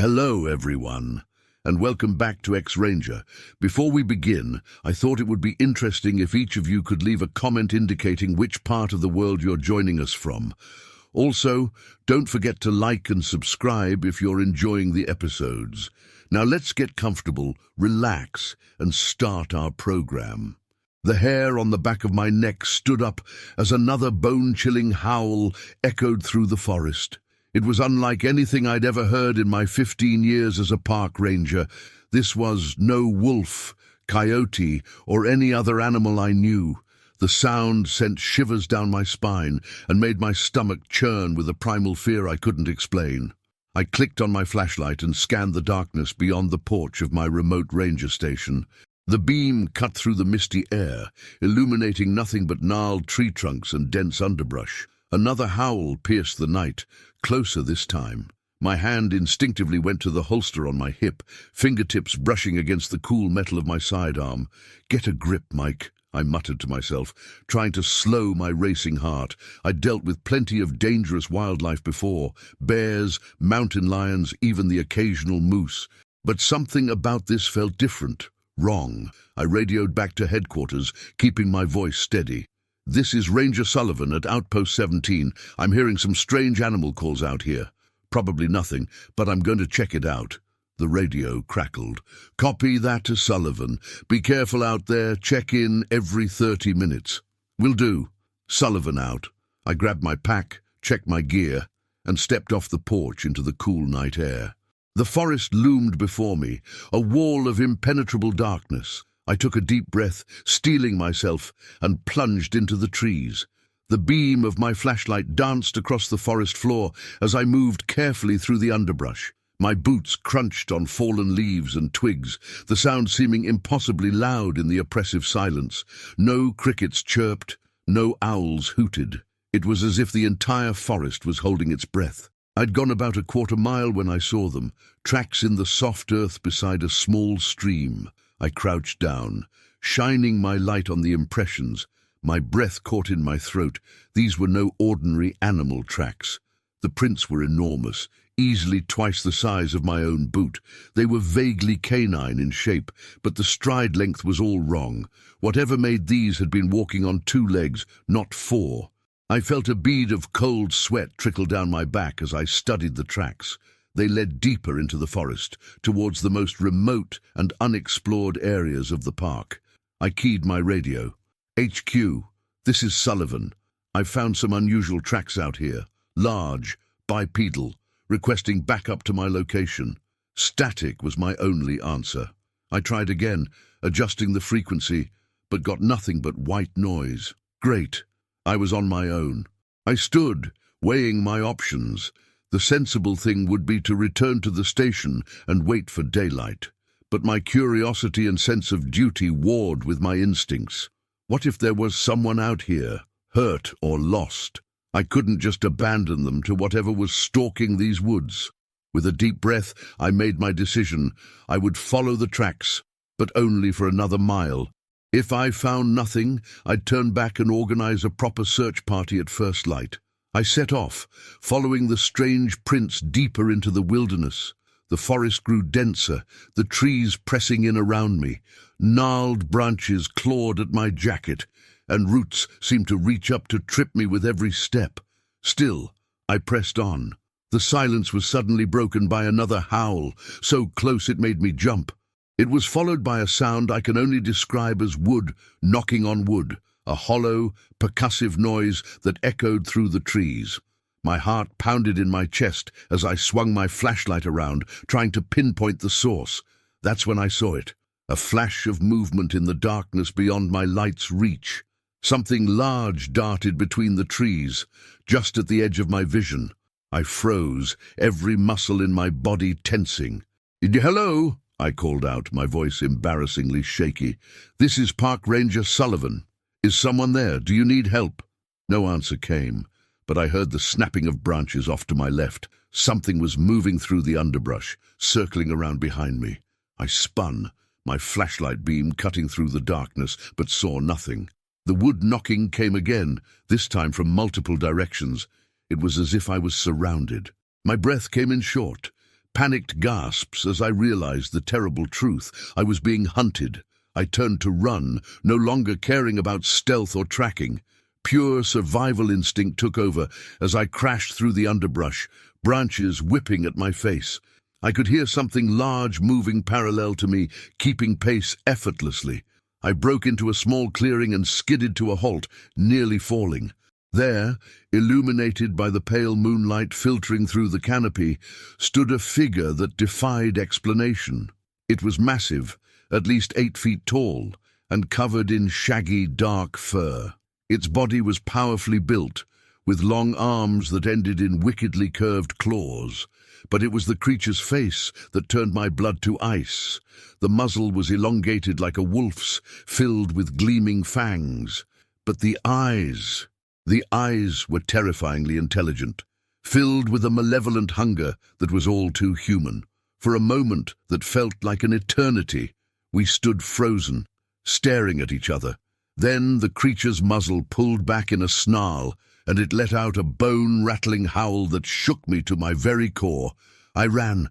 Hello, everyone, and welcome back to X-Ranger. Before we begin, I thought it would be interesting if each of you could leave a comment indicating which part of the world you're joining us from. Also, don't forget to like and subscribe if you're enjoying the episodes. Now let's get comfortable, relax, and start our program. The hair on the back of my neck stood up as another bone-chilling howl echoed through the forest. It was unlike anything I'd ever heard in my 15 years as a park ranger. This was no wolf, coyote, or any other animal I knew. The sound sent shivers down my spine and made my stomach churn with a primal fear I couldn't explain. I clicked on my flashlight and scanned the darkness beyond the porch of my remote ranger station. The beam cut through the misty air, illuminating nothing but gnarled tree trunks and dense underbrush. Another howl pierced the night, closer this time. My hand instinctively went to the holster on my hip, fingertips brushing against the cool metal of my sidearm. "Get a grip, Mike," I muttered to myself, trying to slow my racing heart. I'd dealt with plenty of dangerous wildlife before, bears, mountain lions, even the occasional moose. But something about this felt different, wrong. I radioed back to headquarters, keeping my voice steady. "This is Ranger Sullivan at Outpost 17. I'm hearing some strange animal calls out here. Probably nothing, but I'm going to check it out." The radio crackled. "Copy that to Sullivan. Be careful out there. Check in every 30 minutes. "Will do." Sullivan out. I grabbed my pack, checked my gear, and stepped off the porch into the cool night air. The forest loomed before me, a wall of impenetrable darkness. I took a deep breath, steeling myself, and plunged into the trees. The beam of my flashlight danced across the forest floor as I moved carefully through the underbrush. My boots crunched on fallen leaves and twigs, the sound seeming impossibly loud in the oppressive silence. No crickets chirped, no owls hooted. It was as if the entire forest was holding its breath. I'd gone about a quarter mile when I saw them, tracks in the soft earth beside a small stream. I crouched down, shining my light on the impressions. My breath caught in my throat. These were no ordinary animal tracks. The prints were enormous, easily twice the size of my own boot. They were vaguely canine in shape, but the stride length was all wrong. Whatever made these had been walking on 2 legs, not 4. I felt a bead of cold sweat trickle down my back as I studied the tracks. They led deeper into the forest, towards the most remote and unexplored areas of the park. I keyed my radio. "HQ, this is Sullivan. I've found some unusual tracks out here. Large, bipedal, requesting backup to my location." Static was my only answer. I tried again, adjusting the frequency, but got nothing but white noise. Great. I was on my own. I stood, weighing my options. The sensible thing would be to return to the station and wait for daylight. But my curiosity and sense of duty warred with my instincts. What if there was someone out here, hurt or lost? I couldn't just abandon them to whatever was stalking these woods. With a deep breath, I made my decision. I would follow the tracks, but only for another mile. If I found nothing, I'd turn back and organize a proper search party at first light. I set off, following the strange prints deeper into the wilderness. The forest grew denser, the trees pressing in around me. Gnarled branches clawed at my jacket, and roots seemed to reach up to trip me with every step. Still, I pressed on. The silence was suddenly broken by another howl, so close it made me jump. It was followed by a sound I can only describe as wood knocking on wood. A hollow, percussive noise that echoed through the trees. My heart pounded in my chest as I swung my flashlight around, trying to pinpoint the source. That's when I saw it. A flash of movement in the darkness beyond my light's reach. Something large darted between the trees, just at the edge of my vision. I froze, every muscle in my body tensing. "Hello?" I called out, my voice embarrassingly shaky. "This is Park Ranger Sullivan. Is someone there? Do you need help?" No answer came, but I heard the snapping of branches off to my left. Something was moving through the underbrush, circling around behind me. I spun, my flashlight beam cutting through the darkness, but saw nothing. The wood knocking came again, this time from multiple directions. It was as if I was surrounded. My breath came in short. Panicked gasps as I realized the terrible truth. I was being hunted. I turned to run, no longer caring about stealth or tracking. Pure survival instinct took over as I crashed through the underbrush, branches whipping at my face. I could hear something large moving parallel to me, keeping pace effortlessly. I broke into a small clearing and skidded to a halt, nearly falling. There, illuminated by the pale moonlight filtering through the canopy, stood a figure that defied explanation. It was massive, at least 8 feet tall, and covered in shaggy, dark fur. Its body was powerfully built, with long arms that ended in wickedly curved claws. But it was the creature's face that turned my blood to ice. The muzzle was elongated like a wolf's, filled with gleaming fangs. But the eyes were terrifyingly intelligent, filled with a malevolent hunger that was all too human. For a moment that felt like an eternity, we stood frozen, staring at each other. Then the creature's muzzle pulled back in a snarl, and it let out a bone-rattling howl that shook me to my very core. I ran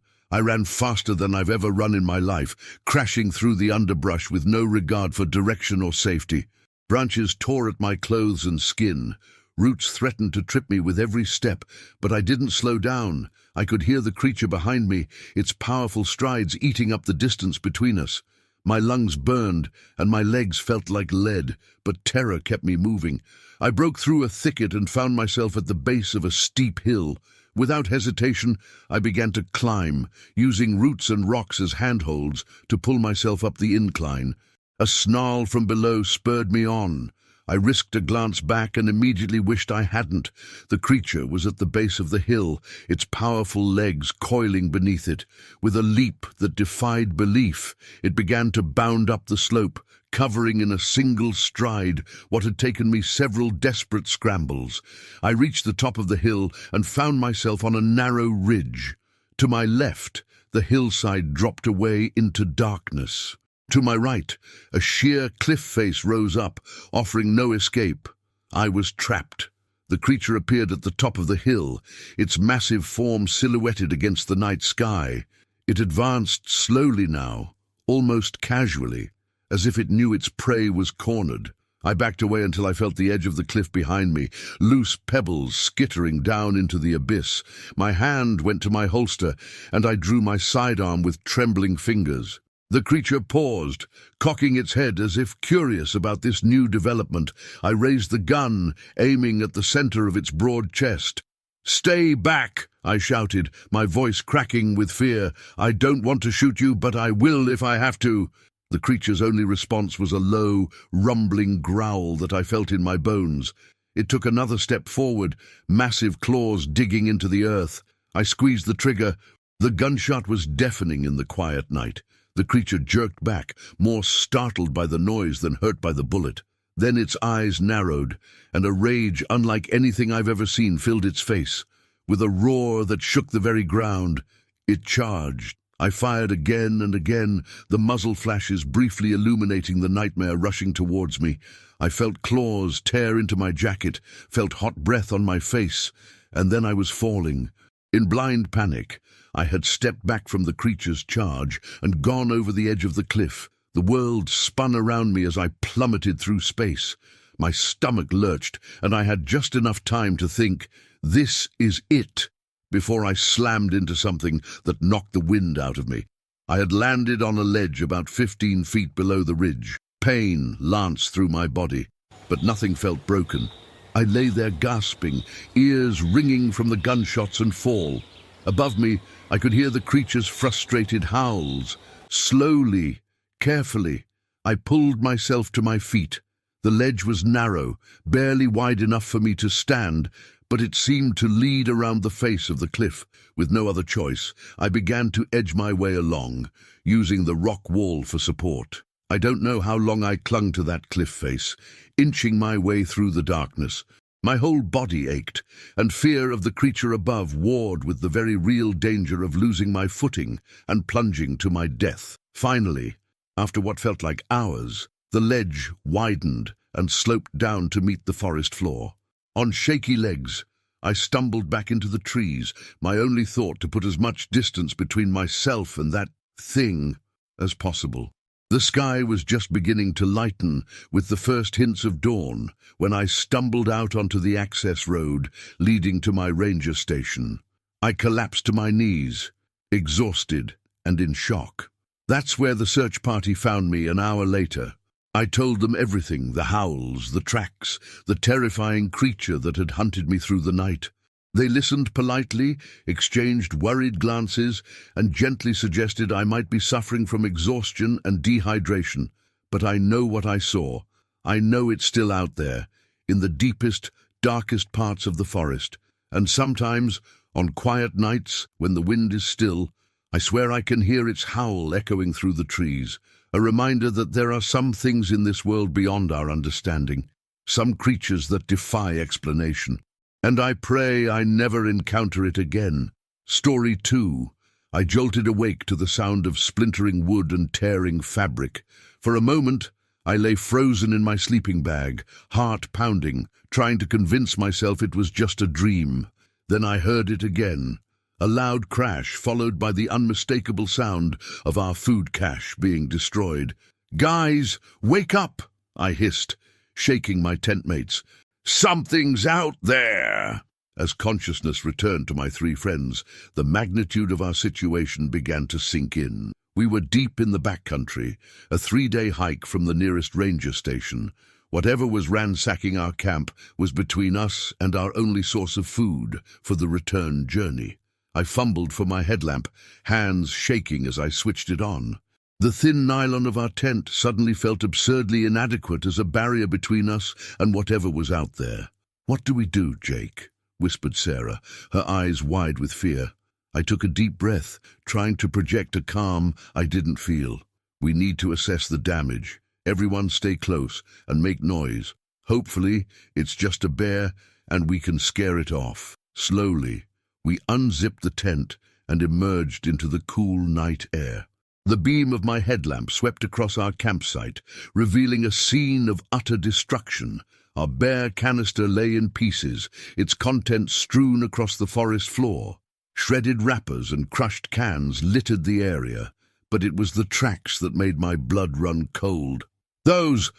faster than I've ever run in my life, crashing through the underbrush with no regard for direction or safety. Branches tore at my clothes and skin. Roots threatened to trip me with every step, but I didn't slow down. I could hear the creature behind me, its powerful strides eating up the distance between us. My lungs burned, and my legs felt like lead, but terror kept me moving. I broke through a thicket and found myself at the base of a steep hill. Without hesitation, I began to climb, using roots and rocks as handholds to pull myself up the incline. A snarl from below spurred me on. I risked a glance back and immediately wished I hadn't. The creature was at the base of the hill, its powerful legs coiling beneath it. With a leap that defied belief, it began to bound up the slope, covering in a single stride what had taken me several desperate scrambles. I reached the top of the hill and found myself on a narrow ridge. To my left, the hillside dropped away into darkness. To my right, a sheer cliff face rose up, offering no escape. I was trapped. The creature appeared at the top of the hill, its massive form silhouetted against the night sky. It advanced slowly now, almost casually, as if it knew its prey was cornered. I backed away until I felt the edge of the cliff behind me, loose pebbles skittering down into the abyss. My hand went to my holster, and I drew my sidearm with trembling fingers. The creature paused, cocking its head as if curious about this new development. I raised the gun, aiming at the center of its broad chest. "Stay back!" I shouted, my voice cracking with fear. "I don't want to shoot you, but I will if I have to." The creature's only response was a low, rumbling growl that I felt in my bones. It took another step forward, massive claws digging into the earth. I squeezed the trigger. The gunshot was deafening in the quiet night. The creature jerked back, more startled by the noise than hurt by the bullet. Then its eyes narrowed, and a rage unlike anything I've ever seen filled its face. With a roar that shook the very ground, it charged. I fired again and again, the muzzle flashes briefly illuminating the nightmare rushing towards me. I felt claws tear into my jacket, felt hot breath on my face, and then I was falling. In blind panic, I had stepped back from the creature's charge and gone over the edge of the cliff. The world spun around me as I plummeted through space. My stomach lurched, and I had just enough time to think, "This is it," before I slammed into something that knocked the wind out of me. I had landed on a ledge about 15 feet below the ridge. Pain lanced through my body, but nothing felt broken. I lay there gasping, ears ringing from the gunshots and fall. Above me, I could hear the creature's frustrated howls. Slowly, carefully, I pulled myself to my feet. The ledge was narrow, barely wide enough for me to stand, but it seemed to lead around the face of the cliff. With no other choice, I began to edge my way along, using the rock wall for support. I don't know how long I clung to that cliff face, inching my way through the darkness. My whole body ached, and fear of the creature above warred with the very real danger of losing my footing and plunging to my death. Finally, after what felt like hours, the ledge widened and sloped down to meet the forest floor. On shaky legs, I stumbled back into the trees, my only thought to put as much distance between myself and that thing as possible. The sky was just beginning to lighten with the first hints of dawn when I stumbled out onto the access road leading to my ranger station. I collapsed to my knees, exhausted and in shock. That's where the search party found me an hour later. I told them everything, the howls, the tracks, the terrifying creature that had hunted me through the night. They listened politely, exchanged worried glances, and gently suggested I might be suffering from exhaustion and dehydration. But I know what I saw. I know it's still out there, in the deepest, darkest parts of the forest. And sometimes, on quiet nights, when the wind is still, I swear I can hear its howl echoing through the trees, a reminder that there are some things in this world beyond our understanding, some creatures that defy explanation. And I pray I never encounter it again. Story 2. I jolted awake to the sound of splintering wood and tearing fabric. For a moment, I lay frozen in my sleeping bag, heart pounding, trying to convince myself it was just a dream. Then I heard it again. A loud crash followed by the unmistakable sound of our food cache being destroyed. "Guys, wake up!" I hissed, shaking my tent mates. "Something's out there!" As consciousness returned to my three friends, the magnitude of our situation began to sink in. We were deep in the backcountry, a 3-day hike from the nearest ranger station. Whatever was ransacking our camp was between us and our only source of food for the return journey. I fumbled for my headlamp, hands shaking as I switched it on. The thin nylon of our tent suddenly felt absurdly inadequate as a barrier between us and whatever was out there. "What do we do, Jake?" whispered Sarah, her eyes wide with fear. I took a deep breath, trying to project a calm I didn't feel. "We need to assess the damage. Everyone stay close and make noise. Hopefully, it's just a bear and we can scare it off." Slowly, we unzipped the tent and emerged into the cool night air. The beam of my headlamp swept across our campsite, revealing a scene of utter destruction. Our bare canister lay in pieces, its contents strewn across the forest floor. Shredded wrappers and crushed cans littered the area, but it was the tracks that made my blood run cold. Those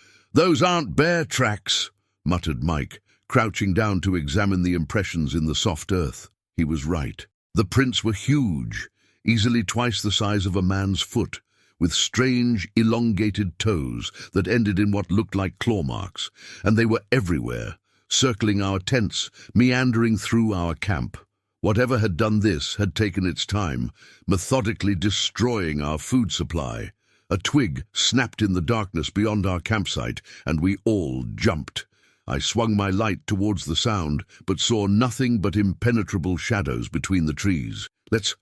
aren't bear tracks," muttered Mike, crouching down to examine the impressions in the soft earth. He was right. The prints were huge, easily twice the size of a man's foot, with strange, elongated toes that ended in what looked like claw marks, and they were everywhere, circling our tents, meandering through our camp. Whatever had done this had taken its time, methodically destroying our food supply. A twig snapped in the darkness beyond our campsite, and we all jumped. I swung my light towards the sound, but saw nothing but impenetrable shadows between the trees. Let's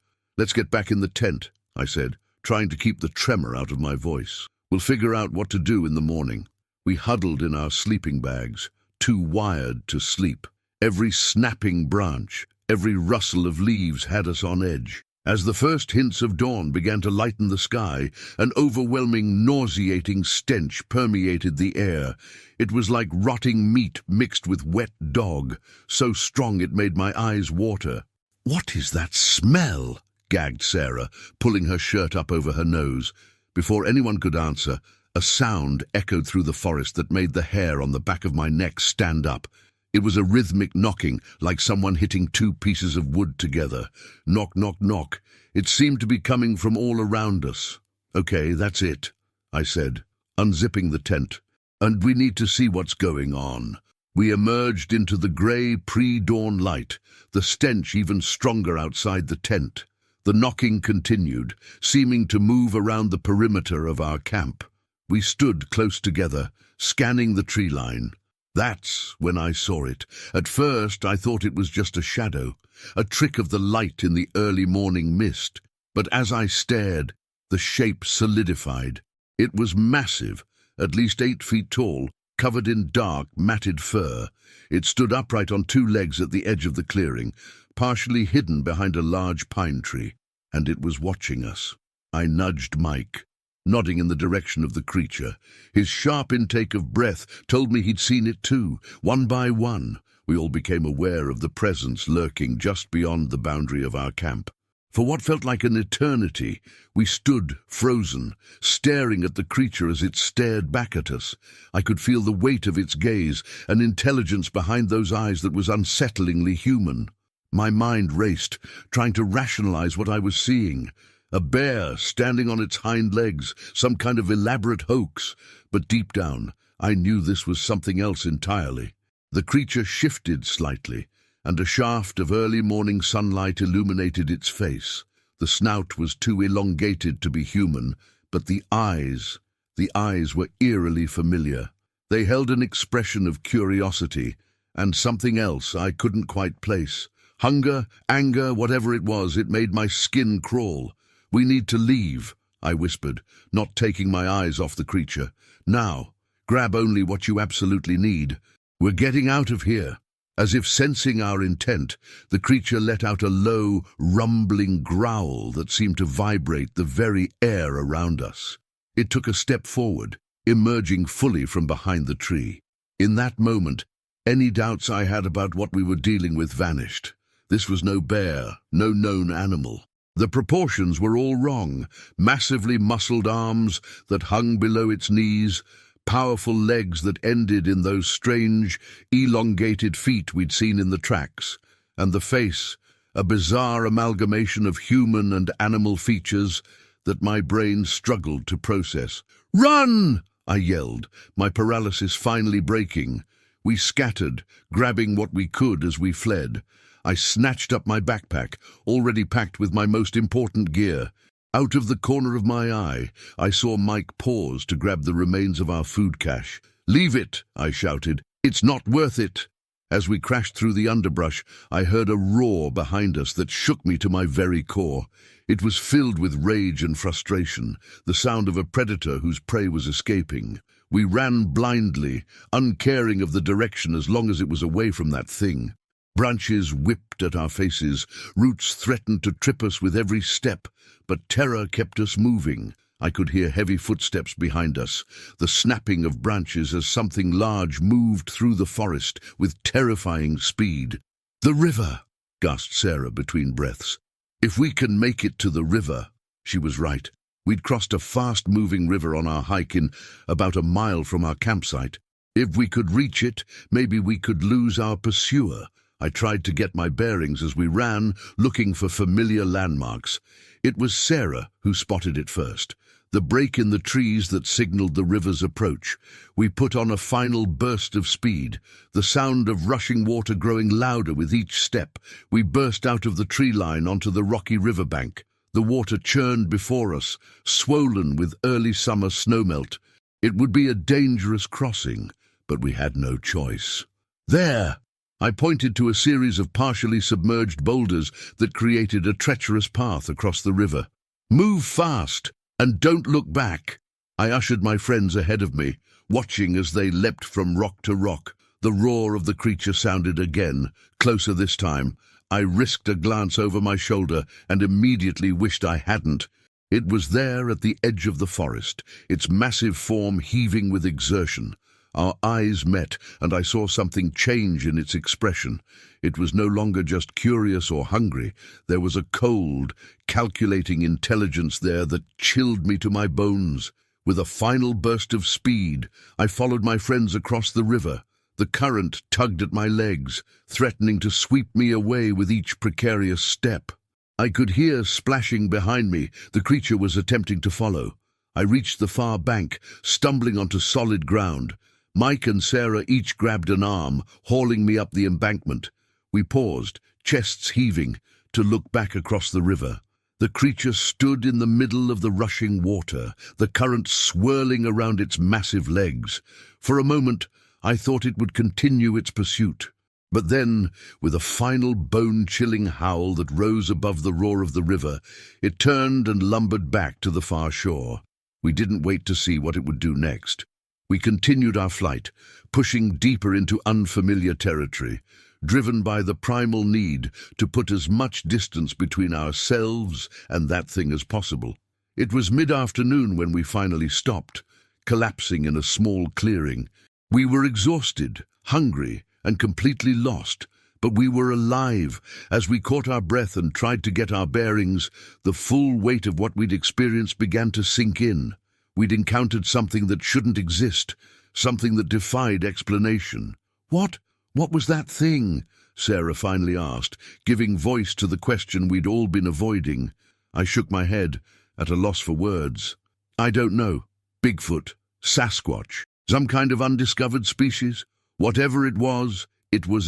get back in the tent," I said, trying to keep the tremor out of my voice. "We'll figure out what to do in the morning." We huddled in our sleeping bags, too wired to sleep. Every snapping branch, every rustle of leaves had us on edge. As the first hints of dawn began to lighten the sky, an overwhelming, nauseating stench permeated the air. It was like rotting meat mixed with wet dog, so strong it made my eyes water. "What is that smell?" gagged Sarah, pulling her shirt up over her nose. Before anyone could answer, a sound echoed through the forest that made the hair on the back of my neck stand up. It was a rhythmic knocking, like someone hitting two pieces of wood together. Knock, knock, knock. It seemed to be coming from all around us. "Okay, that's it," I said, unzipping the tent. "And we need to see what's going on." We emerged into the grey pre-dawn light, the stench even stronger outside the tent. The knocking continued, seeming to move around the perimeter of our camp. We stood close together, scanning the tree line. That's when I saw it. At first, I thought it was just a shadow, a trick of the light in the early morning mist. But as I stared, the shape solidified. It was massive, at least 8 feet tall, covered in dark, matted fur. It stood upright on 2 legs at the edge of the clearing, partially hidden behind a large pine tree, and it was watching us. I nudged Mike, nodding in the direction of the creature. His sharp intake of breath told me he'd seen it too, one by one, we all became aware of the presence lurking just beyond the boundary of our camp. For what felt like an eternity, we stood, frozen, staring at the creature as it stared back at us. I could feel the weight of its gaze, an intelligence behind those eyes that was unsettlingly human. My mind raced, trying to rationalize what I was seeing. A bear standing on its hind legs, some kind of elaborate hoax. But deep down, I knew this was something else entirely. The creature shifted slightly, and a shaft of early morning sunlight illuminated its face. The snout was too elongated to be human, but the eyes were eerily familiar. They held an expression of curiosity, and something else I couldn't quite place. Hunger, anger, whatever it was, it made my skin crawl. "We need to leave," I whispered, not taking my eyes off the creature. "Now, grab only what you absolutely need. We're getting out of here." As if sensing our intent, the creature let out a low, rumbling growl that seemed to vibrate the very air around us. It took a step forward, emerging fully from behind the tree. In that moment, any doubts I had about what we were dealing with vanished. This was no bear, no known animal. The proportions were all wrong. Massively muscled arms that hung below its knees, powerful legs that ended in those strange, elongated feet we'd seen in the tracks, and the face, a bizarre amalgamation of human and animal features that my brain struggled to process. "Run!" I yelled, my paralysis finally breaking. We scattered, grabbing what we could as we fled. I snatched up my backpack, already packed with my most important gear. Out of the corner of my eye, I saw Mike pause to grab the remains of our food cache. "Leave it," I shouted. "It's not worth it." As we crashed through the underbrush, I heard a roar behind us that shook me to my very core. It was filled with rage and frustration, the sound of a predator whose prey was escaping. We ran blindly, uncaring of the direction as long as it was away from that thing. Branches whipped at our faces, roots threatened to trip us with every step, but terror kept us moving. I could hear heavy footsteps behind us, the snapping of branches as something large moved through the forest with terrifying speed. "The river!" gasped Sarah between breaths. "If we can make it to the river." She was right. We'd crossed a fast-moving river on our hike in about a mile from our campsite. If we could reach it, maybe we could lose our pursuer. I tried to get my bearings as we ran, looking for familiar landmarks. It was Sarah who spotted it first, the break in the trees that signaled the river's approach. We put on a final burst of speed, the sound of rushing water growing louder with each step. We burst out of the tree line onto the rocky riverbank. The water churned before us, swollen with early summer snowmelt. It would be a dangerous crossing, but we had no choice. "There!" I pointed to a series of partially submerged boulders that created a treacherous path across the river. "Move fast, and don't look back." I ushered my friends ahead of me, watching as they leapt from rock to rock. The roar of the creature sounded again, closer this time. I risked a glance over my shoulder and immediately wished I hadn't. It was there at the edge of the forest, its massive form heaving with exertion. Our eyes met, and I saw something change in its expression. It was no longer just curious or hungry. There was a cold, calculating intelligence there that chilled me to my bones. With a final burst of speed, I followed my friends across the river. The current tugged at my legs, threatening to sweep me away with each precarious step. I could hear splashing behind me. The creature was attempting to follow. I reached the far bank, stumbling onto solid ground. Mike and Sarah each grabbed an arm, hauling me up the embankment. We paused, chests heaving, to look back across the river. The creature stood in the middle of the rushing water, the current swirling around its massive legs. For a moment, I thought it would continue its pursuit. But then, with a final bone-chilling howl that rose above the roar of the river, it turned and lumbered back to the far shore. We didn't wait to see what it would do next. We continued our flight, pushing deeper into unfamiliar territory, driven by the primal need to put as much distance between ourselves and that thing as possible. It was mid-afternoon when we finally stopped, collapsing in a small clearing. We were exhausted, hungry, and completely lost. But we were alive. As we caught our breath and tried to get our bearings, the full weight of what we'd experienced began to sink in. We'd encountered something that shouldn't exist, something that defied explanation. What? What was that thing? Sarah finally asked, giving voice to the question we'd all been avoiding. I shook my head, at a loss for words. I don't know. Bigfoot. Sasquatch. Some kind of undiscovered species? Whatever it was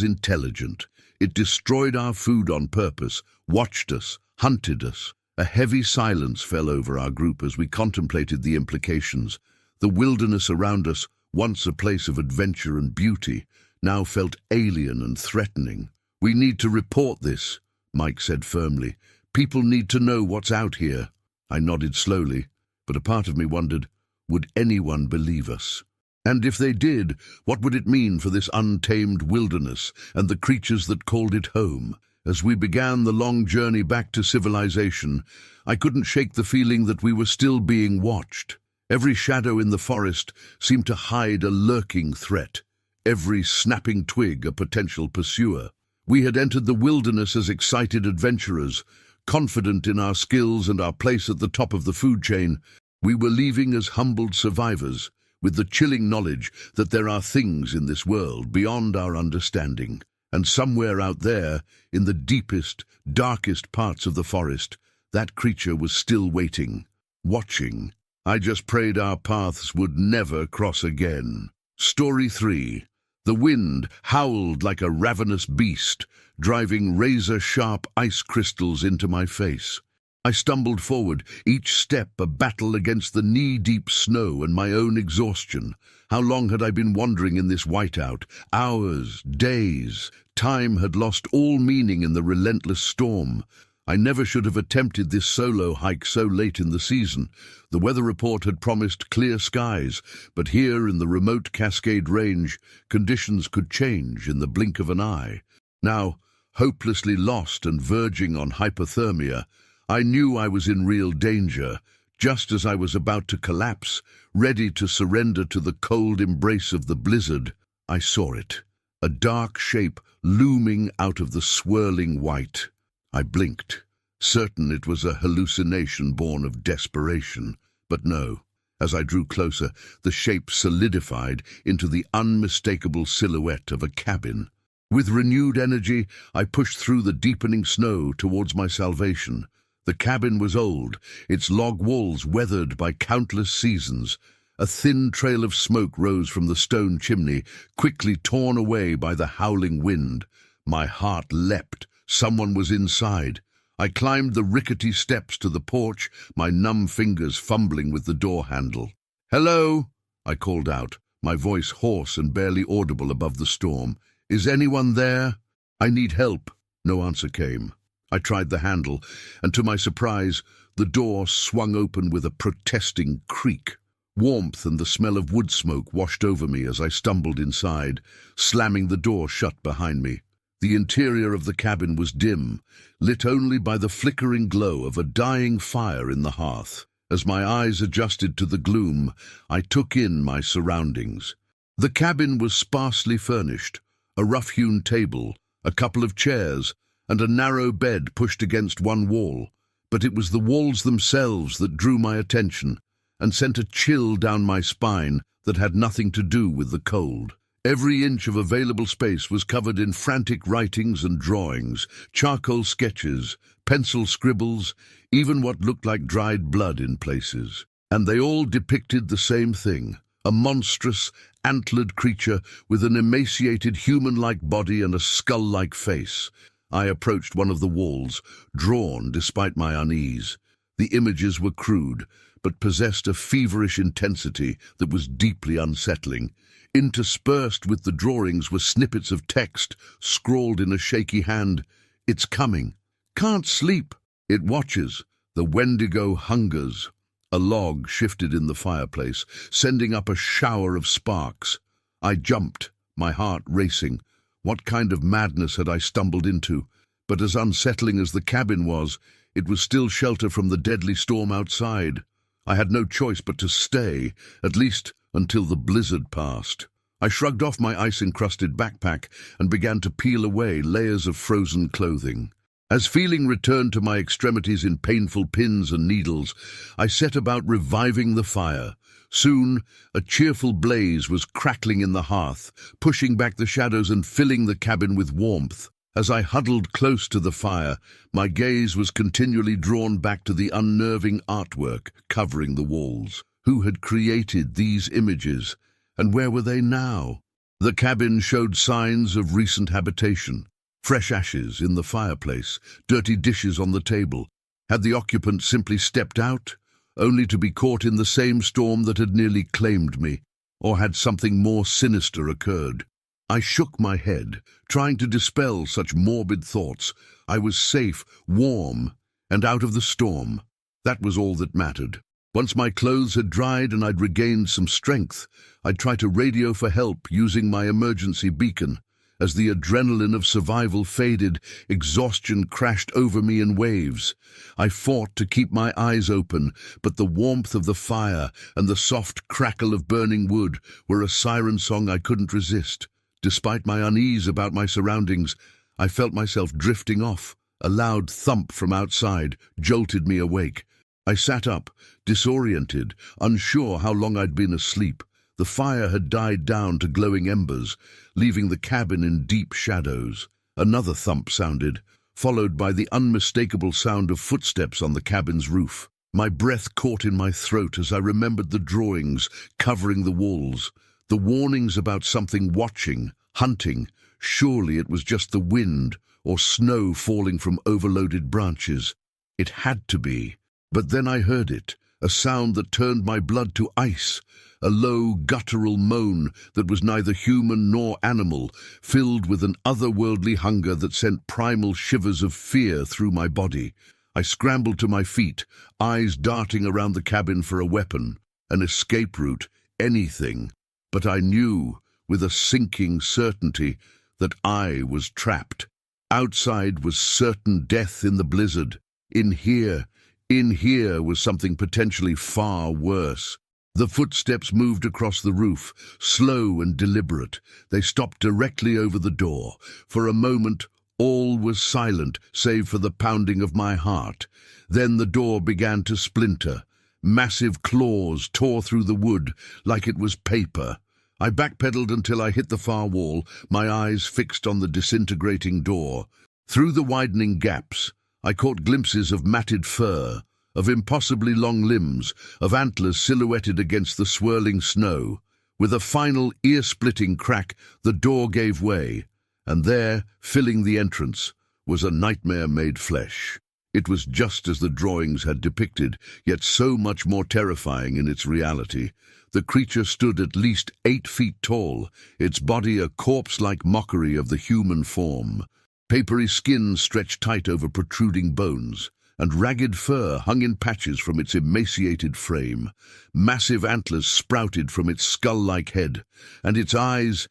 intelligent. It destroyed our food on purpose, watched us, hunted us. A heavy silence fell over our group as we contemplated the implications. The wilderness around us, once a place of adventure and beauty, now felt alien and threatening. We need to report this, Mike said firmly. People need to know what's out here. I nodded slowly, but a part of me wondered, would anyone believe us? And if they did, what would it mean for this untamed wilderness and the creatures that called it home? As we began the long journey back to civilization, I couldn't shake the feeling that we were still being watched. Every shadow in the forest seemed to hide a lurking threat, every snapping twig a potential pursuer. We had entered the wilderness as excited adventurers, confident in our skills and our place at the top of the food chain. We were leaving as humbled survivors, with the chilling knowledge that there are things in this world beyond our understanding. And somewhere out there, in the deepest, darkest parts of the forest, that creature was still waiting, watching. I just prayed our paths would never cross again. Story 3. The wind howled like a ravenous beast, driving razor-sharp ice crystals into my face. I stumbled forward, each step a battle against the knee-deep snow and my own exhaustion. How long had I been wandering in this whiteout? Hours, days. Time had lost all meaning in the relentless storm. I never should have attempted this solo hike so late in the season. The weather report had promised clear skies, but here in the remote Cascade Range, conditions could change in the blink of an eye. Now, hopelessly lost and verging on hypothermia, I knew I was in real danger. Just as I was about to collapse, ready to surrender to the cold embrace of the blizzard, I saw it, a dark shape looming out of the swirling white. I blinked, certain it was a hallucination born of desperation. But no. As I drew closer, the shape solidified into the unmistakable silhouette of a cabin. With renewed energy, I pushed through the deepening snow towards my salvation. The cabin was old, its log walls weathered by countless seasons. A thin trail of smoke rose from the stone chimney, quickly torn away by the howling wind. My heart leapt. Someone was inside. I climbed the rickety steps to the porch, my numb fingers fumbling with the door handle. "Hello?" I called out, my voice hoarse and barely audible above the storm. "Is anyone there? I need help." No answer came. I tried the handle, and to my surprise, the door swung open with a protesting creak. Warmth and the smell of wood smoke washed over me as I stumbled inside, slamming the door shut behind me. The interior of the cabin was dim, lit only by the flickering glow of a dying fire in the hearth. As my eyes adjusted to the gloom, I took in my surroundings. The cabin was sparsely furnished, a rough-hewn table, a couple of chairs, and a narrow bed pushed against one wall. But it was the walls themselves that drew my attention and sent a chill down my spine that had nothing to do with the cold. Every inch of available space was covered in frantic writings and drawings, charcoal sketches, pencil scribbles, even what looked like dried blood in places. And they all depicted the same thing, a monstrous, antlered creature with an emaciated human-like body and a skull-like face. I approached one of the walls, drawn despite my unease. The images were crude, but possessed a feverish intensity that was deeply unsettling. Interspersed with the drawings were snippets of text, scrawled in a shaky hand. "It's coming. Can't sleep. It watches. The Wendigo hungers." A log shifted in the fireplace, sending up a shower of sparks. I jumped, my heart racing. What kind of madness had I stumbled into? But as unsettling as the cabin was, it was still shelter from the deadly storm outside. I had no choice but to stay, at least until the blizzard passed. I shrugged off my ice-encrusted backpack and began to peel away layers of frozen clothing. As feeling returned to my extremities in painful pins and needles, I set about reviving the fire. Soon, a cheerful blaze was crackling in the hearth, pushing back the shadows and filling the cabin with warmth. As I huddled close to the fire, my gaze was continually drawn back to the unnerving artwork covering the walls. Who had created these images, and where were they now? The cabin showed signs of recent habitation. Fresh ashes in the fireplace, dirty dishes on the table. Had the occupant simply stepped out, only to be caught in the same storm that had nearly claimed me? Or had something more sinister occurred? I shook my head, trying to dispel such morbid thoughts. I was safe, warm, and out of the storm. That was all that mattered. Once my clothes had dried and I'd regained some strength, I'd try to radio for help using my emergency beacon. As the adrenaline of survival faded, exhaustion crashed over me in waves. I fought to keep my eyes open, but the warmth of the fire and the soft crackle of burning wood were a siren song I couldn't resist. Despite my unease about my surroundings, I felt myself drifting off. A loud thump from outside jolted me awake. I sat up, disoriented, unsure how long I'd been asleep. The fire had died down to glowing embers, leaving the cabin in deep shadows. Another thump sounded, followed by the unmistakable sound of footsteps on the cabin's roof. My breath caught in my throat as I remembered the drawings covering the walls, the warnings about something watching, hunting. Surely it was just the wind or snow falling from overloaded branches. It had to be. But then I heard it, a sound that turned my blood to ice, a low, guttural moan that was neither human nor animal, filled with an otherworldly hunger that sent primal shivers of fear through my body. I scrambled to my feet, eyes darting around the cabin for a weapon, an escape route, anything. But I knew, with a sinking certainty, that I was trapped. Outside was certain death in the blizzard. In here was something potentially far worse. The footsteps moved across the roof, slow and deliberate. They stopped directly over the door. For a moment, all was silent, save for the pounding of my heart. Then the door began to splinter. Massive claws tore through the wood like it was paper. I backpedaled until I hit the far wall, my eyes fixed on the disintegrating door. Through the widening gaps, I caught glimpses of matted fur, of impossibly long limbs, of antlers silhouetted against the swirling snow. With a final ear-splitting crack, the door gave way, and there, filling the entrance, was a nightmare made flesh. It was just as the drawings had depicted, yet so much more terrifying in its reality. The creature stood at least 8 feet tall, its body a corpse-like mockery of the human form. Papery skin stretched tight over protruding bones, and ragged fur hung in patches from its emaciated frame. Massive antlers sprouted from its skull-like head, and its eyes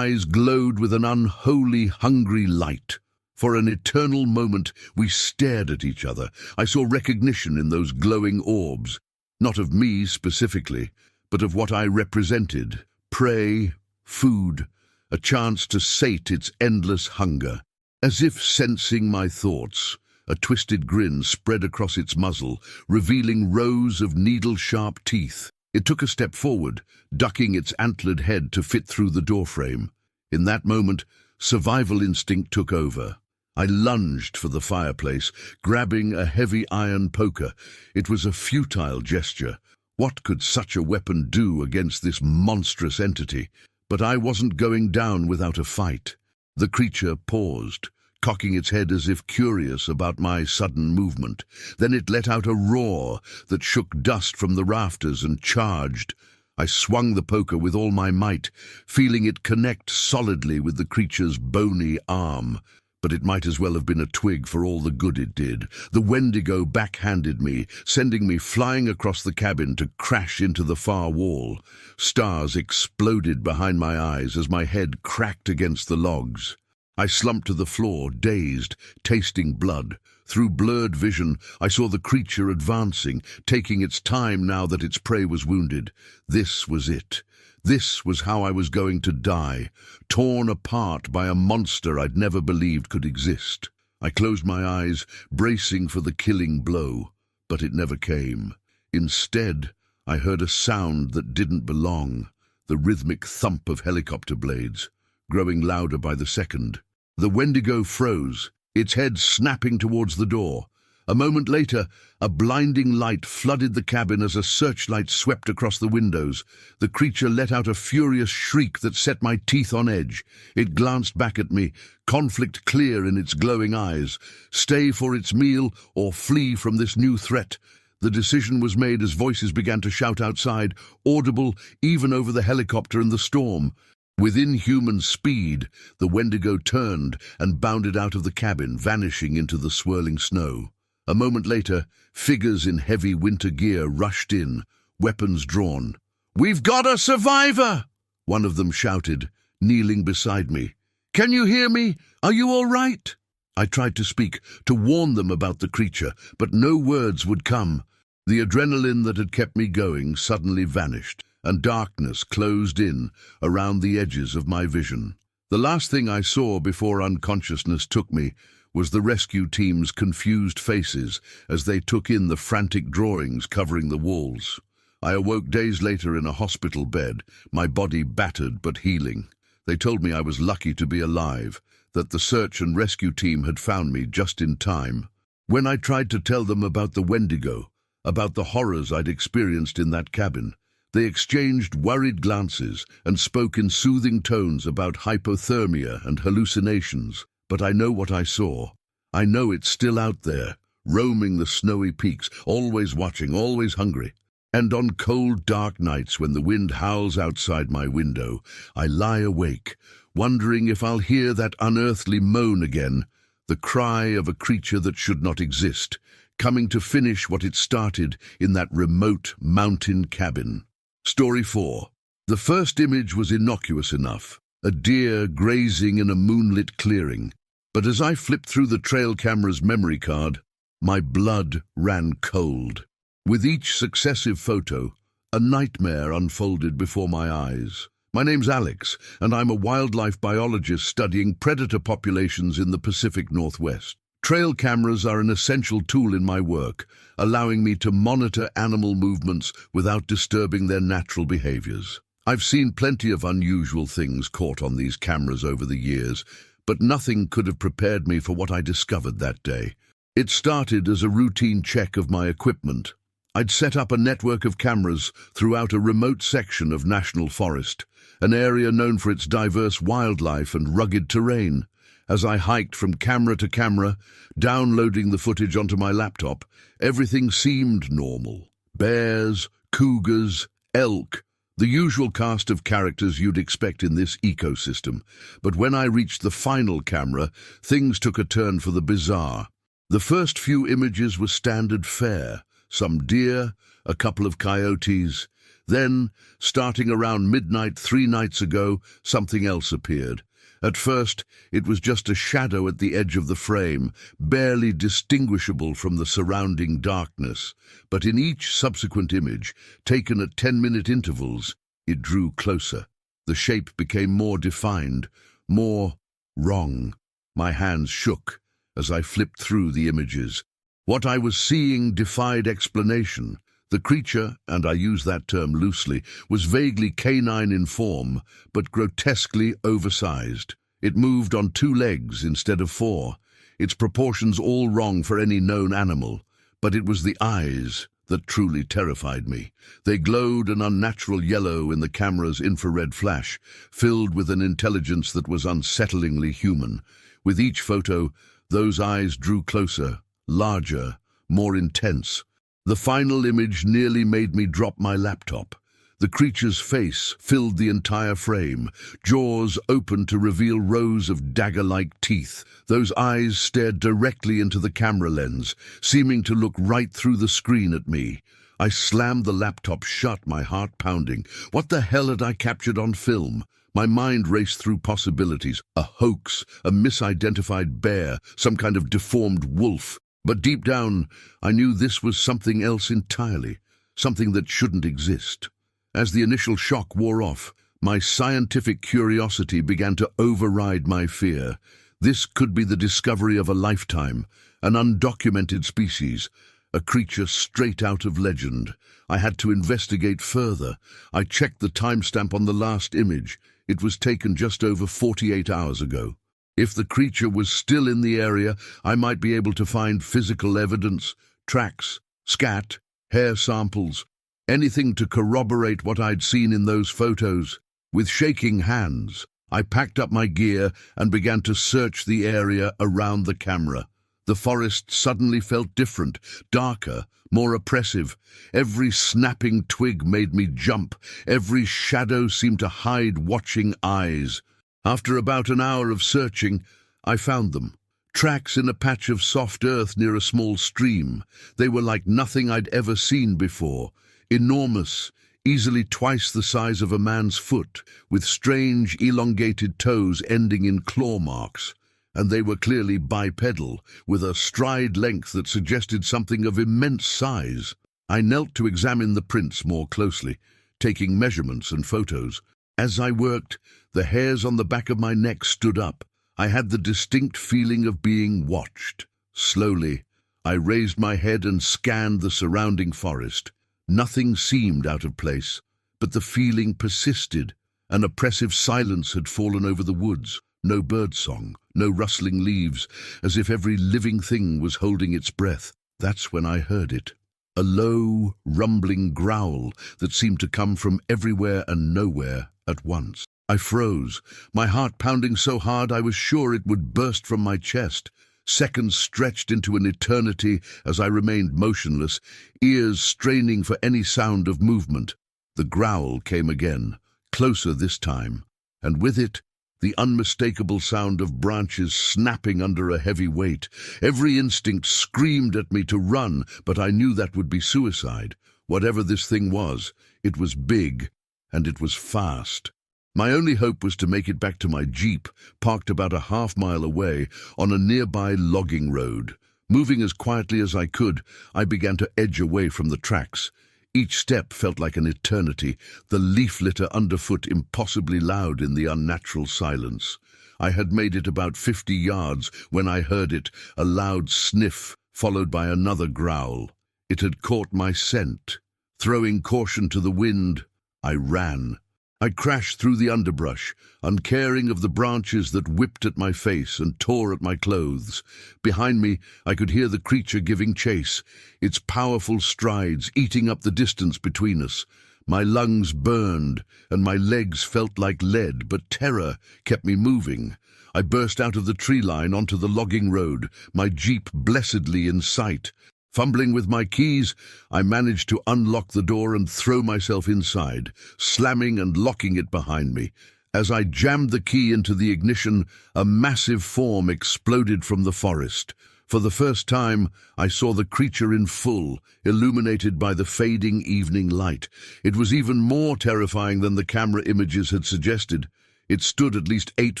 glowed with an unholy, hungry light. For an eternal moment we stared at each other. I saw recognition in those glowing orbs, not of me specifically, but of what I represented. Prey, food, a chance to sate its endless hunger. As if sensing my thoughts, a twisted grin spread across its muzzle, revealing rows of needle-sharp teeth. It took a step forward, ducking its antlered head to fit through the doorframe. In that moment, survival instinct took over. I lunged for the fireplace, grabbing a heavy iron poker. It was a futile gesture. What could such a weapon do against this monstrous entity? But I wasn't going down without a fight. The creature paused, cocking its head as if curious about my sudden movement. Then it let out a roar that shook dust from the rafters and charged. I swung the poker with all my might, feeling it connect solidly with the creature's bony arm. But it might as well have been a twig for all the good it did. The Wendigo backhanded me, sending me flying across the cabin to crash into the far wall. Stars exploded behind my eyes as my head cracked against the logs. I slumped to the floor, dazed, tasting blood. Through blurred vision, I saw the creature advancing, taking its time now that its prey was wounded. This was it. This was how I was going to die, torn apart by a monster I'd never believed could exist. I closed my eyes, bracing for the killing blow, but it never came. Instead, I heard a sound that didn't belong, the rhythmic thump of helicopter blades, growing louder by the second. The Wendigo froze, its head snapping towards the door. A moment later, a blinding light flooded the cabin as a searchlight swept across the windows. The creature let out a furious shriek that set my teeth on edge. It glanced back at me, conflict clear in its glowing eyes. Stay for its meal or flee from this new threat. The decision was made as voices began to shout outside, audible even over the helicopter and the storm. With inhuman speed, the Wendigo turned and bounded out of the cabin, vanishing into the swirling snow. A moment later, figures in heavy winter gear rushed in, weapons drawn. "We've got a survivor!" one of them shouted, kneeling beside me. "Can you hear me? Are you all right?" I tried to speak, to warn them about the creature, but no words would come. The adrenaline that had kept me going suddenly vanished, and darkness closed in around the edges of my vision. The last thing I saw before unconsciousness took me was the rescue team's confused faces as they took in the frantic drawings covering the walls. I awoke days later in a hospital bed, my body battered but healing. They told me I was lucky to be alive, that the search and rescue team had found me just in time. When I tried to tell them about the Wendigo, about the horrors I'd experienced in that cabin, they exchanged worried glances and spoke in soothing tones about hypothermia and hallucinations. But I know what I saw. I know it's still out there, roaming the snowy peaks, always watching, always hungry. And on cold, dark nights when the wind howls outside my window, I lie awake, wondering if I'll hear that unearthly moan again, the cry of a creature that should not exist, coming to finish what it started in that remote mountain cabin. Story 4. The first image was innocuous enough, a deer grazing in a moonlit clearing. But as I flipped through the trail camera's memory card, my blood ran cold. With each successive photo, a nightmare unfolded before my eyes. My name's Alex, and I'm a wildlife biologist studying predator populations in the Pacific Northwest. Trail cameras are an essential tool in my work, allowing me to monitor animal movements without disturbing their natural behaviors. I've seen plenty of unusual things caught on these cameras over the years, but nothing could have prepared me for what I discovered that day. It started as a routine check of my equipment. I'd set up a network of cameras throughout a remote section of national forest, an area known for its diverse wildlife and rugged terrain. As I hiked from camera to camera, downloading the footage onto my laptop, everything seemed normal. Bears, cougars, elk, the usual cast of characters you'd expect in this ecosystem. But when I reached the final camera, things took a turn for the bizarre. The first few images were standard fare, some deer, a couple of coyotes. Then, starting around midnight 3 nights ago, something else appeared. At first, it was just a shadow at the edge of the frame, barely distinguishable from the surrounding darkness. But in each subsequent image, taken at 10-minute intervals, it drew closer. The shape became more defined, more wrong. My hands shook as I flipped through the images. What I was seeing defied explanation. The creature, and I use that term loosely, was vaguely canine in form, but grotesquely oversized. It moved on 2 legs instead of 4, its proportions all wrong for any known animal. But it was the eyes that truly terrified me. They glowed an unnatural yellow in the camera's infrared flash, filled with an intelligence that was unsettlingly human. With each photo, those eyes drew closer, larger, more intense. The final image nearly made me drop my laptop. The creature's face filled the entire frame, jaws open to reveal rows of dagger-like teeth. Those eyes stared directly into the camera lens, seeming to look right through the screen at me. I slammed the laptop shut, my heart pounding. What the hell had I captured on film? My mind raced through possibilities. A hoax, a misidentified bear, some kind of deformed wolf. But deep down, I knew this was something else entirely, something that shouldn't exist. As the initial shock wore off, my scientific curiosity began to override my fear. This could be the discovery of a lifetime, an undocumented species, a creature straight out of legend. I had to investigate further. I checked the timestamp on the last image. It was taken just over 48 hours ago. If the creature was still in the area, I might be able to find physical evidence, tracks, scat, hair samples, anything to corroborate what I'd seen in those photos. With shaking hands, I packed up my gear and began to search the area around the camera. The forest suddenly felt different, darker, more oppressive. Every snapping twig made me jump. Every shadow seemed to hide watching eyes. After about an hour of searching, I found them. Tracks in a patch of soft earth near a small stream. They were like nothing I'd ever seen before. Enormous, easily twice the size of a man's foot, with strange, elongated toes ending in claw marks. And they were clearly bipedal, with a stride length that suggested something of immense size. I knelt to examine the prints more closely, taking measurements and photos. As I worked, the hairs on the back of my neck stood up. I had the distinct feeling of being watched. Slowly, I raised my head and scanned the surrounding forest. Nothing seemed out of place, but the feeling persisted. An oppressive silence had fallen over the woods. No birdsong, no rustling leaves, as if every living thing was holding its breath. That's when I heard it. A low, rumbling growl that seemed to come from everywhere and nowhere at once. I froze, my heart pounding so hard I was sure it would burst from my chest. Seconds stretched into an eternity as I remained motionless, ears straining for any sound of movement. The growl came again, closer this time, and with it, the unmistakable sound of branches snapping under a heavy weight. Every instinct screamed at me to run, but I knew that would be suicide. Whatever this thing was, it was big, and it was fast. My only hope was to make it back to my jeep, parked about a half-mile away on a nearby logging road. Moving as quietly as I could, I began to edge away from the tracks. Each step felt like an eternity, the leaf litter underfoot impossibly loud in the unnatural silence. I had made it about 50 yards when I heard it, a loud sniff, followed by another growl. It had caught my scent. Throwing caution to the wind, I ran. I crashed through the underbrush, uncaring of the branches that whipped at my face and tore at my clothes. Behind me, I could hear the creature giving chase, its powerful strides eating up the distance between us. My lungs burned, and my legs felt like lead, but terror kept me moving. I burst out of the tree line onto the logging road, my jeep blessedly in sight. Fumbling with my keys, I managed to unlock the door and throw myself inside, slamming and locking it behind me. As I jammed the key into the ignition, a massive form exploded from the forest. For the first time, I saw the creature in full, illuminated by the fading evening light. It was even more terrifying than the camera images had suggested. It stood at least 8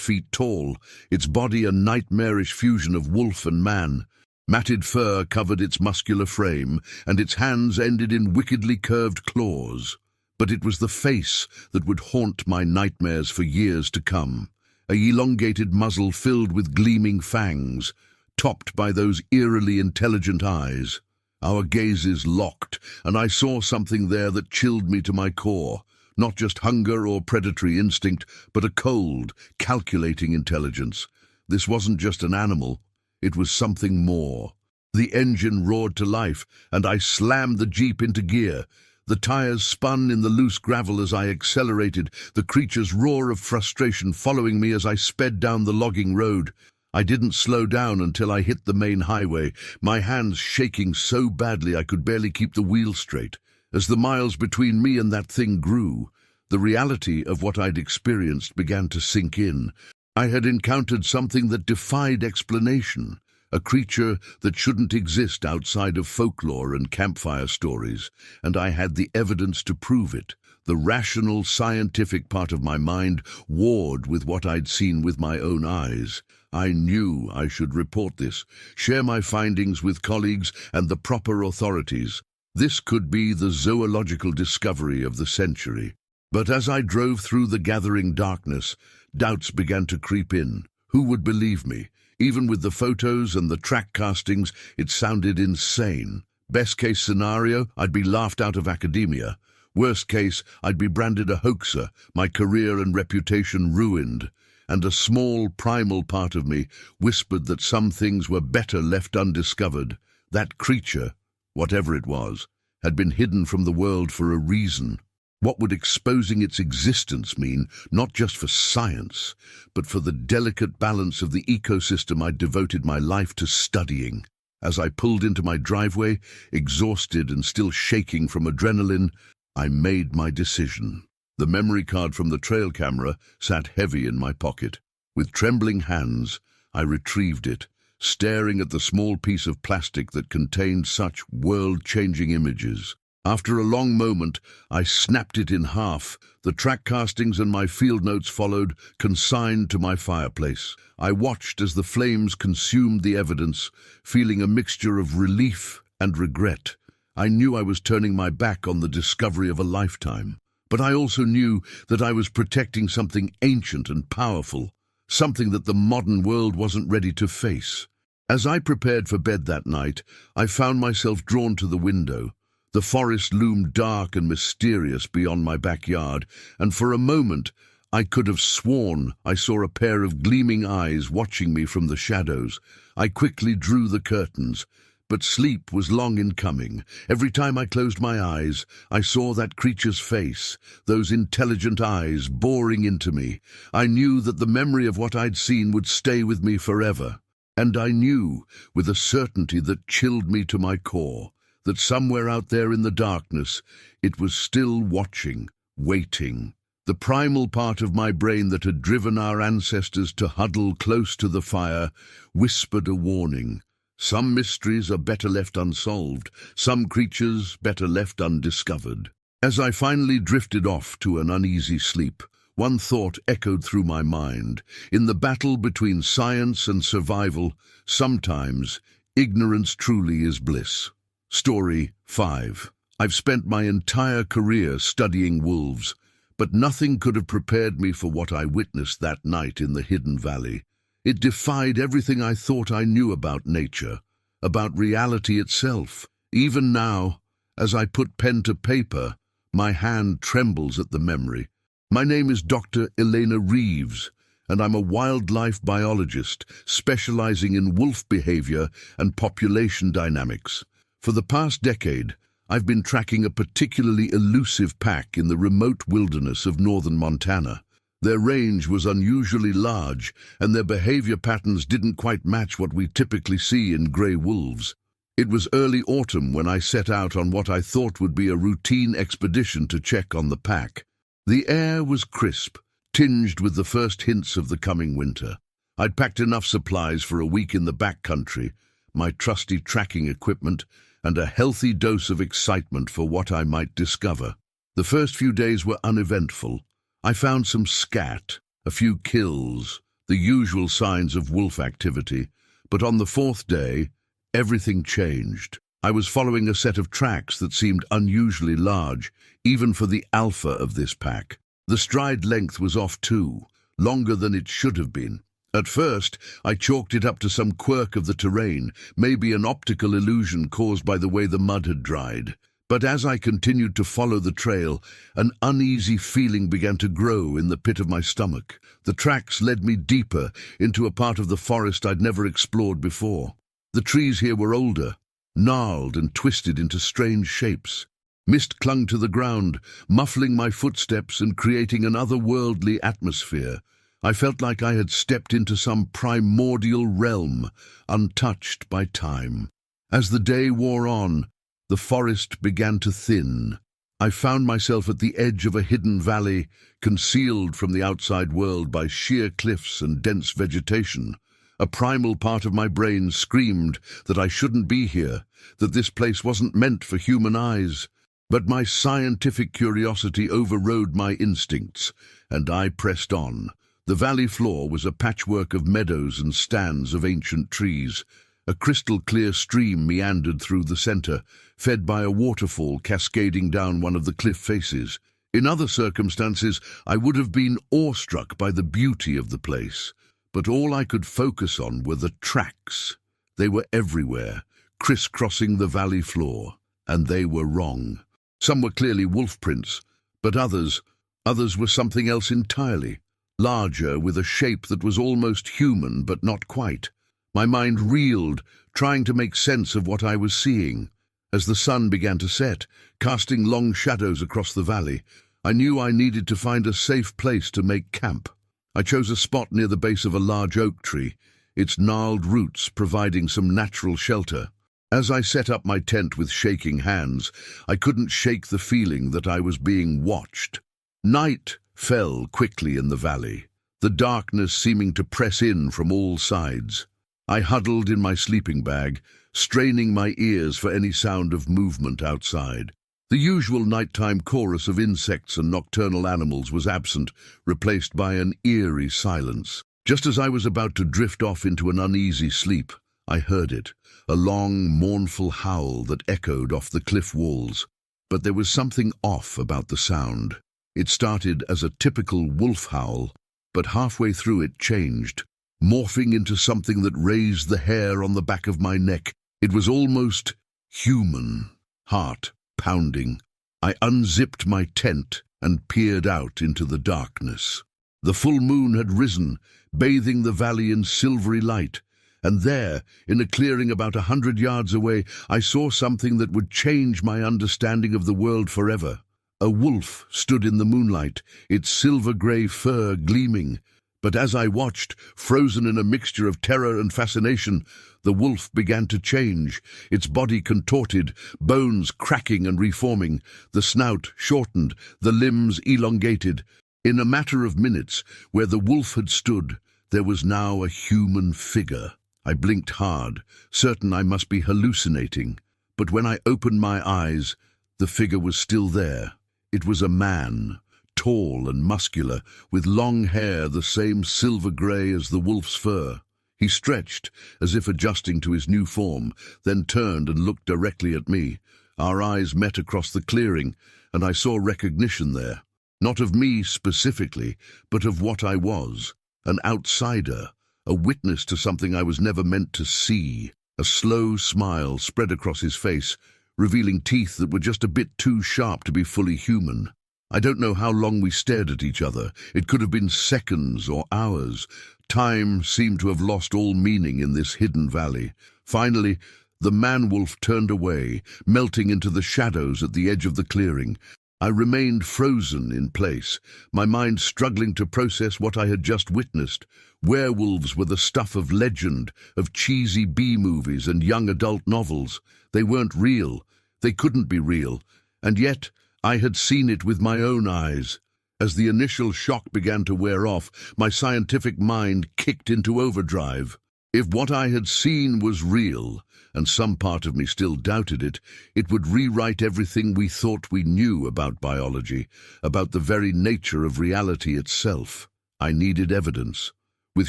feet tall, its body a nightmarish fusion of wolf and man. Matted fur covered its muscular frame, and its hands ended in wickedly curved claws. But it was the face that would haunt my nightmares for years to come. A elongated muzzle filled with gleaming fangs, topped by those eerily intelligent eyes. Our gazes locked, and I saw something there that chilled me to my core. Not just hunger or predatory instinct, but a cold, calculating intelligence. This wasn't just an animal. It was something more. The engine roared to life, and I slammed the jeep into gear. The tires spun in the loose gravel as I accelerated, the creature's roar of frustration following me as I sped down the logging road. I didn't slow down until I hit the main highway, my hands shaking so badly I could barely keep the wheel straight. As the miles between me and that thing grew, the reality of what I'd experienced began to sink in. I had encountered something that defied explanation, a creature that shouldn't exist outside of folklore and campfire stories, and I had the evidence to prove it. The rational, scientific part of my mind warred with what I'd seen with my own eyes. I knew I should report this, share my findings with colleagues and the proper authorities. This could be the zoological discovery of the century. But as I drove through the gathering darkness, doubts began to creep in. Who would believe me? Even with the photos and the track castings, it sounded insane. Best case scenario, I'd be laughed out of academia. Worst case, I'd be branded a hoaxer, my career and reputation ruined. And a small, primal part of me whispered that some things were better left undiscovered. That creature, whatever it was, had been hidden from the world for a reason. What would exposing its existence mean, not just for science, but for the delicate balance of the ecosystem I'd devoted my life to studying? As I pulled into my driveway, exhausted and still shaking from adrenaline, I made my decision. The memory card from the trail camera sat heavy in my pocket. With trembling hands, I retrieved it, staring at the small piece of plastic that contained such world-changing images. After a long moment, I snapped it in half. The track castings and my field notes followed, consigned to my fireplace. I watched as the flames consumed the evidence, feeling a mixture of relief and regret. I knew I was turning my back on the discovery of a lifetime, but I also knew that I was protecting something ancient and powerful, something that the modern world wasn't ready to face. As I prepared for bed that night, I found myself drawn to the window. The forest loomed dark and mysterious beyond my backyard, and for a moment I could have sworn I saw a pair of gleaming eyes watching me from the shadows. I quickly drew the curtains, but sleep was long in coming. Every time I closed my eyes, I saw that creature's face, those intelligent eyes boring into me. I knew that the memory of what I'd seen would stay with me forever. And I knew, with a certainty that chilled me to my core, that somewhere out there in the darkness, it was still watching, waiting. The primal part of my brain that had driven our ancestors to huddle close to the fire whispered a warning. Some mysteries are better left unsolved, some creatures better left undiscovered. As I finally drifted off to an uneasy sleep, one thought echoed through my mind. In the battle between science and survival, sometimes ignorance truly is bliss. Story 5. I've spent my entire career studying wolves, but nothing could have prepared me for what I witnessed that night in the hidden valley. It defied everything I thought I knew about nature, about reality itself. Even now, as I put pen to paper, my hand trembles at the memory. My name is Dr. Elena Reeves, and I'm a wildlife biologist specializing in wolf behavior and population dynamics. For the past decade, I've been tracking a particularly elusive pack in the remote wilderness of northern Montana. Their range was unusually large, and their behavior patterns didn't quite match what we typically see in gray wolves. It was early autumn when I set out on what I thought would be a routine expedition to check on the pack. The air was crisp, tinged with the first hints of the coming winter. I'd packed enough supplies for a week in the backcountry, my trusty tracking equipment, and a healthy dose of excitement for what I might discover. The first few days were uneventful. I found some scat, a few kills, the usual signs of wolf activity, but on the fourth day, everything changed. I was following a set of tracks that seemed unusually large, even for the alpha of this pack. The stride length was off too, longer than it should have been. At first, I chalked it up to some quirk of the terrain, maybe an optical illusion caused by the way the mud had dried. But as I continued to follow the trail, an uneasy feeling began to grow in the pit of my stomach. The tracks led me deeper into a part of the forest I'd never explored before. The trees here were older, gnarled and twisted into strange shapes. Mist clung to the ground, muffling my footsteps and creating an otherworldly atmosphere. I felt like I had stepped into some primordial realm, untouched by time. As the day wore on, the forest began to thin. I found myself at the edge of a hidden valley, concealed from the outside world by sheer cliffs and dense vegetation. A primal part of my brain screamed that I shouldn't be here, that this place wasn't meant for human eyes. But my scientific curiosity overrode my instincts, and I pressed on. The valley floor was a patchwork of meadows and stands of ancient trees. A crystal-clear stream meandered through the center, fed by a waterfall cascading down one of the cliff faces. In other circumstances, I would have been awestruck by the beauty of the place, but all I could focus on were the tracks. They were everywhere, crisscrossing the valley floor, and they were wrong. Some were clearly wolf prints, but others were something else entirely, larger, with a shape that was almost human, but not quite. My mind reeled, trying to make sense of what I was seeing. As the sun began to set, casting long shadows across the valley, I knew I needed to find a safe place to make camp. I chose a spot near the base of a large oak tree, its gnarled roots providing some natural shelter. As I set up my tent with shaking hands, I couldn't shake the feeling that I was being watched. Night fell quickly in the valley, the darkness seeming to press in from all sides. I huddled in my sleeping bag, straining my ears for any sound of movement outside. The usual nighttime chorus of insects and nocturnal animals was absent, replaced by an eerie silence. Just as I was about to drift off into an uneasy sleep, I heard it, a long, mournful howl that echoed off the cliff walls. But there was something off about the sound. It started as a typical wolf howl, but halfway through it changed, morphing into something that raised the hair on the back of my neck. It was almost human, heart pounding. I unzipped my tent and peered out into the darkness. The full moon had risen, bathing the valley in silvery light, and there, in a clearing about 100 yards away, I saw something that would change my understanding of the world forever. A wolf stood in the moonlight, its silver-grey fur gleaming. But as I watched, frozen in a mixture of terror and fascination, the wolf began to change, its body contorted, bones cracking and reforming, the snout shortened, the limbs elongated. In a matter of minutes, where the wolf had stood, there was now a human figure. I blinked hard, certain I must be hallucinating, but when I opened my eyes, the figure was still there. It was a man, tall and muscular, with long hair the same silver-grey as the wolf's fur. He stretched, as if adjusting to his new form, then turned and looked directly at me. Our eyes met across the clearing, and I saw recognition there. Not of me specifically, but of what I was, an outsider, a witness to something I was never meant to see. A slow smile spread across his face, revealing teeth that were just a bit too sharp to be fully human. I don't know how long we stared at each other. It could have been seconds or hours. Time seemed to have lost all meaning in this hidden valley. Finally, the man-wolf turned away, melting into the shadows at the edge of the clearing. I remained frozen in place, my mind struggling to process what I had just witnessed. Werewolves were the stuff of legend, of cheesy B-movies and young adult novels. They weren't real. They couldn't be real. And yet, I had seen it with my own eyes. As the initial shock began to wear off, my scientific mind kicked into overdrive. If what I had seen was real, and some part of me still doubted it, it would rewrite everything we thought we knew about biology, about the very nature of reality itself. I needed evidence. With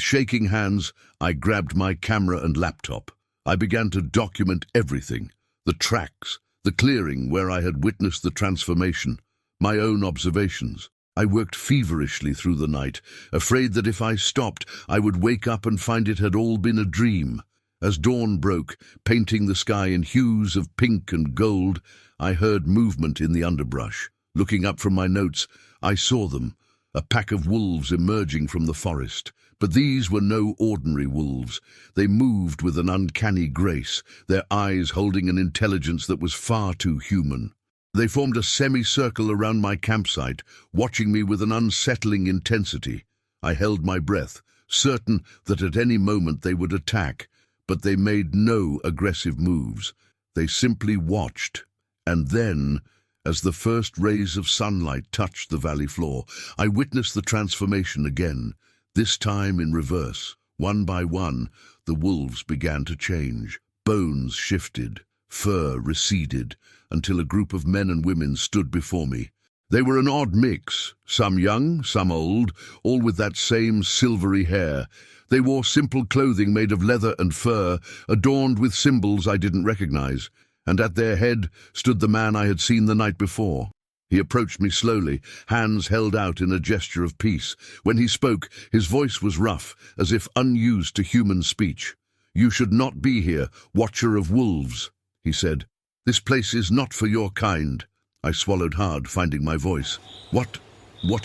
shaking hands, I grabbed my camera and laptop. I began to document everything, the tracks, the clearing where I had witnessed the transformation, my own observations. I worked feverishly through the night, afraid that if I stopped, I would wake up and find it had all been a dream. As dawn broke, painting the sky in hues of pink and gold, I heard movement in the underbrush. Looking up from my notes, I saw them, a pack of wolves emerging from the forest. But these were no ordinary wolves. They moved with an uncanny grace, their eyes holding an intelligence that was far too human. They formed a semicircle around my campsite, watching me with an unsettling intensity. I held my breath, certain that at any moment they would attack, but they made no aggressive moves. They simply watched, and then, as the first rays of sunlight touched the valley floor, I witnessed the transformation again, this time in reverse. One by one, the wolves began to change. Bones shifted, fur receded, until a group of men and women stood before me. They were an odd mix, some young, some old, all with that same silvery hair. They wore simple clothing made of leather and fur, adorned with symbols I didn't recognize, and at their head stood the man I had seen the night before. He approached me slowly, hands held out in a gesture of peace. When he spoke, his voice was rough, as if unused to human speech. "You should not be here, watcher of wolves," he said. "This place is not for your kind." I swallowed hard, finding my voice. What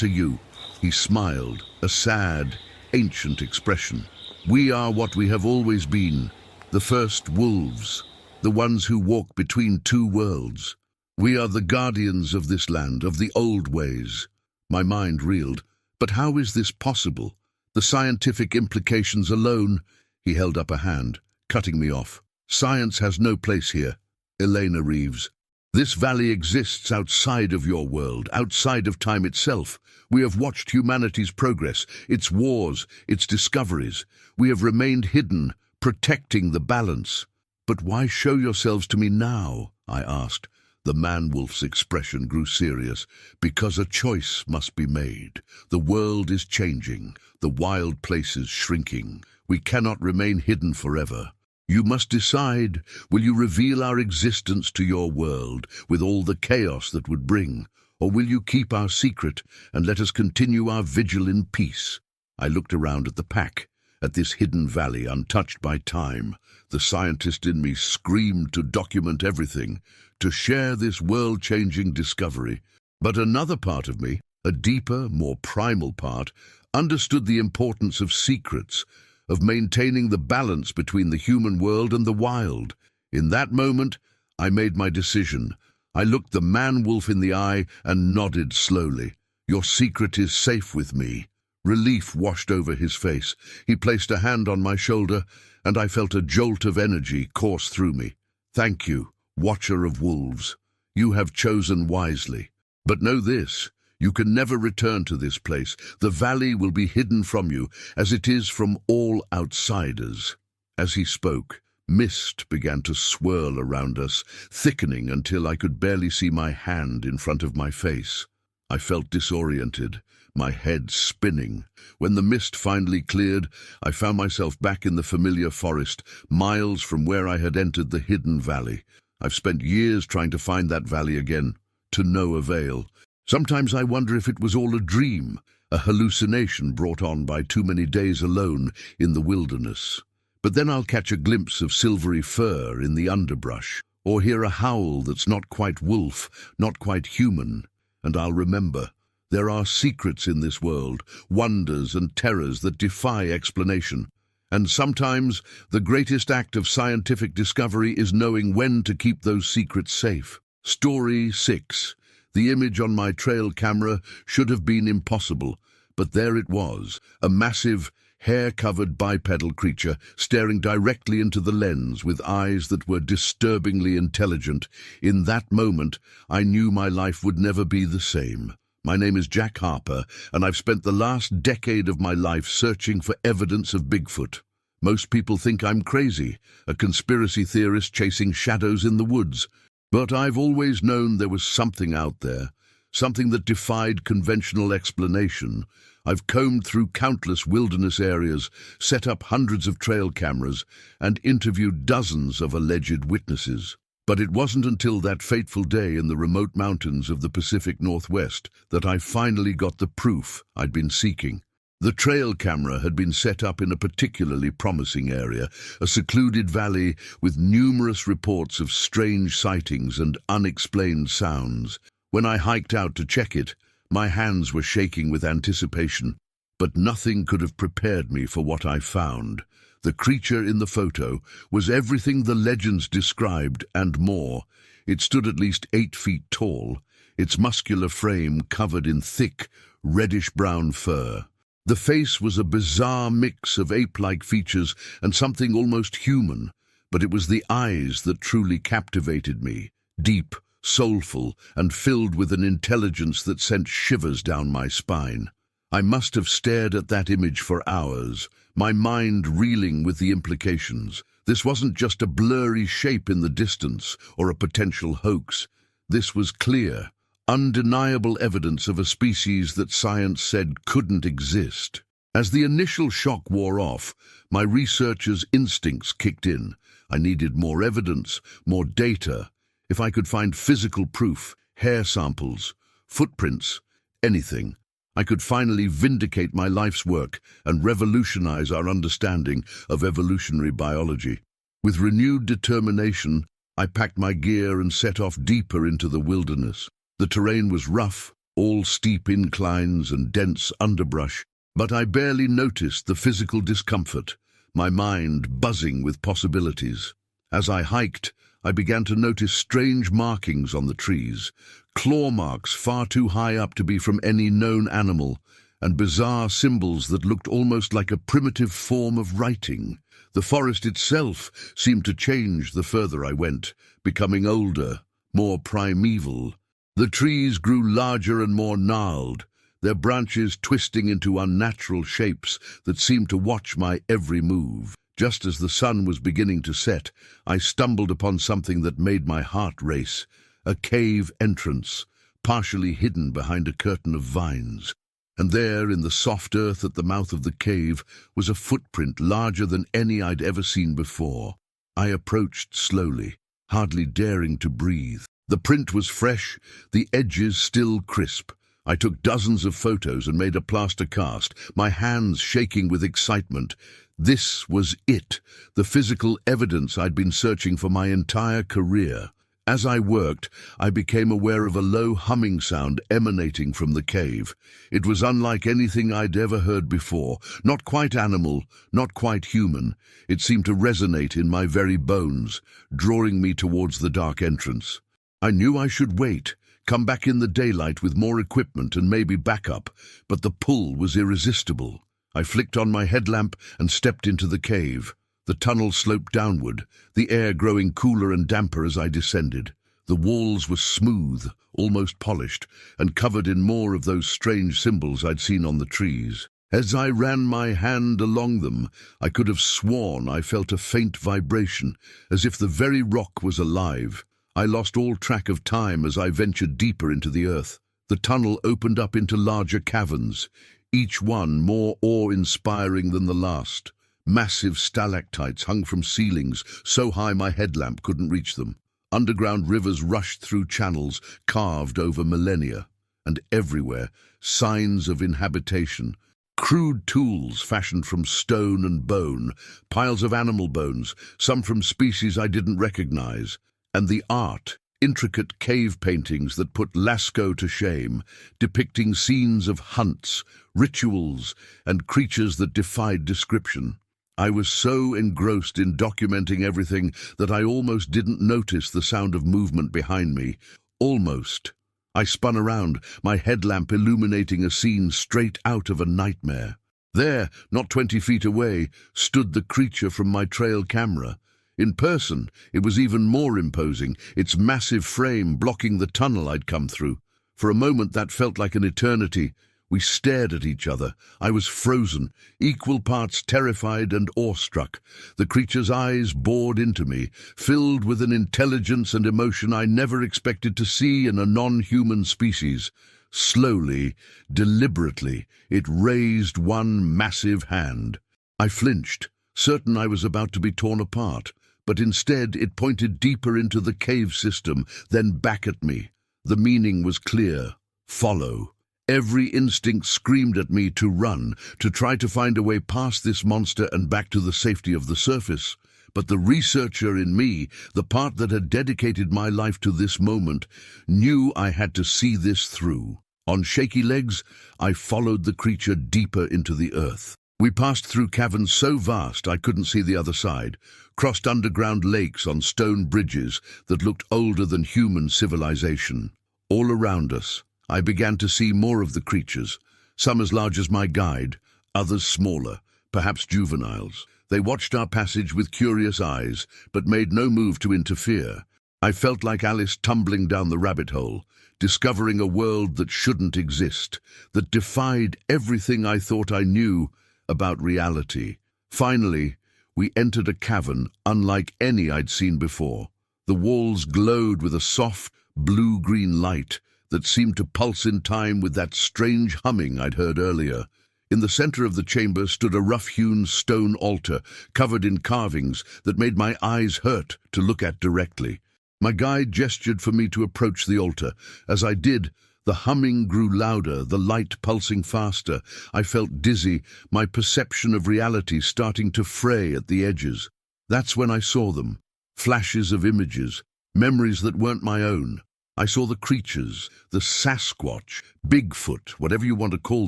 are you?" He smiled, a sad, ancient expression. "We are what we have always been, the first wolves, the ones who walk between two worlds. We are the guardians of this land, of the old ways." My mind reeled. But how is this possible? The scientific implications alone. He held up a hand, cutting me off. "Science has no place here, Elena Reeves. This valley exists outside of your world, outside of time itself. We have watched humanity's progress, its wars, its discoveries. We have remained hidden, protecting the balance." "But why show yourselves to me now?" I asked. The man-wolf's expression grew serious. "Because a choice must be made. The world is changing, the wild places shrinking. We cannot remain hidden forever. You must decide, will you reveal our existence to your world, with all the chaos that would bring, or will you keep our secret and let us continue our vigil in peace?" I looked around at the pack, at this hidden valley untouched by time. The scientist in me screamed to document everything, to share this world-changing discovery. But another part of me, a deeper, more primal part, understood the importance of secrets, of maintaining the balance between the human world and the wild. In that moment, I made my decision. I looked the man-wolf in the eye and nodded slowly. "Your secret is safe with me." Relief washed over his face. He placed a hand on my shoulder, and I felt a jolt of energy course through me. "Thank you, watcher of wolves. You have chosen wisely. But know this, you can never return to this place. The valley will be hidden from you, as it is from all outsiders." As he spoke, mist began to swirl around us, thickening until I could barely see my hand in front of my face. I felt disoriented, my head spinning. When the mist finally cleared, I found myself back in the familiar forest, miles from where I had entered the hidden valley. I've spent years trying to find that valley again, to no avail. Sometimes I wonder if it was all a dream, a hallucination brought on by too many days alone in the wilderness. But then I'll catch a glimpse of silvery fur in the underbrush, or hear a howl that's not quite wolf, not quite human, and I'll remember. There are secrets in this world, wonders and terrors that defy explanation. And sometimes the greatest act of scientific discovery is knowing when to keep those secrets safe. Story 6. The image on my trail camera should have been impossible, but there it was, a massive, hair-covered bipedal creature staring directly into the lens with eyes that were disturbingly intelligent. In that moment, I knew my life would never be the same. My name is Jack Harper, and I've spent the last decade of my life searching for evidence of Bigfoot. Most people think I'm crazy, a conspiracy theorist chasing shadows in the woods. But I've always known there was something out there, something that defied conventional explanation. I've combed through countless wilderness areas, set up hundreds of trail cameras, and interviewed dozens of alleged witnesses. But it wasn't until that fateful day in the remote mountains of the Pacific Northwest that I finally got the proof I'd been seeking. The trail camera had been set up in a particularly promising area, a secluded valley with numerous reports of strange sightings and unexplained sounds. When I hiked out to check it, my hands were shaking with anticipation, but nothing could have prepared me for what I found. The creature in the photo was everything the legends described and more. It stood at least 8 feet tall, its muscular frame covered in thick, reddish-brown fur. The face was a bizarre mix of ape-like features and something almost human, but it was the eyes that truly captivated me, deep, soulful, and filled with an intelligence that sent shivers down my spine. I must have stared at that image for hours, my mind reeling with the implications. This wasn't just a blurry shape in the distance or a potential hoax. This was clear, undeniable evidence of a species that science said couldn't exist. As the initial shock wore off, my researcher's instincts kicked in. I needed more evidence, more data. If I could find physical proof, hair samples, footprints, anything, I could finally vindicate my life's work and revolutionize our understanding of evolutionary biology. With renewed determination, I packed my gear and set off deeper into the wilderness. The terrain was rough, all steep inclines and dense underbrush, but I barely noticed the physical discomfort, my mind buzzing with possibilities. As I hiked, I began to notice strange markings on the trees, claw marks far too high up to be from any known animal, and bizarre symbols that looked almost like a primitive form of writing. The forest itself seemed to change the further I went, becoming older, more primeval. The trees grew larger and more gnarled, their branches twisting into unnatural shapes that seemed to watch my every move. Just as the sun was beginning to set, I stumbled upon something that made my heart race, a cave entrance, partially hidden behind a curtain of vines. And there, in the soft earth at the mouth of the cave, was a footprint larger than any I'd ever seen before. I approached slowly, hardly daring to breathe. The print was fresh, the edges still crisp. I took dozens of photos and made a plaster cast, my hands shaking with excitement. This was it, the physical evidence I'd been searching for my entire career. As I worked, I became aware of a low humming sound emanating from the cave. It was unlike anything I'd ever heard before, not quite animal, not quite human. It seemed to resonate in my very bones, drawing me towards the dark entrance. I knew I should wait, come back in the daylight with more equipment and maybe backup, but the pull was irresistible. I flicked on my headlamp and stepped into the cave. The tunnel sloped downward, the air growing cooler and damper as I descended. The walls were smooth, almost polished, and covered in more of those strange symbols I'd seen on the trees. As I ran my hand along them, I could have sworn I felt a faint vibration, as if the very rock was alive. I lost all track of time as I ventured deeper into the earth. The tunnel opened up into larger caverns, each one more awe-inspiring than the last. Massive stalactites hung from ceilings, so high my headlamp couldn't reach them. Underground rivers rushed through channels carved over millennia, and everywhere signs of inhabitation. Crude tools fashioned from stone and bone, piles of animal bones, some from species I didn't recognize, and the art, intricate cave paintings that put Lascaux to shame, depicting scenes of hunts, rituals, and creatures that defied description. I was so engrossed in documenting everything that I almost didn't notice the sound of movement behind me. Almost. I spun around, my headlamp illuminating a scene straight out of a nightmare. There, not 20 feet away, stood the creature from my trail camera. In person, it was even more imposing, its massive frame blocking the tunnel I'd come through. For a moment that felt like an eternity. We stared at each other. I was frozen, equal parts terrified and awestruck. The creature's eyes bored into me, filled with an intelligence and emotion I never expected to see in a non-human species. Slowly, deliberately, it raised one massive hand. I flinched, certain I was about to be torn apart, but instead it pointed deeper into the cave system, then back at me. The meaning was clear. Follow. Every instinct screamed at me to run, to try to find a way past this monster and back to the safety of the surface. But the researcher in me, the part that had dedicated my life to this moment, knew I had to see this through. On shaky legs, I followed the creature deeper into the earth. We passed through caverns so vast I couldn't see the other side, crossed underground lakes on stone bridges that looked older than human civilization. All around us, I began to see more of the creatures, some as large as my guide, others smaller, perhaps juveniles. They watched our passage with curious eyes, but made no move to interfere. I felt like Alice tumbling down the rabbit hole, discovering a world that shouldn't exist, that defied everything I thought I knew about reality. Finally, we entered a cavern unlike any I'd seen before. The walls glowed with a soft, blue-green light that seemed to pulse in time with that strange humming I'd heard earlier. In the center of the chamber stood a rough-hewn stone altar, covered in carvings that made my eyes hurt to look at directly. My guide gestured for me to approach the altar. As I did, the humming grew louder, the light pulsing faster. I felt dizzy, my perception of reality starting to fray at the edges. That's when I saw them. Flashes of images, memories that weren't my own. I saw the creatures, the Sasquatch, Bigfoot, whatever you want to call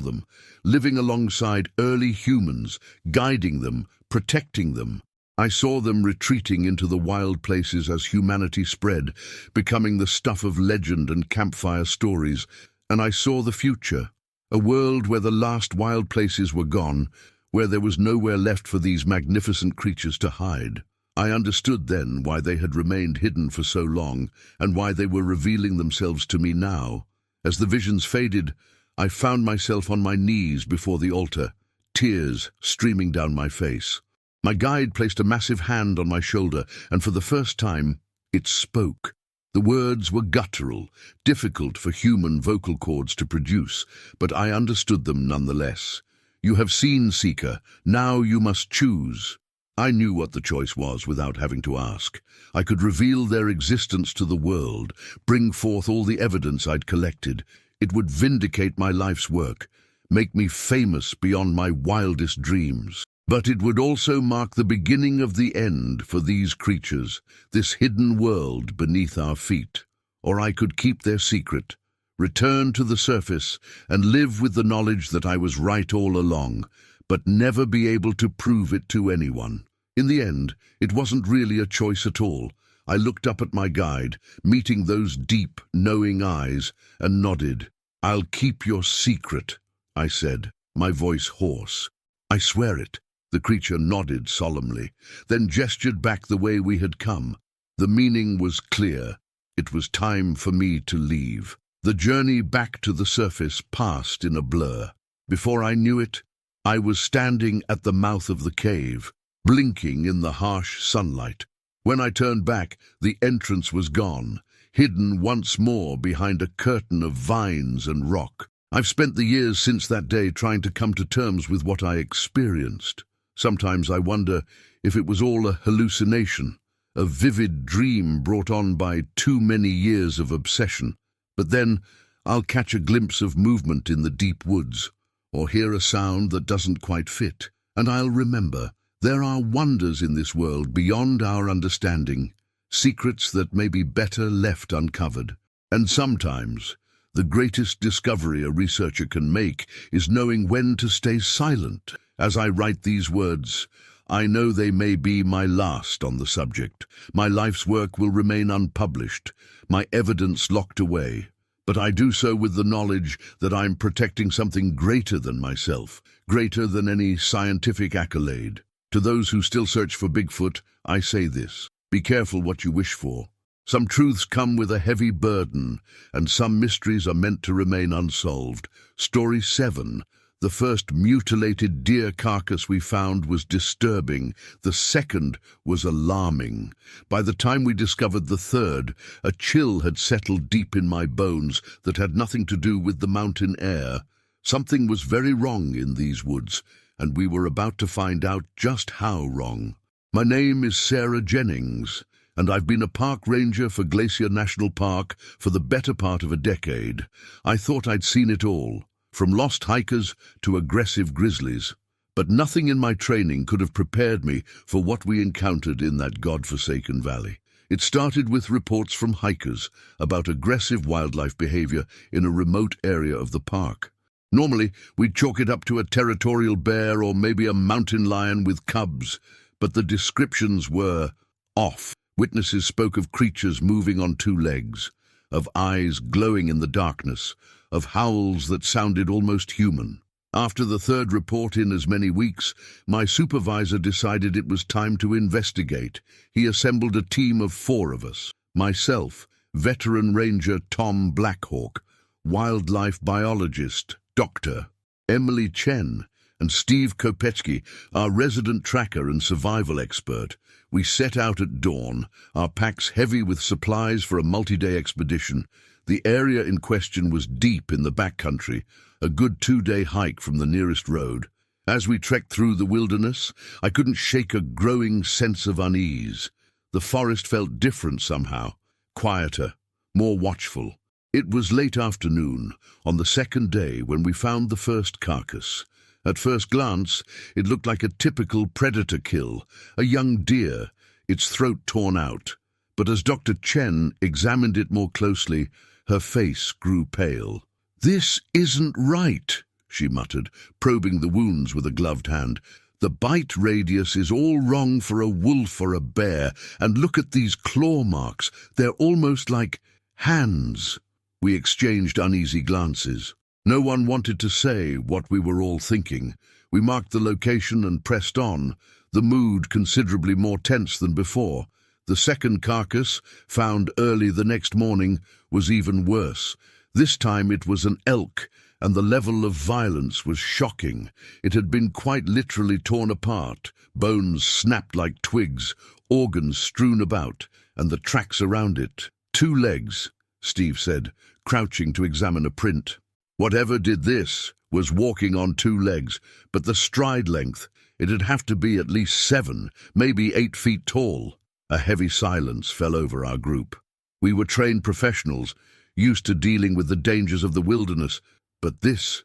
them, living alongside early humans, guiding them, protecting them. I saw them retreating into the wild places as humanity spread, becoming the stuff of legend and campfire stories. And I saw the future, a world where the last wild places were gone, where there was nowhere left for these magnificent creatures to hide. I understood then why they had remained hidden for so long, and why they were revealing themselves to me now. As the visions faded, I found myself on my knees before the altar, tears streaming down my face. My guide placed a massive hand on my shoulder, and for the first time, it spoke. The words were guttural, difficult for human vocal cords to produce, but I understood them nonetheless. "You have seen, Seeker. Now you must choose." I knew what the choice was without having to ask. I could reveal their existence to the world, bring forth all the evidence I'd collected. It would vindicate my life's work, make me famous beyond my wildest dreams. But it would also mark the beginning of the end for these creatures, this hidden world beneath our feet. Or I could keep their secret, return to the surface, and live with the knowledge that I was right all along, but never be able to prove it to anyone. In the end, it wasn't really a choice at all. I looked up at my guide, meeting those deep, knowing eyes, and nodded. "I'll keep your secret," I said, my voice hoarse. "I swear it." The creature nodded solemnly, then gestured back the way we had come. The meaning was clear. It was time for me to leave. The journey back to the surface passed in a blur. Before I knew it, I was standing at the mouth of the cave, blinking in the harsh sunlight. When I turned back, the entrance was gone, hidden once more behind a curtain of vines and rock. I've spent the years since that day trying to come to terms with what I experienced. Sometimes I wonder if it was all a hallucination, a vivid dream brought on by too many years of obsession. But then I'll catch a glimpse of movement in the deep woods, or hear a sound that doesn't quite fit, and I'll remember. There are wonders in this world beyond our understanding, secrets that may be better left uncovered. And sometimes, the greatest discovery a researcher can make is knowing when to stay silent. As I write these words, I know they may be my last on the subject. My life's work will remain unpublished, my evidence locked away. But I do so with the knowledge that I'm protecting something greater than myself, greater than any scientific accolade. To those who still search for Bigfoot, I say this: be careful what you wish for. Some truths come with a heavy burden, and some mysteries are meant to remain unsolved. Story 7. The first mutilated deer carcass we found was disturbing. The second was alarming. By the time we discovered the third, a chill had settled deep in my bones that had nothing to do with the mountain air. Something was very wrong in these woods, and we were about to find out just how wrong. My name is Sarah Jennings, and I've been a park ranger for Glacier National Park for the better part of a decade. I thought I'd seen it all, from lost hikers to aggressive grizzlies. But nothing in my training could have prepared me for what we encountered in that godforsaken valley. It started with reports from hikers about aggressive wildlife behavior in a remote area of the park. Normally, we'd chalk it up to a territorial bear or maybe a mountain lion with cubs, but the descriptions were off. Witnesses spoke of creatures moving on two legs, of eyes glowing in the darkness, of howls that sounded almost human. After the third report in as many weeks, my supervisor decided it was time to investigate. He assembled a team of 4 of us: myself, veteran ranger Tom Blackhawk, wildlife biologist Dr. Emily Chen, and Steve Kopetsky, our resident tracker and survival expert. We set out at dawn, our packs heavy with supplies for a multi-day expedition. The area in question was deep in the backcountry, a good 2-day hike from the nearest road. As we trekked through the wilderness, I couldn't shake a growing sense of unease. The forest felt different somehow, quieter, more watchful. It was late afternoon, on the second day, when we found the first carcass. At first glance, it looked like a typical predator kill, a young deer, its throat torn out. But as Dr. Chen examined it more closely, her face grew pale. "This isn't right," she muttered, probing the wounds with a gloved hand. "The bite radius is all wrong for a wolf or a bear, and look at these claw marks. They're almost like hands." We exchanged uneasy glances. No one wanted to say what we were all thinking. We marked the location and pressed on, the mood considerably more tense than before. The second carcass, found early the next morning, was even worse. This time it was an elk, and the level of violence was shocking. It had been quite literally torn apart, bones snapped like twigs, organs strewn about, and the tracks around it. 2 legs, Steve said, crouching to examine a print. Whatever did this was walking on 2 legs, but the stride length, it'd have to be at least 7, maybe 8 feet tall. A heavy silence fell over our group. We were trained professionals, used to dealing with the dangers of the wilderness, but this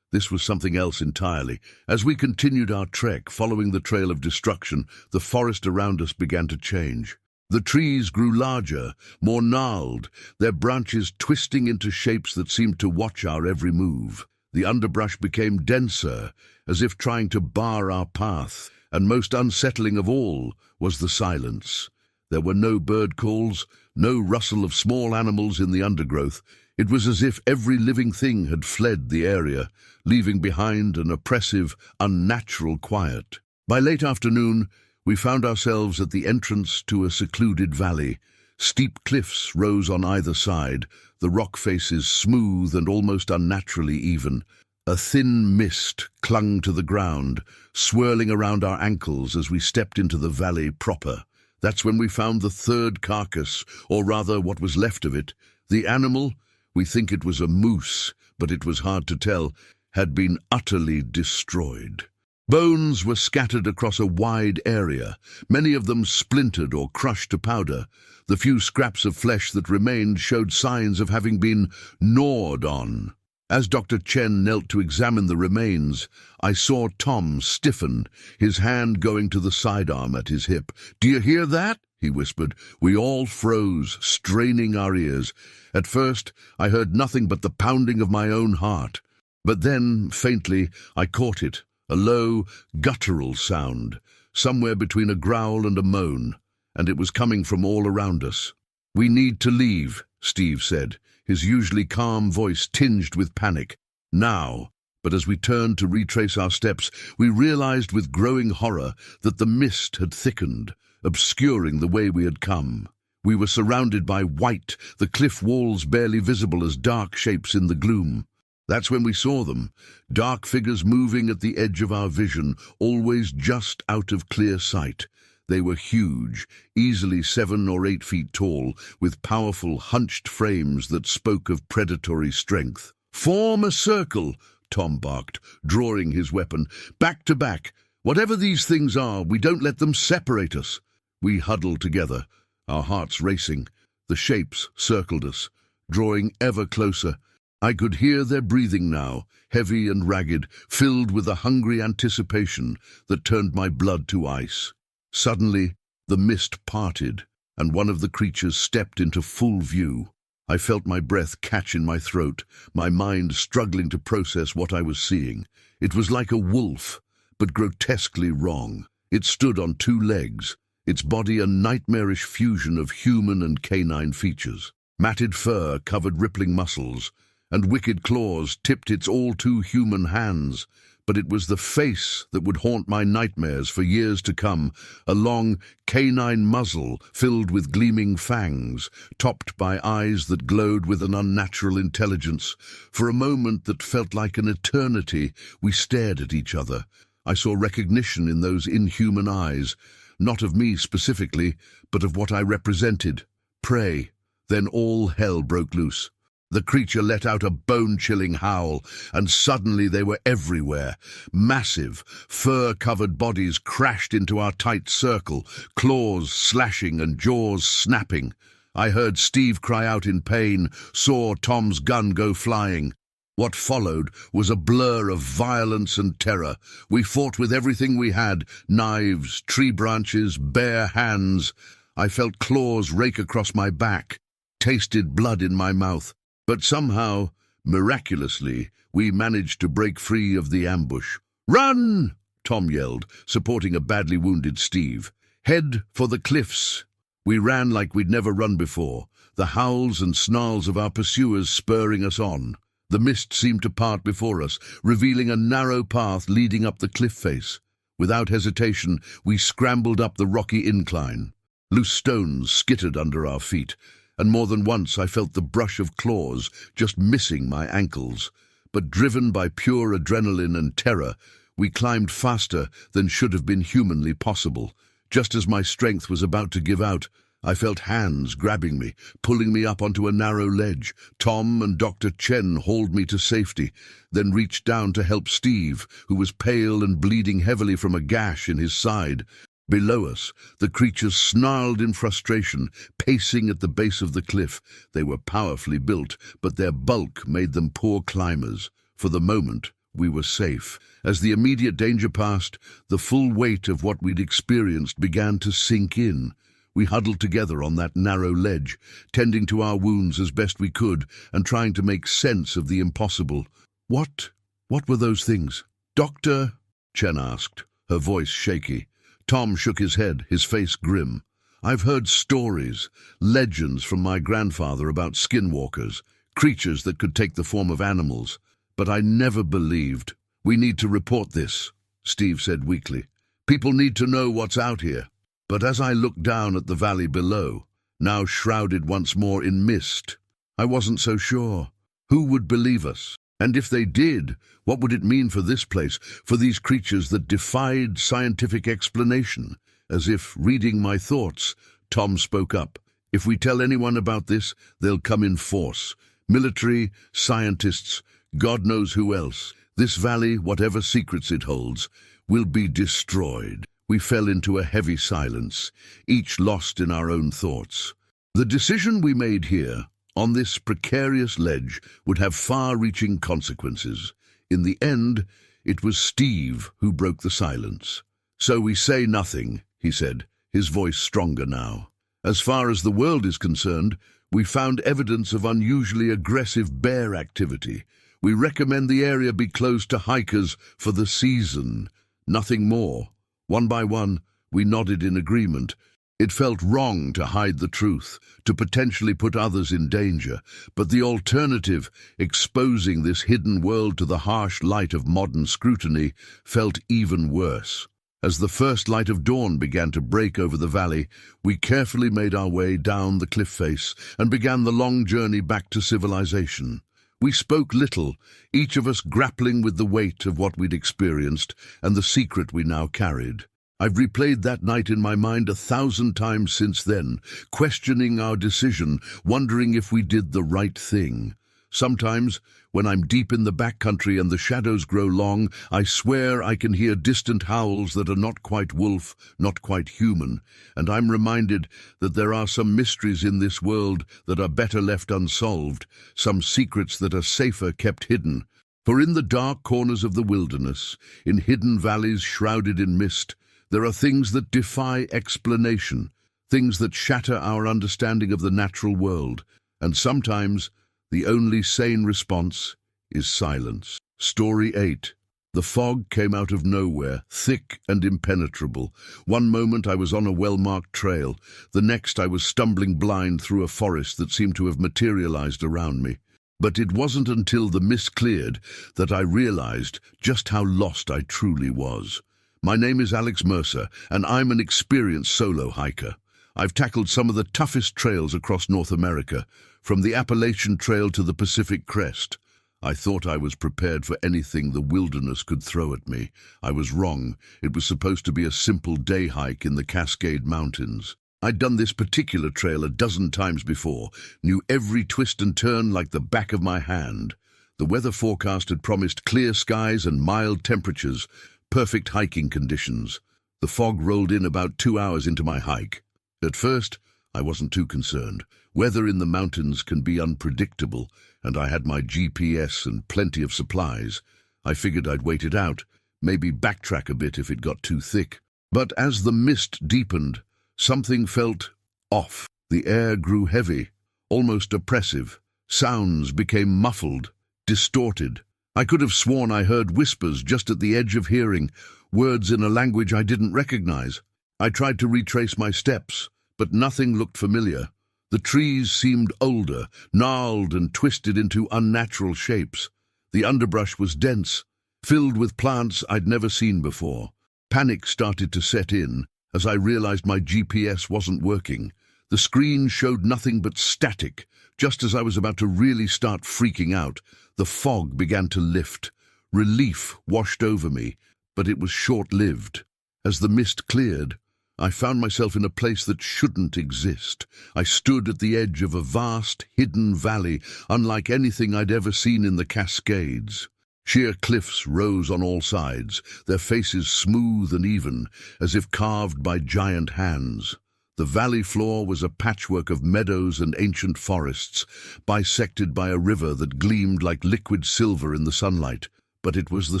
was something else entirely. As we continued our trek, following the trail of destruction, the forest around us began to change. The trees grew larger, more gnarled, their branches twisting into shapes that seemed to watch our every move. The underbrush became denser, as if trying to bar our path, and most unsettling of all was the silence. There were no bird calls, no rustle of small animals in the undergrowth. It was as if every living thing had fled the area, leaving behind an oppressive, unnatural quiet. By late afternoon, we found ourselves at the entrance to a secluded valley. Steep cliffs rose on either side, the rock faces smooth and almost unnaturally even. A thin mist clung to the ground, swirling around our ankles as we stepped into the valley proper. That's when we found the third carcass, or rather what was left of it. The animal, we think it was a moose, but it was hard to tell, had been utterly destroyed. Bones were scattered across a wide area, many of them splintered or crushed to powder. The few scraps of flesh that remained showed signs of having been gnawed on. As Dr. Chen knelt to examine the remains, I saw Tom stiffen, his hand going to the sidearm at his hip. "Do you hear that?" he whispered. We all froze, straining our ears. At first, I heard nothing but the pounding of my own heart. But then, faintly, I caught it. A low, guttural sound, somewhere between a growl and a moan, and it was coming from all around us. "We need to leave," Steve said, his usually calm voice tinged with panic. "Now." But as we turned to retrace our steps, we realized with growing horror that the mist had thickened, obscuring the way we had come. We were surrounded by white, the cliff walls barely visible as dark shapes in the gloom. That's when we saw them, dark figures moving at the edge of our vision, always just out of clear sight. They were huge, easily 7 or 8 feet tall, with powerful, hunched frames that spoke of predatory strength. "Form a circle," Tom barked, drawing his weapon. "Back to back. Whatever these things are, we don't let them separate us." We huddled together, our hearts racing. The shapes circled us, drawing ever closer. I could hear their breathing now, heavy and ragged, filled with a hungry anticipation that turned my blood to ice. Suddenly, the mist parted, and one of the creatures stepped into full view. I felt my breath catch in my throat, my mind struggling to process what I was seeing. It was like a wolf, but grotesquely wrong. It stood on 2 legs, its body a nightmarish fusion of human and canine features. Matted fur covered rippling muscles, and wicked claws tipped its all-too-human hands. But it was the face that would haunt my nightmares for years to come, a long, canine muzzle filled with gleaming fangs, topped by eyes that glowed with an unnatural intelligence. For a moment that felt like an eternity, we stared at each other, I saw recognition in those inhuman eyes, not of me specifically, but of what I represented. Prey. Then all hell broke loose. The creature let out a bone-chilling howl, and suddenly they were everywhere. Massive, fur-covered bodies crashed into our tight circle, claws slashing and jaws snapping. I heard Steve cry out in pain, saw Tom's gun go flying. What followed was a blur of violence and terror. We fought with everything we had, knives, tree branches, bare hands. I felt claws rake across my back, tasted blood in my mouth. But somehow, miraculously, we managed to break free of the ambush. "Run!" Tom yelled, supporting a badly wounded Steve. "Head for the cliffs." We ran like we'd never run before, the howls and snarls of our pursuers spurring us on. The mist seemed to part before us, revealing a narrow path leading up the cliff face. Without hesitation, we scrambled up the rocky incline. Loose stones skittered under our feet, and more than once I felt the brush of claws just missing my ankles. But driven by pure adrenaline and terror, we climbed faster than should have been humanly possible. Just as my strength was about to give out, I felt hands grabbing me, pulling me up onto a narrow ledge. Tom and Dr. Chen hauled me to safety, then reached down to help Steve, who was pale and bleeding heavily from a gash in his side. Below us, the creatures snarled in frustration, pacing at the base of the cliff. They were powerfully built, but their bulk made them poor climbers. For the moment, we were safe. As the immediate danger passed, the full weight of what we'd experienced began to sink in. We huddled together on that narrow ledge, tending to our wounds as best we could and trying to make sense of the impossible. What were those things? "Doctor?" Chen asked, her voice shaky. Tom shook his head, his face grim. "I've heard stories, legends from my grandfather about skinwalkers, creatures that could take the form of animals, but I never believed." "We need to report this," Steve said weakly. "People need to know what's out here." But as I looked down at the valley below, now shrouded once more in mist, I wasn't so sure. Who would believe us? And if they did, what would it mean for this place, for these creatures that defied scientific explanation? As if reading my thoughts, Tom spoke up. "If we tell anyone about this, they'll come in force. Military, scientists, God knows who else. This valley, whatever secrets it holds, will be destroyed." We fell into a heavy silence, each lost in our own thoughts. The decision we made here, on this precarious ledge, would have far-reaching consequences. In the end, it was Steve who broke the silence. "So we say nothing," he said, his voice stronger now. "As far as the world is concerned, we found evidence of unusually aggressive bear activity. We recommend the area be closed to hikers for the season. Nothing more." One by one, we nodded in agreement. It felt wrong to hide the truth, to potentially put others in danger, but the alternative, exposing this hidden world to the harsh light of modern scrutiny, felt even worse. As the first light of dawn began to break over the valley, we carefully made our way down the cliff face and began the long journey back to civilization. We spoke little, each of us grappling with the weight of what we'd experienced and the secret we now carried. I've replayed that night in my mind 1,000 times since then, questioning our decision, wondering if we did the right thing. Sometimes, when I'm deep in the backcountry and the shadows grow long, I swear I can hear distant howls that are not quite wolf, not quite human, and I'm reminded that there are some mysteries in this world that are better left unsolved, some secrets that are safer kept hidden. For in the dark corners of the wilderness, in hidden valleys shrouded in mist, there are things that defy explanation, things that shatter our understanding of the natural world, and sometimes the only sane response is silence. Story 8. The fog came out of nowhere, thick and impenetrable. One moment I was on a well-marked trail, the next I was stumbling blind through a forest that seemed to have materialized around me. But it wasn't until the mist cleared that I realized just how lost I truly was. My name is Alex Mercer, and I'm an experienced solo hiker. I've tackled some of the toughest trails across North America, from the Appalachian Trail to the Pacific Crest. I thought I was prepared for anything the wilderness could throw at me. I was wrong. It was supposed to be a simple day hike in the Cascade Mountains. I'd done this particular trail a dozen times before, knew every twist and turn like the back of my hand. The weather forecast had promised clear skies and mild temperatures, perfect hiking conditions. The fog rolled in about 2 hours into my hike. At first, I wasn't too concerned. Weather in the mountains can be unpredictable, and I had my GPS and plenty of supplies. I figured I'd wait it out, maybe backtrack a bit if it got too thick. But as the mist deepened, something felt off. The air grew heavy, almost oppressive. Sounds became muffled, distorted. I could have sworn I heard whispers just at the edge of hearing, words in a language I didn't recognize. I tried to retrace my steps, but nothing looked familiar. The trees seemed older, gnarled and twisted into unnatural shapes. The underbrush was dense, filled with plants I'd never seen before. Panic started to set in as I realized my GPS wasn't working. The screen showed nothing but static. Just as I was about to really start freaking out, the fog began to lift. Relief washed over me, but it was short-lived. As the mist cleared, I found myself in a place that shouldn't exist. I stood at the edge of a vast, hidden valley, unlike anything I'd ever seen in the Cascades. Sheer cliffs rose on all sides, their faces smooth and even, as if carved by giant hands. The valley floor was a patchwork of meadows and ancient forests, bisected by a river that gleamed like liquid silver in the sunlight. But it was the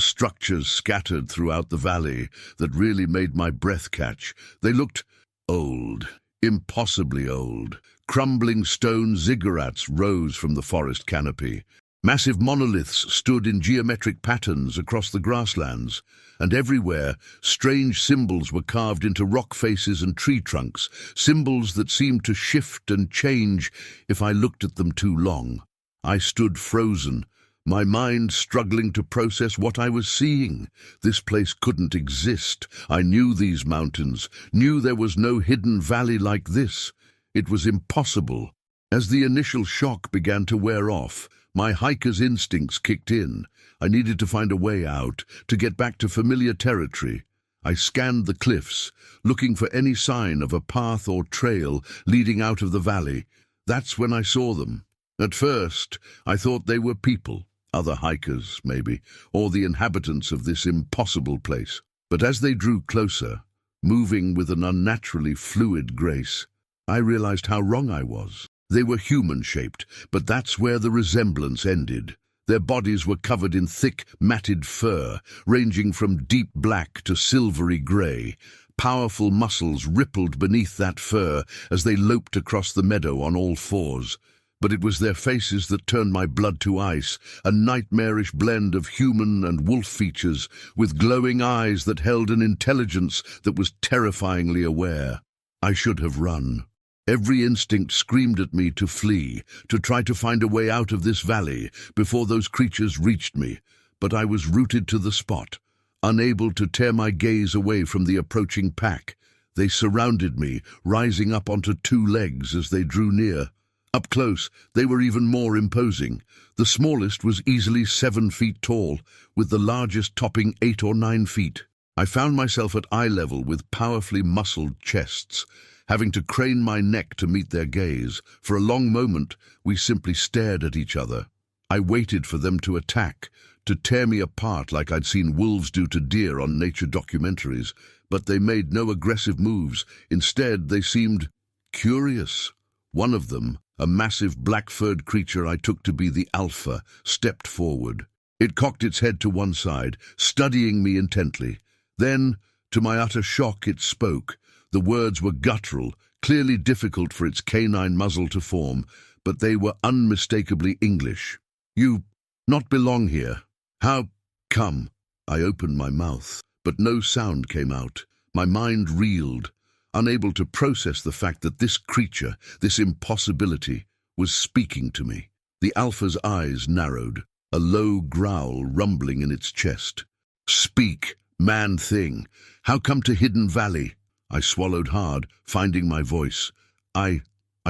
structures scattered throughout the valley that really made my breath catch. They looked old, impossibly old. Crumbling stone ziggurats rose from the forest canopy. Massive monoliths stood in geometric patterns across the grasslands, and everywhere strange symbols were carved into rock faces and tree trunks, symbols that seemed to shift and change if I looked at them too long. I stood frozen, my mind struggling to process what I was seeing. This place couldn't exist. I knew these mountains, knew there was no hidden valley like this. It was impossible. As the initial shock began to wear off, my hiker's instincts kicked in. I needed to find a way out, to get back to familiar territory. I scanned the cliffs, looking for any sign of a path or trail leading out of the valley. That's when I saw them. At first, I thought they were people. Other hikers, maybe, or the inhabitants of this impossible place. But as they drew closer, moving with an unnaturally fluid grace, I realized how wrong I was. They were human-shaped, but that's where the resemblance ended. Their bodies were covered in thick, matted fur, ranging from deep black to silvery gray. Powerful muscles rippled beneath that fur as they loped across the meadow on all fours. But it was their faces that turned my blood to ice, a nightmarish blend of human and wolf features, with glowing eyes that held an intelligence that was terrifyingly aware. I should have run. Every instinct screamed at me to flee, to try to find a way out of this valley before those creatures reached me. But I was rooted to the spot, unable to tear my gaze away from the approaching pack. They surrounded me, rising up onto 2 legs as they drew near. Up close, they were even more imposing. The smallest was easily 7 feet tall, with the largest topping 8 or 9 feet. I found myself at eye level with powerfully muscled chests, having to crane my neck to meet their gaze. For a long moment, we simply stared at each other. I waited for them to attack, to tear me apart like I'd seen wolves do to deer on nature documentaries, but they made no aggressive moves. Instead, they seemed curious. One of them, a massive black-furred creature I took to be the alpha, stepped forward. It cocked its head to one side, studying me intently. Then, to my utter shock, it spoke. The words were guttural, clearly difficult for its canine muzzle to form, but they were unmistakably English. "You not belong here. How come?" I opened my mouth, but no sound came out. My mind reeled, unable to process the fact that this creature, this impossibility, was speaking to me. The alpha's eyes narrowed, a low growl rumbling in its chest. "Speak, man thing. How come to Hidden Valley?" I swallowed hard, finding my voice. I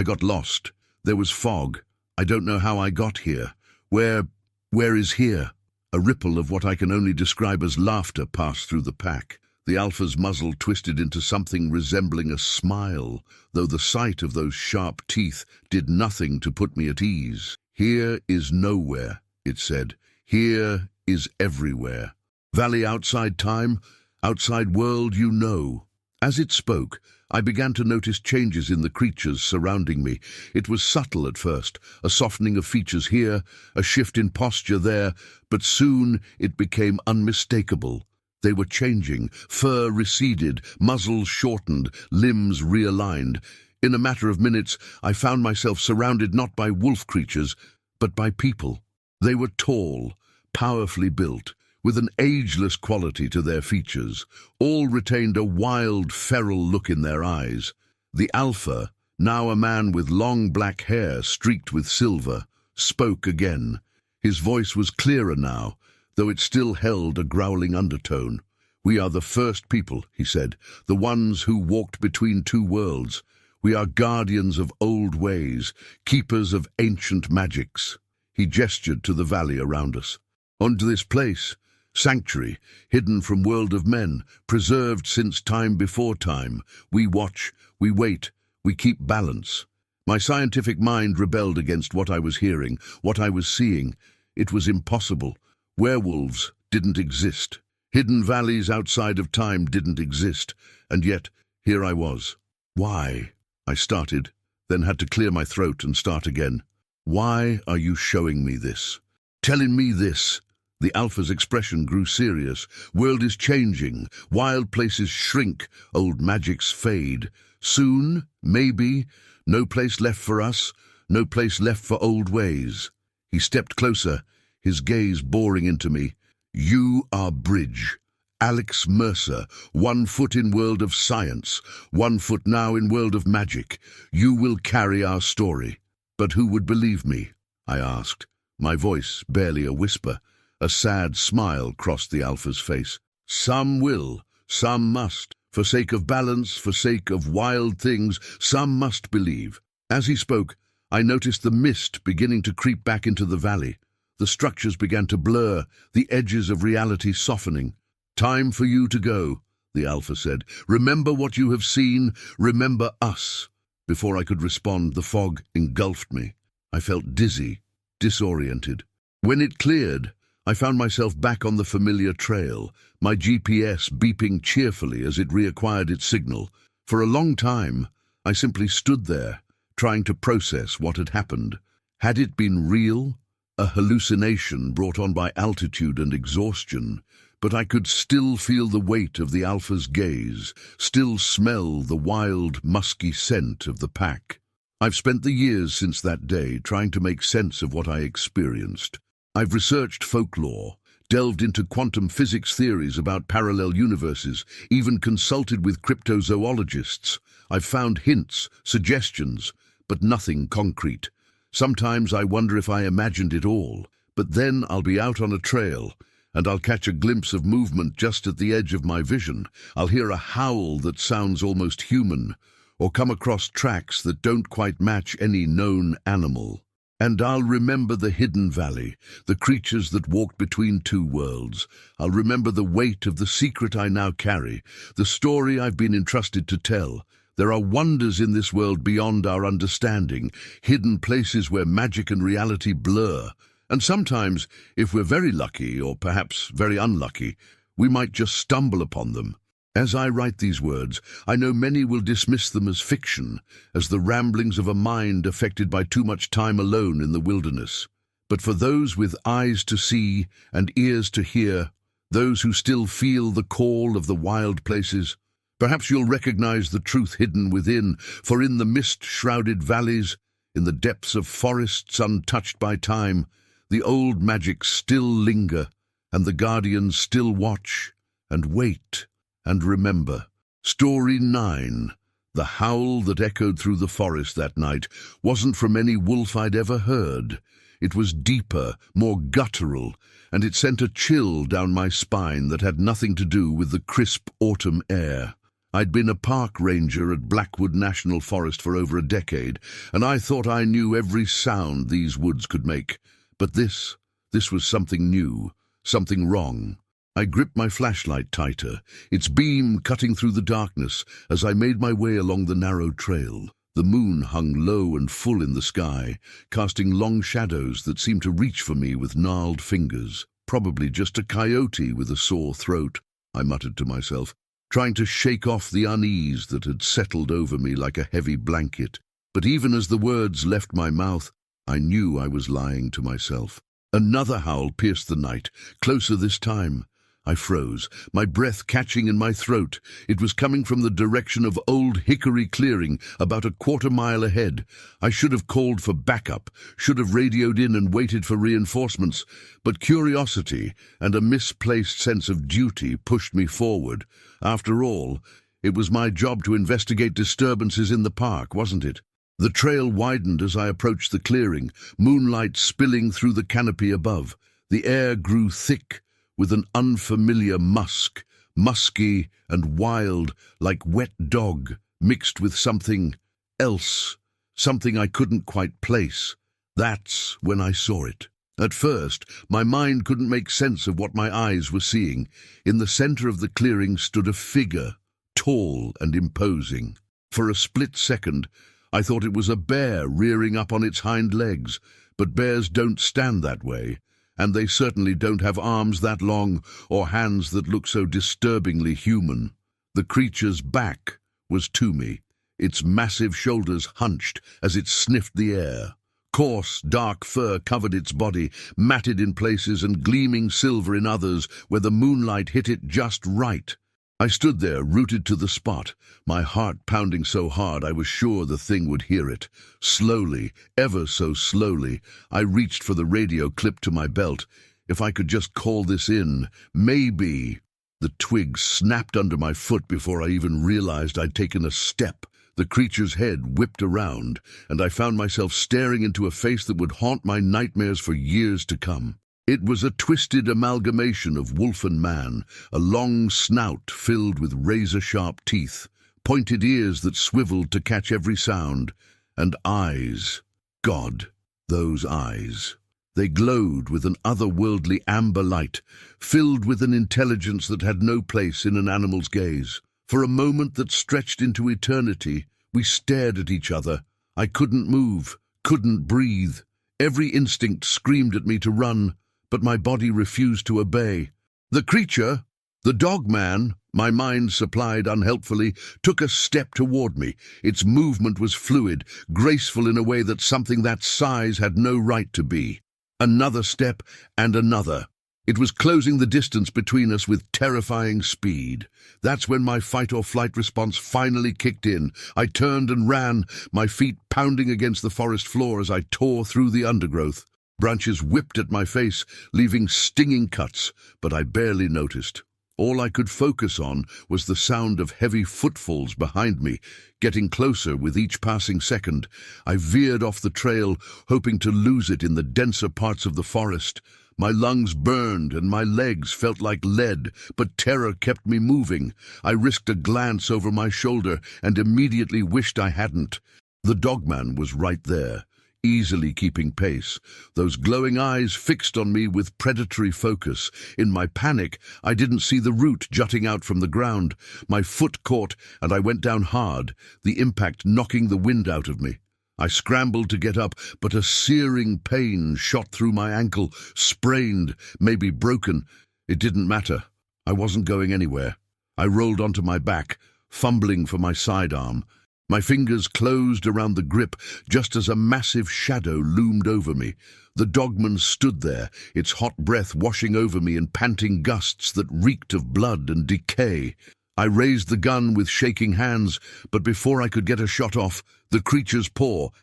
got lost. There was fog. I don't know how I got here. Where Where is here? A ripple of what I can only describe as laughter passed through the pack. The alpha's muzzle twisted into something resembling a smile, though the sight of those sharp teeth did nothing to put me at ease. Here is nowhere, it said. Here is everywhere. Valley outside time, outside world you know. As it spoke, I began to notice changes in the creatures surrounding me. It was subtle at first, a softening of features here, a shift in posture there, but soon it became unmistakable. They were changing, fur receded, muzzles shortened, limbs realigned. In a matter of minutes, I found myself surrounded not by wolf creatures, but by people. They were tall, powerfully built, with an ageless quality to their features. All retained a wild, feral look in their eyes. The alpha, now a man with long black hair streaked with silver, spoke again. His voice was clearer now, though it still held a growling undertone. "We are the first people," he said, "the ones who walked between two worlds. We are guardians of old ways, keepers of ancient magics." He gestured to the valley around us. "Onto this place, sanctuary, hidden from world of men, preserved since time before time. We watch, we wait, we keep balance." My scientific mind rebelled against what I was hearing, what I was seeing. It was impossible. Werewolves didn't exist. Hidden valleys outside of time didn't exist. And yet, here I was. "Why?" I started, then had to clear my throat and start again. "Why are you showing me this? Telling me this?" The alpha's expression grew serious. "World is changing. Wild places shrink. Old magics fade. Soon, maybe, no place left for us, no place left for old ways." He stepped closer, his gaze boring into me. "You are Bridge. Alex Mercer, 1 foot in world of science, 1 foot now in world of magic. You will carry our story." "But who would believe me?" I asked, my voice barely a whisper. A sad smile crossed the alpha's face. "Some will, some must. For sake of balance, for sake of wild things, some must believe." As he spoke, I noticed the mist beginning to creep back into the valley. The structures began to blur, the edges of reality softening. "Time for you to go," the alpha said. "Remember what you have seen, remember us." Before I could respond, the fog engulfed me. I felt dizzy, disoriented. When it cleared, I found myself back on the familiar trail, my GPS beeping cheerfully as it reacquired its signal. For a long time, I simply stood there, trying to process what had happened. Had it been real? A hallucination brought on by altitude and exhaustion? But I could still feel the weight of the alpha's gaze, still smell the wild, musky scent of the pack. I've spent the years since that day trying to make sense of what I experienced. I've researched folklore, delved into quantum physics theories about parallel universes, even consulted with cryptozoologists. I've found hints, suggestions, but nothing concrete. Sometimes I wonder if I imagined it all, but then I'll be out on a trail, and I'll catch a glimpse of movement just at the edge of my vision. I'll hear a howl that sounds almost human, or come across tracks that don't quite match any known animal. And I'll remember the hidden valley, the creatures that walked between two worlds. I'll remember the weight of the secret I now carry, the story I've been entrusted to tell. There are wonders in this world beyond our understanding, hidden places where magic and reality blur. And sometimes, if we're very lucky, or perhaps very unlucky, we might just stumble upon them. As I write these words, I know many will dismiss them as fiction, as the ramblings of a mind affected by too much time alone in the wilderness. But for those with eyes to see and ears to hear, those who still feel the call of the wild places, perhaps you'll recognize the truth hidden within, for in the mist-shrouded valleys, in the depths of forests untouched by time, the old magics still linger, and the guardians still watch and wait and remember. Story 9. The howl that echoed through the forest that night wasn't from any wolf I'd ever heard. It was deeper, more guttural, and it sent a chill down my spine that had nothing to do with the crisp autumn air. I'd been a park ranger at Blackwood National Forest for over a decade, and I thought I knew every sound these woods could make. But this This was something new, something wrong. I gripped my flashlight tighter, its beam cutting through the darkness as I made my way along the narrow trail. The moon hung low and full in the sky, casting long shadows that seemed to reach for me with gnarled fingers. Probably just a coyote with a sore throat, I muttered to myself, trying to shake off the unease that had settled over me like a heavy blanket. But even as the words left my mouth, I knew I was lying to myself. Another howl pierced the night, closer this time. I froze, my breath catching in my throat. It was coming from the direction of Old Hickory Clearing, about a quarter-mile ahead. I should have called for backup, should have radioed in and waited for reinforcements, but curiosity and a misplaced sense of duty pushed me forward. After all, it was my job to investigate disturbances in the park, wasn't it? The trail widened as I approached the clearing, moonlight spilling through the canopy above. The air grew thick, with an unfamiliar musk, musky and wild, like wet dog, mixed with something else, something I couldn't quite place. That's when I saw it. At first, my mind couldn't make sense of what my eyes were seeing. In the center of the clearing stood a figure, tall and imposing. For a split second, I thought it was a bear rearing up on its hind legs, but bears don't stand that way. And they certainly don't have arms that long or hands that look so disturbingly human. The creature's back was to me, its massive shoulders hunched as it sniffed the air. Coarse, dark fur covered its body, matted in places and gleaming silver in others where the moonlight hit it just right. I stood there, rooted to the spot, my heart pounding so hard I was sure the thing would hear it. Slowly, ever so slowly, I reached for the radio clipped to my belt. If I could just call this in, maybe. The twig snapped under my foot before I even realized I'd taken a step. The creature's head whipped around, and I found myself staring into a face that would haunt my nightmares for years to come. It was a twisted amalgamation of wolf and man, a long snout filled with razor-sharp teeth, pointed ears that swiveled to catch every sound, and eyes. God, those eyes. They glowed with an otherworldly amber light, filled with an intelligence that had no place in an animal's gaze. For a moment that stretched into eternity, we stared at each other. I couldn't move, couldn't breathe. Every instinct screamed at me to run, but my body refused to obey. The creature, the dogman, my mind supplied unhelpfully, took a step toward me. Its movement was fluid, graceful in a way that something that size had no right to be. Another step and another. It was closing the distance between us with terrifying speed. That's when my fight-or-flight response finally kicked in. I turned and ran, my feet pounding against the forest floor as I tore through the undergrowth. Branches whipped at my face, leaving stinging cuts, but I barely noticed. All I could focus on was the sound of heavy footfalls behind me, getting closer with each passing second. I veered off the trail, hoping to lose it in the denser parts of the forest. My lungs burned and my legs felt like lead, but terror kept me moving. I risked a glance over my shoulder and immediately wished I hadn't. The dogman was right there, easily keeping pace, those glowing eyes fixed on me with predatory focus. In my panic, I didn't see the root jutting out from the ground. My foot caught, and I went down hard, the impact knocking the wind out of me. I scrambled to get up, but a searing pain shot through my ankle, sprained, maybe broken. It didn't matter. I wasn't going anywhere. I rolled onto my back, fumbling for my sidearm. My fingers closed around the grip just as a massive shadow loomed over me. The dogman stood there, its hot breath washing over me in panting gusts that reeked of blood and decay. I raised the gun with shaking hands, but before I could get a shot off, the creature's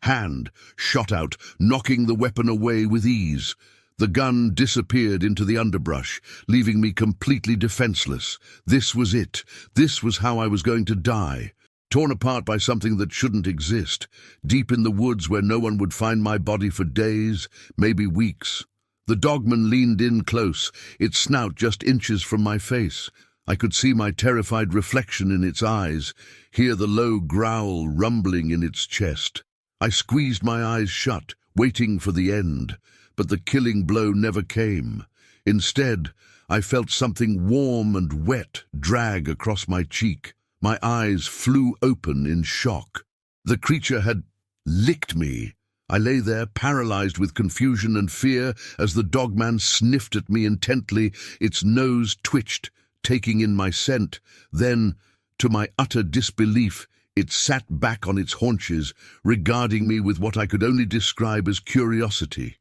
hand shot out, knocking the weapon away with ease. The gun disappeared into the underbrush, leaving me completely defenseless. This was it. This was how I was going to die. Torn apart by something that shouldn't exist, deep in the woods where no one would find my body for days, maybe weeks. The dogman leaned in close, its snout just inches from my face. I could see my terrified reflection in its eyes, hear the low growl rumbling in its chest. I squeezed my eyes shut, waiting for the end, but the killing blow never came. Instead, I felt something warm and wet drag across my cheek. My eyes flew open in shock. The creature had licked me. I lay there, paralyzed with confusion and fear, as the dogman sniffed at me intently. Its nose twitched, taking in my scent. Then, to my utter disbelief, it sat back on its haunches, regarding me with what I could only describe as curiosity.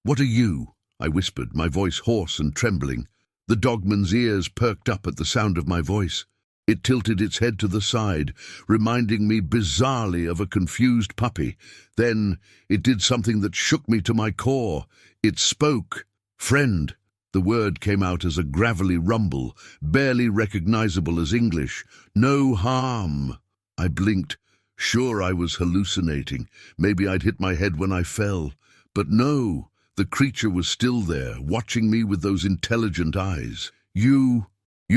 What are you?" I whispered, my voice hoarse and trembling. The dogman's ears perked up at the sound of my voice. It tilted its head to the side, reminding me bizarrely of a confused puppy. Then it did something that shook me to my core. It spoke. "Friend." The word came out as a gravelly rumble, barely recognizable as English. "No harm." I blinked. Sure, I was hallucinating. Maybe I'd hit my head when I fell. But no, the creature was still there, watching me with those intelligent eyes. You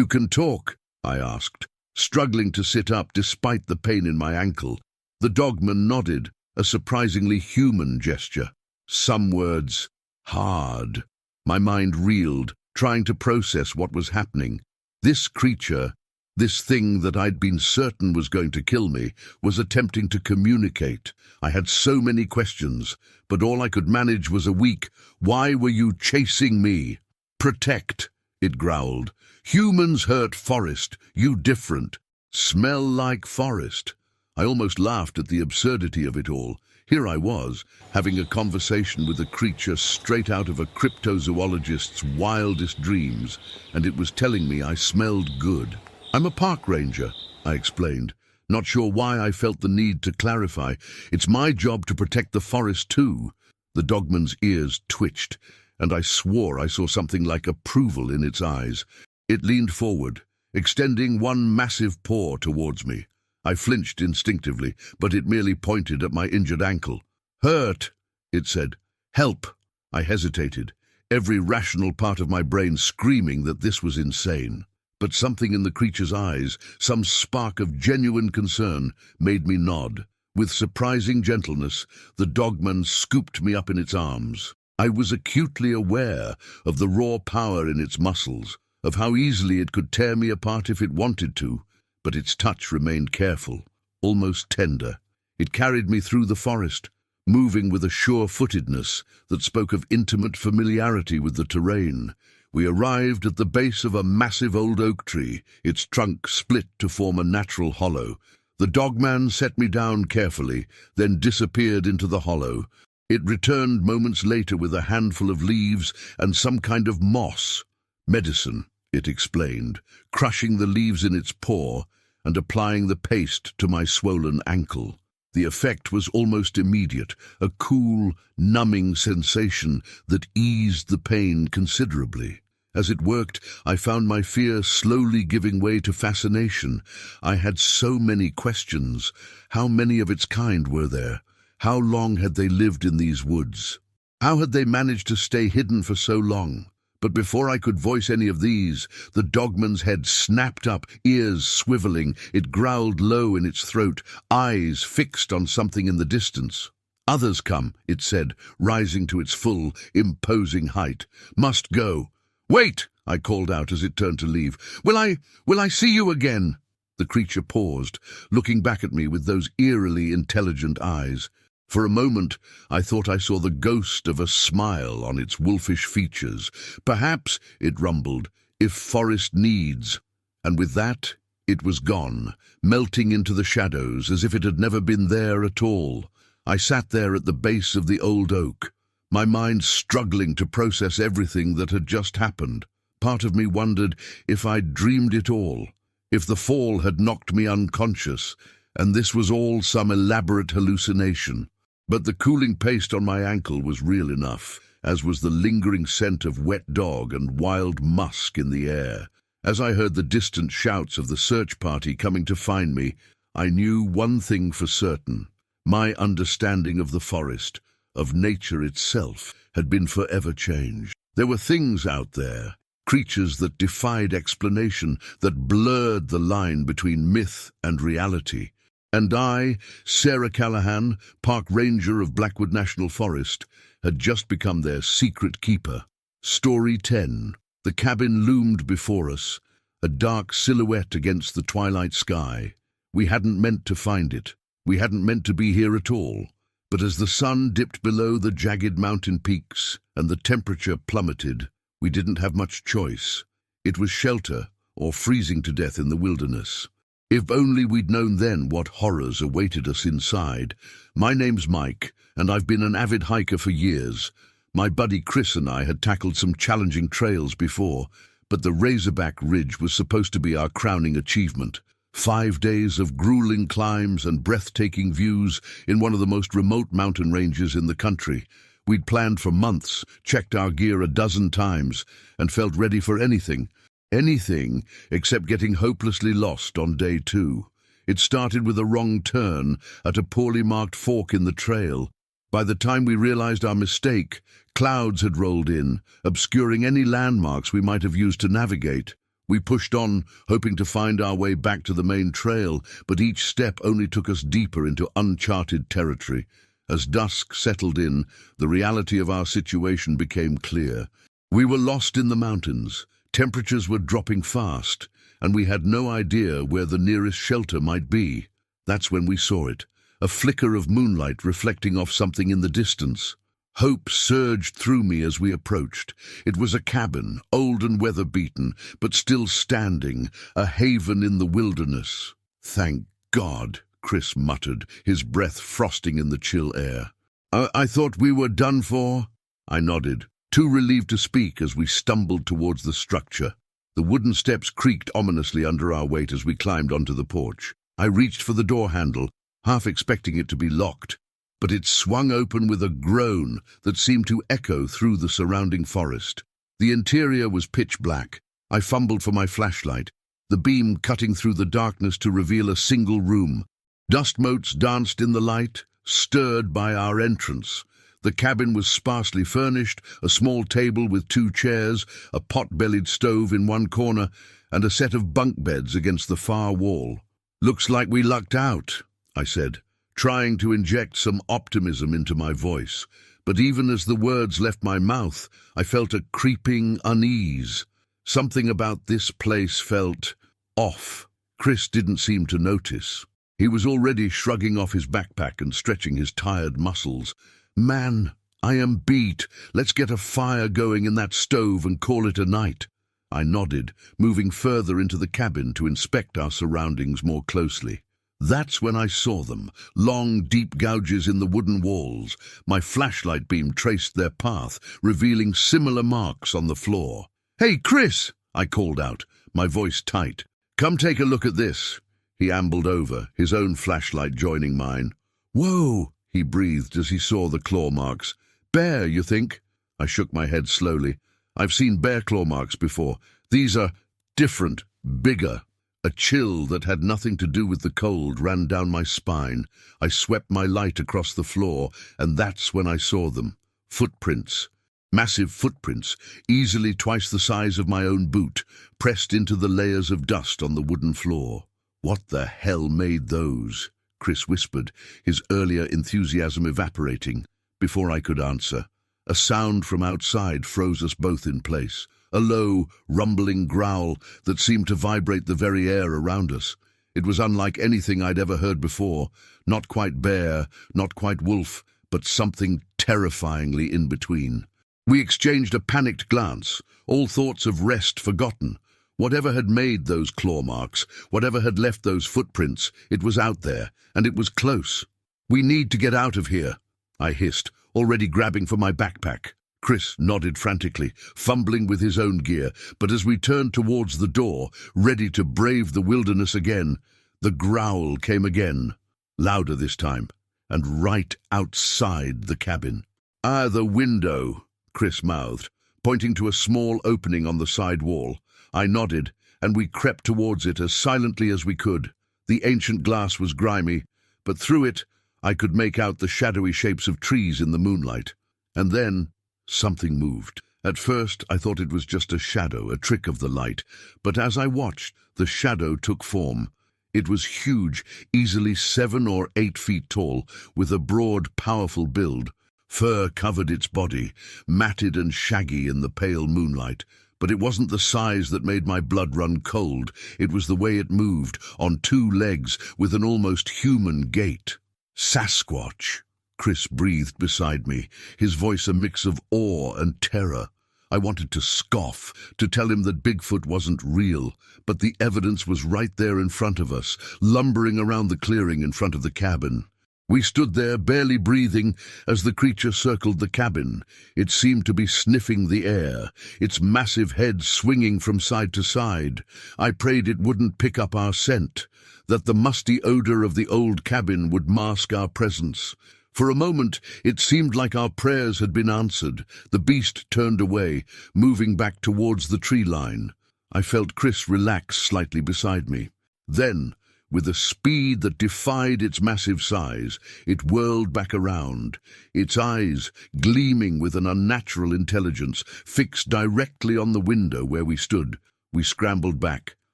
can talk?" I asked, struggling to sit up despite the pain in my ankle. The dogman nodded, a surprisingly human gesture. Some words. Hard. My mind reeled, trying to process what was happening. This creature, this thing that I'd been certain was going to kill me, was attempting to communicate. I had so many questions, but all I could manage was a weak, "Why were you chasing me?" "Protect," it growled. "Humans hurt forest, you different. Smell like forest." I almost laughed at the absurdity of it all. Here I was, having a conversation with a creature straight out of a cryptozoologist's wildest dreams, and it was telling me I smelled good. "I'm a park ranger," I explained, not sure why I felt the need to clarify. "It's my job to protect the forest too." The dogman's ears twitched, and I swore I saw something like approval in its eyes. It leaned forward, extending one massive paw towards me. I flinched instinctively, but it merely pointed at my injured ankle. "Hurt," it said. "Help." I hesitated, every rational part of my brain screaming that this was insane. But something in the creature's eyes, some spark of genuine concern, made me nod. With surprising gentleness, the dogman scooped me up in its arms. I was acutely aware of the raw power in its muscles, of how easily it could tear me apart if it wanted to, but its touch remained careful, almost tender. It carried me through the forest, moving with a sure-footedness that spoke of intimate familiarity with the terrain. We arrived at the base of a massive old oak tree, its trunk split to form a natural hollow. The dogman set me down carefully, then disappeared into the hollow. It returned moments later with a handful of leaves and some kind of moss. "Medicine," it explained, crushing the leaves in its paw and applying the paste to my swollen ankle. The effect was almost immediate, a cool, numbing sensation that eased the pain considerably. As it worked, I found my fear slowly giving way to fascination. I had so many questions. How many of its kind were there? How long had they lived in these woods? How had they managed to stay hidden for so long? But before I could voice any of these, the dogman's head snapped up, ears swiveling. It growled low in its throat, eyes fixed on something in the distance. "Others come," it said, rising to its full, imposing height. "Must go." "Wait!" I called out as it turned to leave. Will I see you again?" The creature paused, looking back at me with those eerily intelligent eyes. For a moment, I thought I saw the ghost of a smile on its wolfish features. "Perhaps," it rumbled, "if forest needs." And with that, it was gone, melting into the shadows as if it had never been there at all. I sat there at the base of the old oak, my mind struggling to process everything that had just happened. Part of me wondered if I'd dreamed it all, if the fall had knocked me unconscious, and this was all some elaborate hallucination. But the cooling paste on my ankle was real enough, as was the lingering scent of wet dog and wild musk in the air. As I heard the distant shouts of the search party coming to find me, I knew one thing for certain. My understanding of the forest, of nature itself, had been forever changed. There were things out there, creatures that defied explanation, that blurred the line between myth and reality. And I, Sarah Callahan, park ranger of Blackwood National Forest, had just become their secret keeper. Story 10. The cabin loomed before us, a dark silhouette against the twilight sky. We hadn't meant to find it. We hadn't meant to be here at all. But as the sun dipped below the jagged mountain peaks and the temperature plummeted, we didn't have much choice. It was shelter or freezing to death in the wilderness. If only we'd known then what horrors awaited us inside. My name's Mike, and I've been an avid hiker for years. My buddy Chris and I had tackled some challenging trails before, but the Razorback Ridge was supposed to be our crowning achievement. 5 days of grueling climbs and breathtaking views in one of the most remote mountain ranges in the country. We'd planned for months, checked our gear a dozen times, and felt ready for anything. Anything except getting hopelessly lost on day 2. It started with a wrong turn at a poorly marked fork in the trail. By the time we realized our mistake, clouds had rolled in, obscuring any landmarks we might have used to navigate. We pushed on, hoping to find our way back to the main trail, but each step only took us deeper into uncharted territory. As dusk settled in, the reality of our situation became clear. We were lost in the mountains. Temperatures were dropping fast, and we had no idea where the nearest shelter might be. That's when we saw it, a flicker of moonlight reflecting off something in the distance. Hope surged through me as we approached. It was a cabin, old and weather-beaten, but still standing, a haven in the wilderness. "Thank God," Chris muttered, his breath frosting in the chill air. I thought we were done for?" I nodded, too relieved to speak as we stumbled towards the structure. The wooden steps creaked ominously under our weight as we climbed onto the porch. I reached for the door handle, half expecting it to be locked, but it swung open with a groan that seemed to echo through the surrounding forest. The interior was pitch black. I fumbled for my flashlight, the beam cutting through the darkness to reveal a single room. Dust motes danced in the light, stirred by our entrance. The cabin was sparsely furnished, a small table with 2 chairs, a pot-bellied stove in one corner, and a set of bunk beds against the far wall. "Looks like we lucked out," I said, trying to inject some optimism into my voice. But even as the words left my mouth, I felt a creeping unease. Something about this place felt off. Chris didn't seem to notice. He was already shrugging off his backpack and stretching his tired muscles. "Man, I am beat. Let's get a fire going in that stove and call it a night." I nodded, moving further into the cabin to inspect our surroundings more closely. That's when I saw them, long, deep gouges in the wooden walls. My flashlight beam traced their path, revealing similar marks on the floor. "Hey, Chris!" I called out, my voice tight. "Come take a look at this." He ambled over, his own flashlight joining mine. "Whoa!" he breathed as he saw the claw marks. "Bear, you think?" I shook my head slowly. "I've seen bear claw marks before. These are different, bigger." A chill that had nothing to do with the cold ran down my spine. I swept my light across the floor, and that's when I saw them. Footprints. Massive footprints, easily twice the size of my own boot, pressed into the layers of dust on the wooden floor. "What the hell made those?" Chris whispered, his earlier enthusiasm evaporating. Before I could answer, a sound from outside froze us both in place. A low, rumbling growl that seemed to vibrate the very air around us. It was unlike anything I'd ever heard before. Not quite bear, not quite wolf, but something terrifyingly in between. We exchanged a panicked glance, all thoughts of rest forgotten. Whatever had made those claw marks, whatever had left those footprints, it was out there, and it was close. "We need to get out of here," I hissed, already grabbing for my backpack. Chris nodded frantically, fumbling with his own gear, but as we turned towards the door, ready to brave the wilderness again, the growl came again, louder this time, and right outside the cabin. "Ah, the window," Chris mouthed, pointing to a small opening on the side wall. I nodded, and we crept towards it as silently as we could. The ancient glass was grimy, but through it I could make out the shadowy shapes of trees in the moonlight. And then something moved. At first I thought it was just a shadow, a trick of the light, but as I watched, the shadow took form. It was huge, easily 7 or 8 feet tall, with a broad, powerful build. Fur covered its body, matted and shaggy in the pale moonlight. But it wasn't the size that made my blood run cold. It was the way it moved, on 2 legs, with an almost human gait. Sasquatch, Chris breathed beside me, his voice a mix of awe and terror. I wanted to scoff, to tell him that Bigfoot wasn't real, but the evidence was right there in front of us, lumbering around the clearing in front of the cabin. We stood there, barely breathing, as the creature circled the cabin. It seemed to be sniffing the air, its massive head swinging from side to side. I prayed it wouldn't pick up our scent, that the musty odor of the old cabin would mask our presence. For a moment, it seemed like our prayers had been answered. The beast turned away, moving back towards the tree line. I felt Chris relax slightly beside me. Then, with a speed that defied its massive size, it whirled back around, its eyes, gleaming with an unnatural intelligence, fixed directly on the window where we stood. We scrambled back,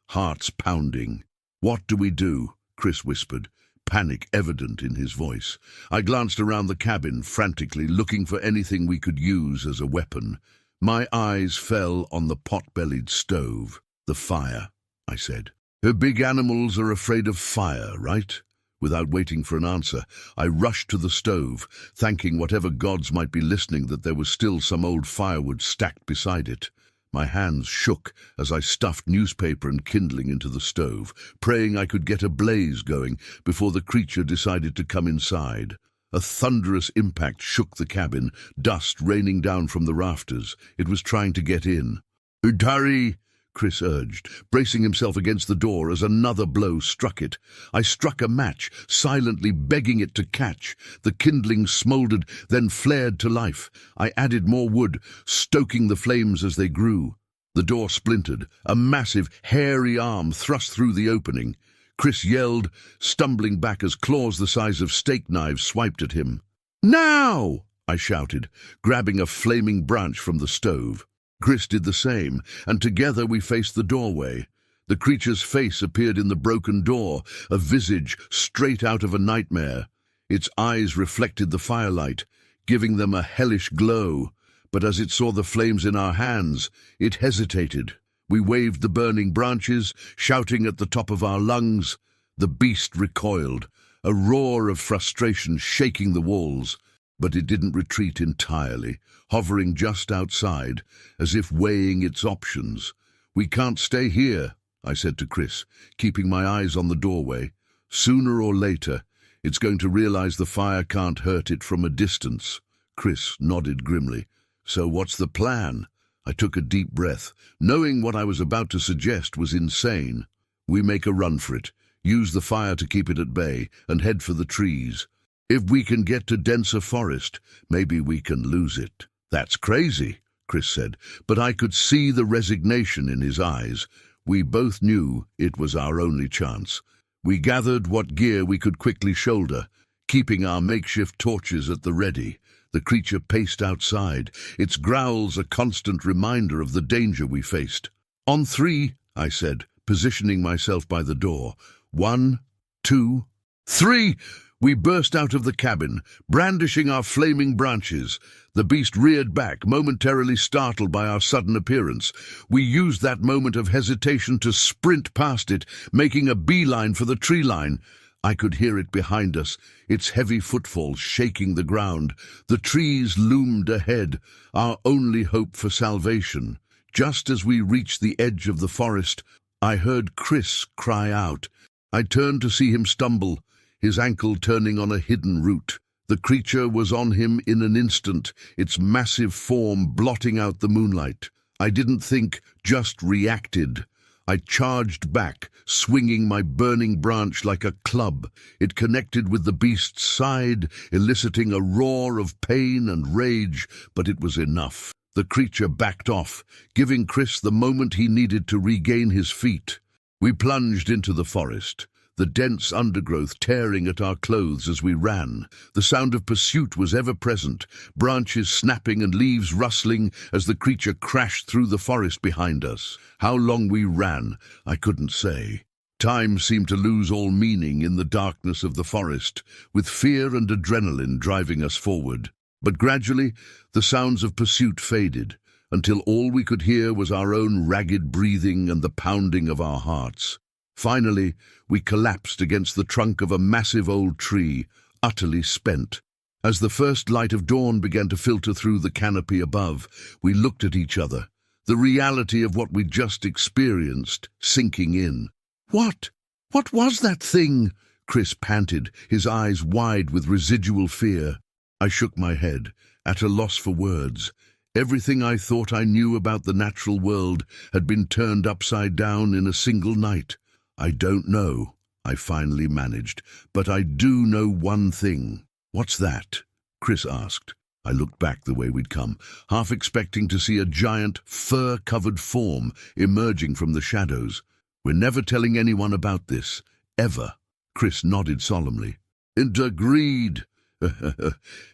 hearts pounding. "What do we do?" Chris whispered, panic evident in his voice. I glanced around the cabin, frantically looking for anything we could use as a weapon. My eyes fell on the pot-bellied stove. "The fire," I said. "Big animals are afraid of fire, right?" Without waiting for an answer, I rushed to the stove, thanking whatever gods might be listening that there was still some old firewood stacked beside it. My hands shook as I stuffed newspaper and kindling into the stove, praying I could get a blaze going before the creature decided to come inside. A thunderous impact shook the cabin, dust raining down from the rafters. It was trying to get in. "Hurry!" Chris urged, bracing himself against the door as another blow struck it. I struck a match, silently begging it to catch. The kindling smoldered, then flared to life. I added more wood, stoking the flames as they grew. The door splintered, a massive, hairy arm thrust through the opening. Chris yelled, stumbling back as claws the size of steak knives swiped at him. "Now!" I shouted, grabbing a flaming branch from the stove. Chris did the same, and together we faced the doorway. The creature's face appeared in the broken door, a visage straight out of a nightmare. Its eyes reflected the firelight, giving them a hellish glow. But as it saw the flames in our hands, it hesitated. We waved the burning branches, shouting at the top of our lungs. The beast recoiled, a roar of frustration shaking the walls. But it didn't retreat entirely, hovering just outside, as if weighing its options. "We can't stay here," I said to Chris, keeping my eyes on the doorway. "Sooner or later, it's going to realize the fire can't hurt it from a distance." Chris nodded grimly. "So what's the plan?" I took a deep breath, knowing what I was about to suggest was insane. "We make a run for it, use the fire to keep it at bay, and head for the trees. If we can get to denser forest, maybe we can lose it." "That's crazy," Chris said, but I could see the resignation in his eyes. We both knew it was our only chance. We gathered what gear we could quickly shoulder, keeping our makeshift torches at the ready. The creature paced outside, its growls a constant reminder of the danger we faced. "On 3, I said, positioning myself by the door. 1, 2, 3! We burst out of the cabin, brandishing our flaming branches. The beast reared back, momentarily startled by our sudden appearance. We used that moment of hesitation to sprint past it, making a beeline for the tree line. I could hear it behind us, its heavy footfalls shaking the ground. The trees loomed ahead, our only hope for salvation. Just as we reached the edge of the forest, I heard Chris cry out. I turned to see him stumble, his ankle turning on a hidden root. The creature was on him in an instant, its massive form blotting out the moonlight. I didn't think, just reacted. I charged back, swinging my burning branch like a club. It connected with the beast's side, eliciting a roar of pain and rage, but it was enough. The creature backed off, giving Chris the moment he needed to regain his feet. We plunged into the forest, the dense undergrowth tearing at our clothes as we ran. The sound of pursuit was ever present, branches snapping and leaves rustling as the creature crashed through the forest behind us. How long we ran, I couldn't say. Time seemed to lose all meaning in the darkness of the forest, with fear and adrenaline driving us forward. But gradually, the sounds of pursuit faded, until all we could hear was our own ragged breathing and the pounding of our hearts. Finally, we collapsed against the trunk of a massive old tree, utterly spent. As the first light of dawn began to filter through the canopy above, we looked at each other, the reality of what we'd just experienced sinking in. "What? What was that thing?" Chris panted, his eyes wide with residual fear. I shook my head, at a loss for words. Everything I thought I knew about the natural world had been turned upside down in a single night. "I don't know," I finally managed, "but I do know one thing." "What's that?" Chris asked. I looked back the way we'd come, half expecting to see a giant, fur-covered form emerging from the shadows. "We're never telling anyone about this, ever." Chris nodded solemnly. "And agreed."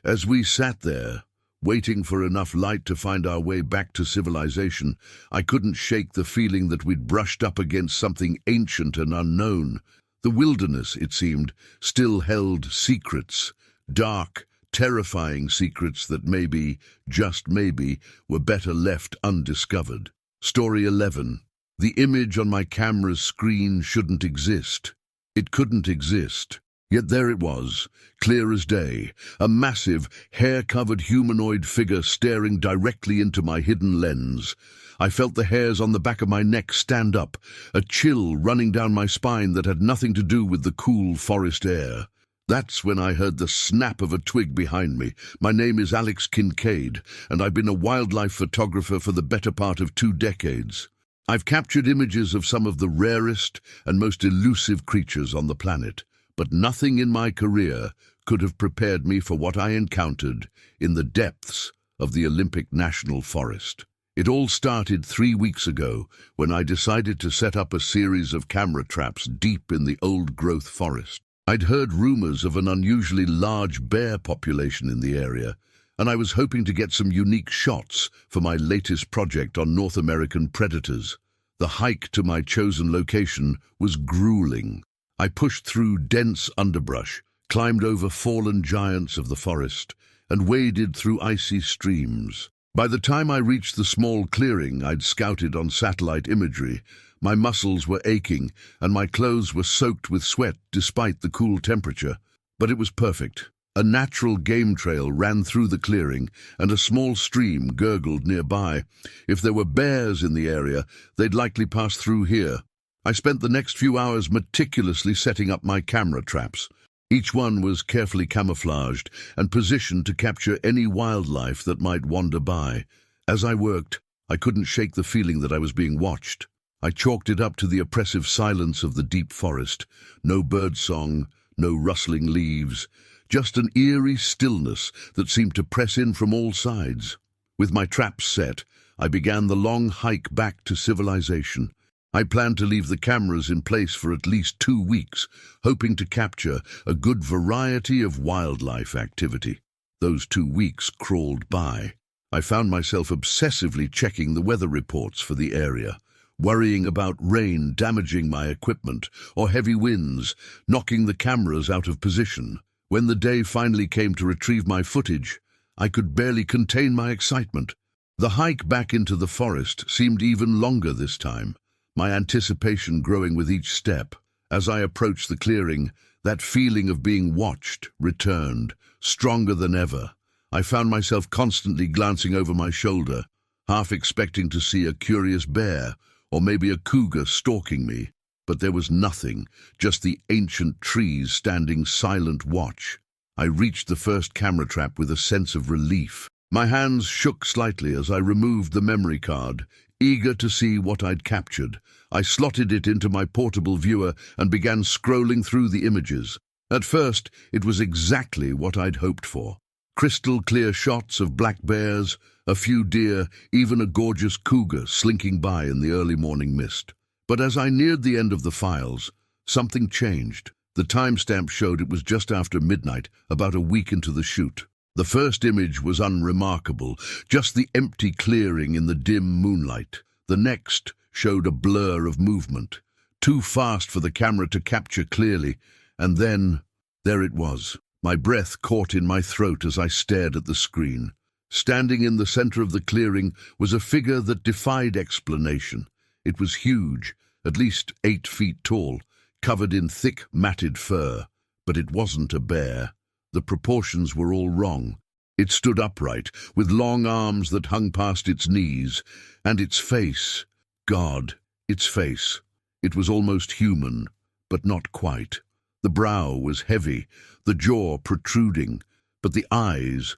As we sat there, waiting for enough light to find our way back to civilization, I couldn't shake the feeling that we'd brushed up against something ancient and unknown. The wilderness, it seemed, still held secrets, dark, terrifying secrets that maybe, just maybe, were better left undiscovered. Story 11. The image on my camera's screen shouldn't exist. It couldn't exist. Yet there it was, clear as day, a massive, hair-covered humanoid figure staring directly into my hidden lens. I felt the hairs on the back of my neck stand up, a chill running down my spine that had nothing to do with the cool forest air. That's when I heard the snap of a twig behind me. My name is Alex Kincaid, and I've been a wildlife photographer for the better part of 2 decades. I've captured images of some of the rarest and most elusive creatures on the planet, but nothing in my career could have prepared me for what I encountered in the depths of the Olympic National Forest. It all started 3 weeks ago when I decided to set up a series of camera traps deep in the old-growth forest. I'd heard rumors of an unusually large bear population in the area, and I was hoping to get some unique shots for my latest project on North American predators. The hike to my chosen location was grueling. I pushed through dense underbrush, climbed over fallen giants of the forest, and waded through icy streams. By the time I reached the small clearing I'd scouted on satellite imagery, my muscles were aching and my clothes were soaked with sweat despite the cool temperature. But it was perfect. A natural game trail ran through the clearing and a small stream gurgled nearby. If there were bears in the area, they'd likely pass through here. I spent the next few hours meticulously setting up my camera traps. Each one was carefully camouflaged and positioned to capture any wildlife that might wander by. As I worked, I couldn't shake the feeling that I was being watched. I chalked it up to the oppressive silence of the deep forest. No birdsong, no rustling leaves, just an eerie stillness that seemed to press in from all sides. With my traps set, I began the long hike back to civilization. I planned to leave the cameras in place for at least 2 weeks, hoping to capture a good variety of wildlife activity. Those 2 weeks crawled by. I found myself obsessively checking the weather reports for the area, worrying about rain damaging my equipment or heavy winds knocking the cameras out of position. When the day finally came to retrieve my footage, I could barely contain my excitement. The hike back into the forest seemed even longer this time, my anticipation growing with each step. As I approached the clearing, that feeling of being watched returned, stronger than ever. I found myself constantly glancing over my shoulder, half expecting to see a curious bear or maybe a cougar stalking me. But there was nothing, just the ancient trees standing silent watch. I reached the first camera trap with a sense of relief. My hands shook slightly as I removed the memory card, eager to see what I'd captured. I slotted it into my portable viewer and began scrolling through the images. At first, it was exactly what I'd hoped for. Crystal clear shots of black bears, a few deer, even a gorgeous cougar slinking by in the early morning mist. But as I neared the end of the files, something changed. The timestamp showed it was just after midnight, about a week into the shoot. The first image was unremarkable, just the empty clearing in the dim moonlight. The next showed a blur of movement. too fast for the camera to capture clearly, and then, there it was. My breath caught in my throat as I stared at the screen. Standing in the center of the clearing was a figure that defied explanation. It was huge, at least 8 feet tall, covered in thick, matted fur. But it wasn't a bear. The proportions were all wrong. It stood upright, with long arms that hung past its knees, and its face, God, its face. It was almost human, but not quite. The brow was heavy, the jaw protruding, but the eyes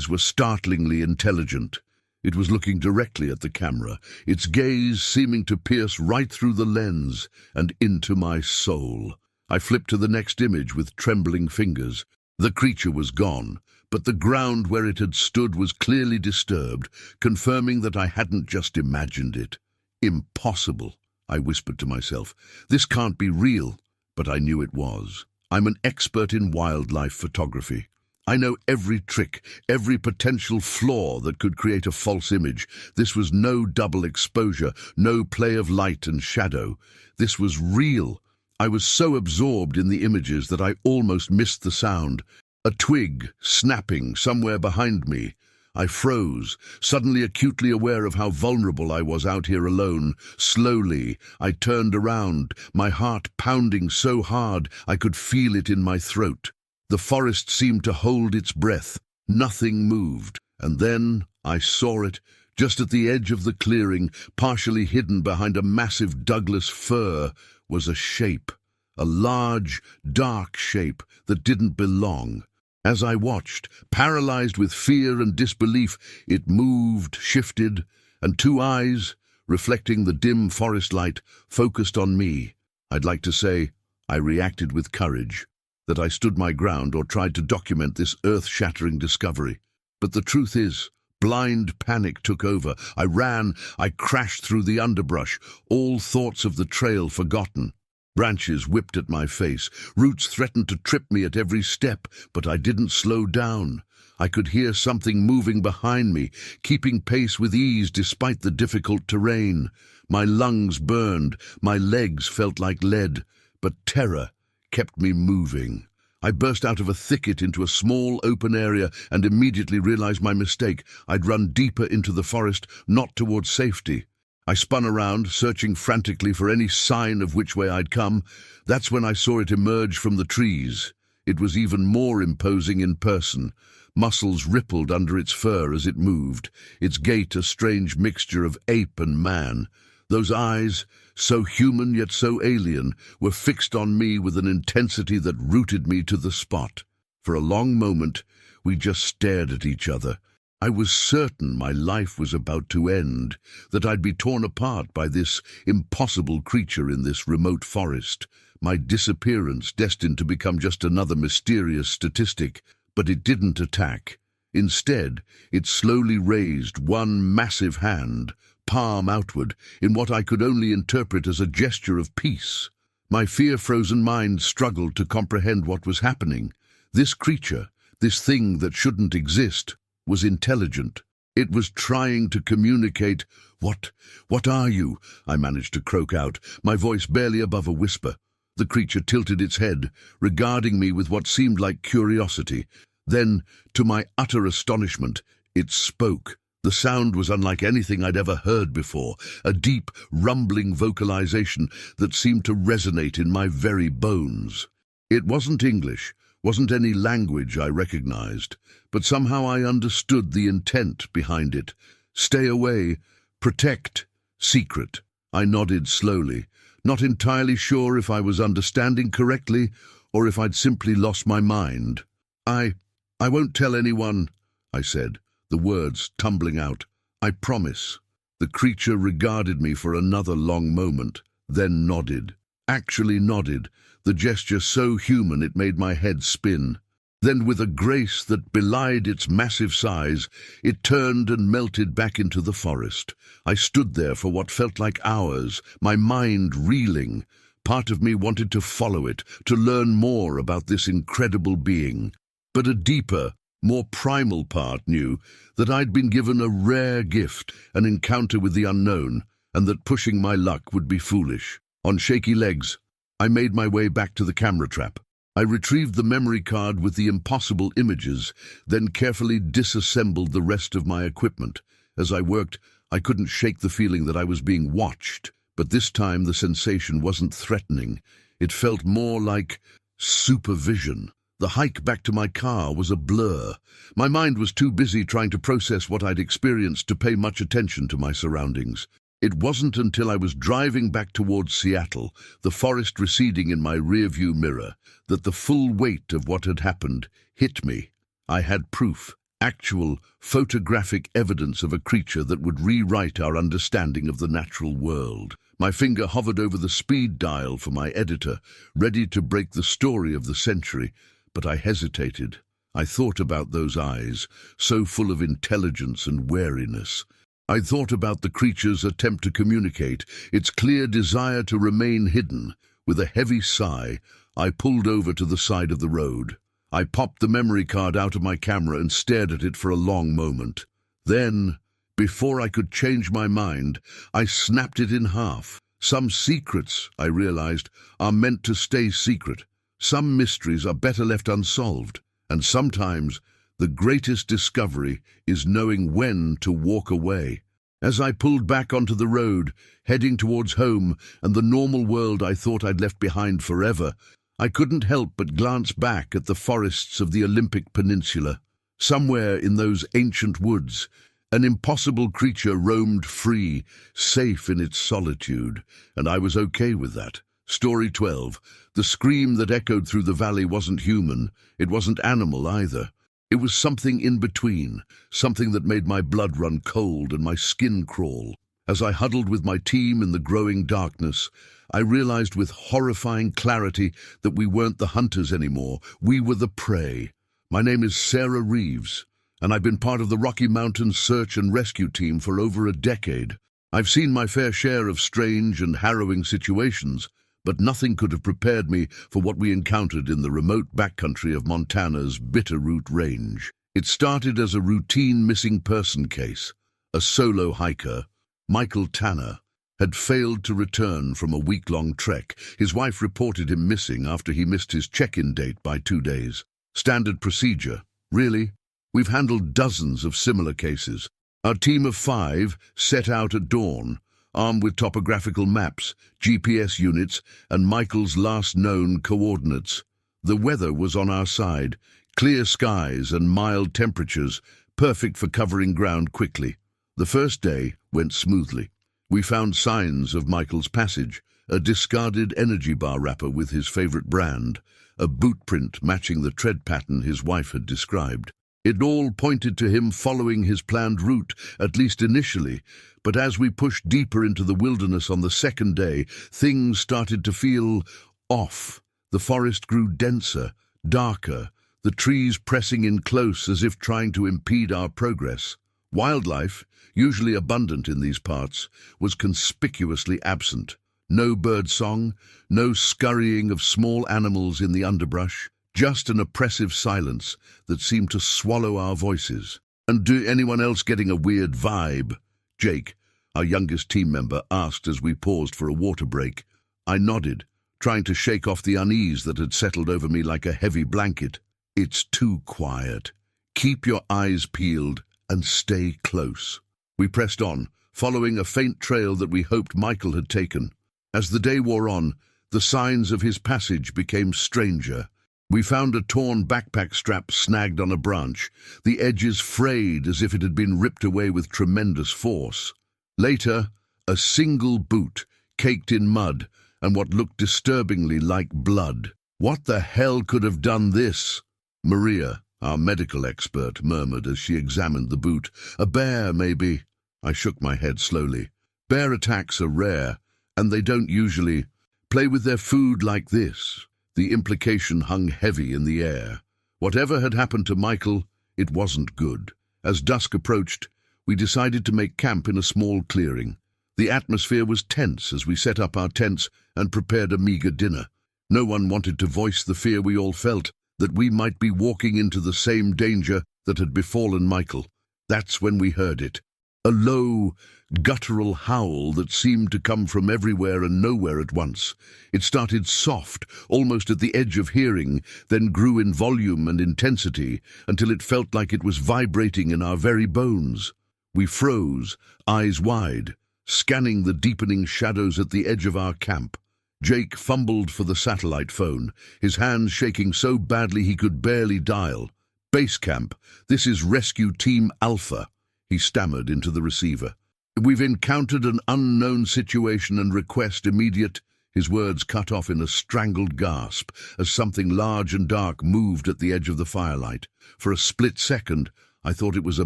were startlingly intelligent. It was looking directly at the camera, its gaze seeming to pierce right through the lens and into my soul. I flipped to the next image with trembling fingers. The creature was gone, but the ground where it had stood was clearly disturbed, confirming that I hadn't just imagined it. Impossible, I whispered to myself. This can't be real, but I knew it was. I'm an expert in wildlife photography. I know every trick, every potential flaw that could create a false image. This was no double exposure, no play of light and shadow. This was real. I was so absorbed in the images that I almost missed the sound. A twig snapping somewhere behind me. I froze, suddenly acutely aware of how vulnerable I was out here alone. Slowly, I turned around, my heart pounding so hard I could feel it in my throat. The forest seemed to hold its breath. Nothing moved. And then I saw it, just at the edge of the clearing, partially hidden behind a massive Douglas fir, was a shape. A large, dark shape that didn't belong. As I watched, paralyzed with fear and disbelief, it moved, shifted, and 2 eyes, reflecting the dim forest light, focused on me. I'd like to say I reacted with courage, that I stood my ground or tried to document this earth-shattering discovery. But the truth is, blind panic took over. I ran, I crashed through the underbrush, all thoughts of the trail forgotten. Branches whipped at my face, roots threatened to trip me at every step, but I didn't slow down. I could hear something moving behind me, keeping pace with ease despite the difficult terrain. My lungs burned, my legs felt like lead, but terror kept me moving. I burst out of a thicket into a small open area and immediately realized my mistake. I'd run deeper into the forest, not towards safety. I spun around, searching frantically for any sign of which way I'd come. That's when I saw it emerge from the trees. It was even more imposing in person. Muscles rippled under its fur as it moved, its gait a strange mixture of ape and man. Those eyes, so human yet so alien, were fixed on me with an intensity that rooted me to the spot. For a long moment, we just stared at each other. I was certain my life was about to end, that I'd be torn apart by this impossible creature in this remote forest, my disappearance destined to become just another mysterious statistic. But it didn't attack. Instead, it slowly raised one massive hand, palm outward, in what I could only interpret as a gesture of peace. My fear-frozen mind struggled to comprehend what was happening. This creature, this thing that shouldn't exist, was intelligent. It was trying to communicate. What are you?" I managed to croak out, my voice barely above a whisper. The creature tilted its head, regarding me with what seemed like curiosity. Then, to my utter astonishment, it spoke. The sound was unlike anything I'd ever heard before, a deep, rumbling vocalization that seemed to resonate in my very bones. It wasn't English, wasn't any language I recognized, but somehow I understood the intent behind it. Stay away, protect, secret. I nodded slowly, not entirely sure if I was understanding correctly or if I'd simply lost my mind. I won't tell anyone," I said, the words tumbling out. "I promise." The creature regarded me for another long moment, then nodded. Actually nodded, the gesture so human it made my head spin. Then, with a grace that belied its massive size, it turned and melted back into the forest. I stood there for what felt like hours, my mind reeling. Part of me wanted to follow it, to learn more about this incredible being. But a deeper, more primal part knew that I'd been given a rare gift, an encounter with the unknown, and that pushing my luck would be foolish. On shaky legs, I made my way back to the camera trap. I retrieved the memory card with the impossible images, then carefully disassembled the rest of my equipment. As I worked, I couldn't shake the feeling that I was being watched, but this time the sensation wasn't threatening. It felt more like supervision. The hike back to my car was a blur. My mind was too busy trying to process what I'd experienced to pay much attention to my surroundings. It wasn't until I was driving back towards Seattle, the forest receding in my rearview mirror, that the full weight of what had happened hit me. I had proof, actual, photographic evidence of a creature that would rewrite our understanding of the natural world. My finger hovered over the speed dial for my editor, ready to break the story of the century, but I hesitated. I thought about those eyes, so full of intelligence and wariness. I thought about the creature's attempt to communicate, its clear desire to remain hidden. With a heavy sigh, I pulled over to the side of the road. I popped the memory card out of my camera and stared at it for a long moment. Then, before I could change my mind, I snapped it in half. Some secrets, I realized, are meant to stay secret. Some mysteries are better left unsolved, and sometimes the greatest discovery is knowing when to walk away. As I pulled back onto the road, heading towards home and the normal world I thought I'd left behind forever, I couldn't help but glance back at the forests of the Olympic Peninsula. Somewhere in those ancient woods, an impossible creature roamed free, safe in its solitude, and I was okay with that. Story 12. The scream that echoed through the valley wasn't human. It wasn't animal either. It was something in between, something that made my blood run cold and my skin crawl. As I huddled with my team in the growing darkness, I realized with horrifying clarity that we weren't the hunters anymore. We were the prey. My name is Sarah Reeves, and I've been part of the Rocky Mountains search and rescue team for over a decade. I've seen my fair share of strange and harrowing situations, but nothing could have prepared me for what we encountered in the remote backcountry of Montana's Bitterroot Range. It started as a routine missing person case. A solo hiker, Michael Tanner, had failed to return from a week-long trek. His wife reported him missing after he missed his check-in date by 2 days. Standard procedure. Really? We've handled dozens of similar cases. Our team of 5 set out at dawn, armed with topographical maps, GPS units, and Michael's last known coordinates. The weather was on our side, clear skies and mild temperatures, perfect for covering ground quickly. The first day went smoothly. We found signs of Michael's passage, a discarded energy bar wrapper with his favorite brand, a boot print matching the tread pattern his wife had described. It all pointed to him following his planned route, at least initially, but as we pushed deeper into the wilderness on the second day, things started to feel off. The forest grew denser, darker, the trees pressing in close as if trying to impede our progress. Wildlife, usually abundant in these parts, was conspicuously absent. No birdsong, no scurrying of small animals in the underbrush, just an oppressive silence that seemed to swallow our voices. "And do anyone else getting a weird vibe?" Jake, our youngest team member, asked as we paused for a water break. I nodded, trying to shake off the unease that had settled over me like a heavy blanket. "It's too quiet. Keep your eyes peeled and stay close." We pressed on, following a faint trail that we hoped Michael had taken. As the day wore on, the signs of his passage became stranger. We found a torn backpack strap snagged on a branch, the edges frayed as if it had been ripped away with tremendous force. Later, a single boot, caked in mud, and what looked disturbingly like blood. "What the hell could have done this?" Maria, our medical expert, murmured as she examined the boot. "A bear, maybe." I shook my head slowly. Bear attacks are rare, and they don't usually play with their food like this. The implication hung heavy in the air. Whatever had happened to Michael, it wasn't good. As dusk approached, we decided to make camp in a small clearing. The atmosphere was tense as we set up our tents and prepared a meager dinner. No one wanted to voice the fear we all felt, that we might be walking into the same danger that had befallen Michael. That's when we heard it. A low, guttural howl that seemed to come from everywhere and nowhere at once. It started soft, almost at the edge of hearing, then grew in volume and intensity until it felt like it was vibrating in our very bones. We froze, eyes wide, scanning the deepening shadows at the edge of our camp. Jake fumbled for the satellite phone, his hands shaking so badly he could barely dial. "Base camp, this is Rescue Team Alpha," he stammered into the receiver. "We've encountered an unknown situation and request immediate—" His words cut off in a strangled gasp as something large and dark moved at the edge of the firelight. For a split second, I thought it was a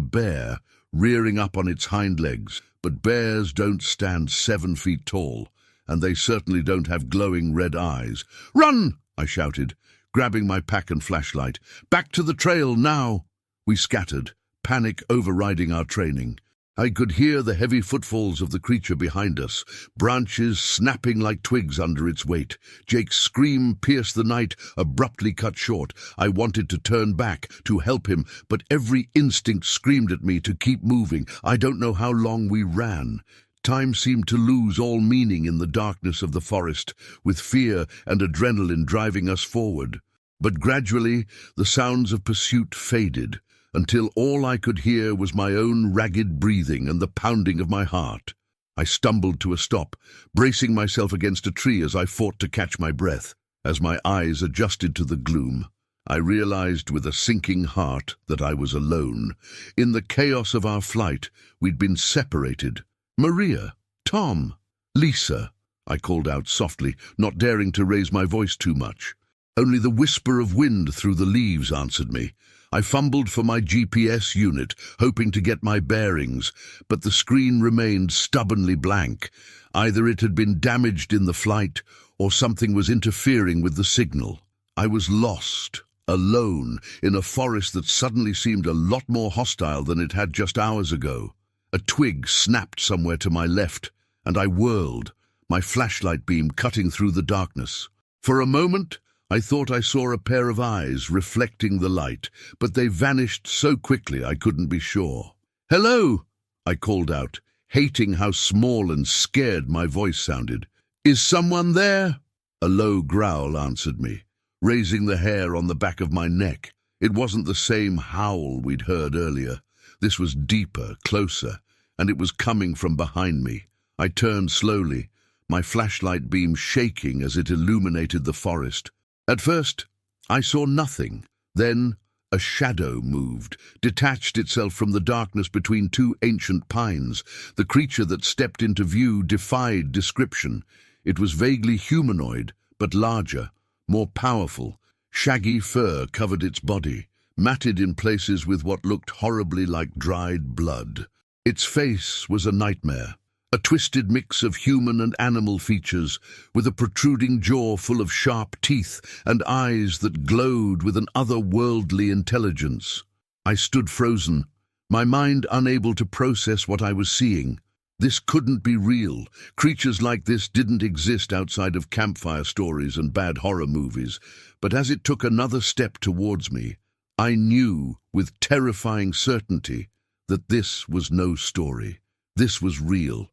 bear, rearing up on its hind legs. But bears don't stand 7 feet tall, and they certainly don't have glowing red eyes. "Run!" I shouted, grabbing my pack and flashlight. "Back to the trail, now!" We scattered, panic overriding our training. I could hear the heavy footfalls of the creature behind us, branches snapping like twigs under its weight. Jake's scream pierced the night, abruptly cut short. I wanted to turn back, to help him, but every instinct screamed at me to keep moving. I don't know how long we ran. Time seemed to lose all meaning in the darkness of the forest, with fear and adrenaline driving us forward. But gradually, the sounds of pursuit faded, until all I could hear was my own ragged breathing and the pounding of my heart. I stumbled to a stop, bracing myself against a tree as I fought to catch my breath. As my eyes adjusted to the gloom, I realized with a sinking heart that I was alone. In the chaos of our flight, we'd been separated. "Maria, Tom, Lisa," I called out softly, not daring to raise my voice too much. Only the whisper of wind through the leaves answered me. I fumbled for my GPS unit, hoping to get my bearings, but the screen remained stubbornly blank. Either it had been damaged in the flight, or something was interfering with the signal. I was lost, alone, in a forest that suddenly seemed a lot more hostile than it had just hours ago. A twig snapped somewhere to my left, and I whirled, my flashlight beam cutting through the darkness. For a moment, I thought I saw a pair of eyes reflecting the light, but they vanished so quickly I couldn't be sure. "Hello!" I called out, hating how small and scared my voice sounded. "Is someone there?" A low growl answered me, raising the hair on the back of my neck. It wasn't the same howl we'd heard earlier. This was deeper, closer, and it was coming from behind me. I turned slowly, my flashlight beam shaking as it illuminated the forest. At first, I saw nothing. Then, a shadow moved, detached itself from the darkness between 2 ancient pines. The creature that stepped into view defied description. It was vaguely humanoid, but larger, more powerful. Shaggy fur covered its body, matted in places with what looked horribly like dried blood. Its face was a nightmare. A twisted mix of human and animal features, with a protruding jaw full of sharp teeth and eyes that glowed with an otherworldly intelligence. I stood frozen, my mind unable to process what I was seeing. This couldn't be real. Creatures like this didn't exist outside of campfire stories and bad horror movies. But as it took another step towards me, I knew with terrifying certainty that this was no story. This was real.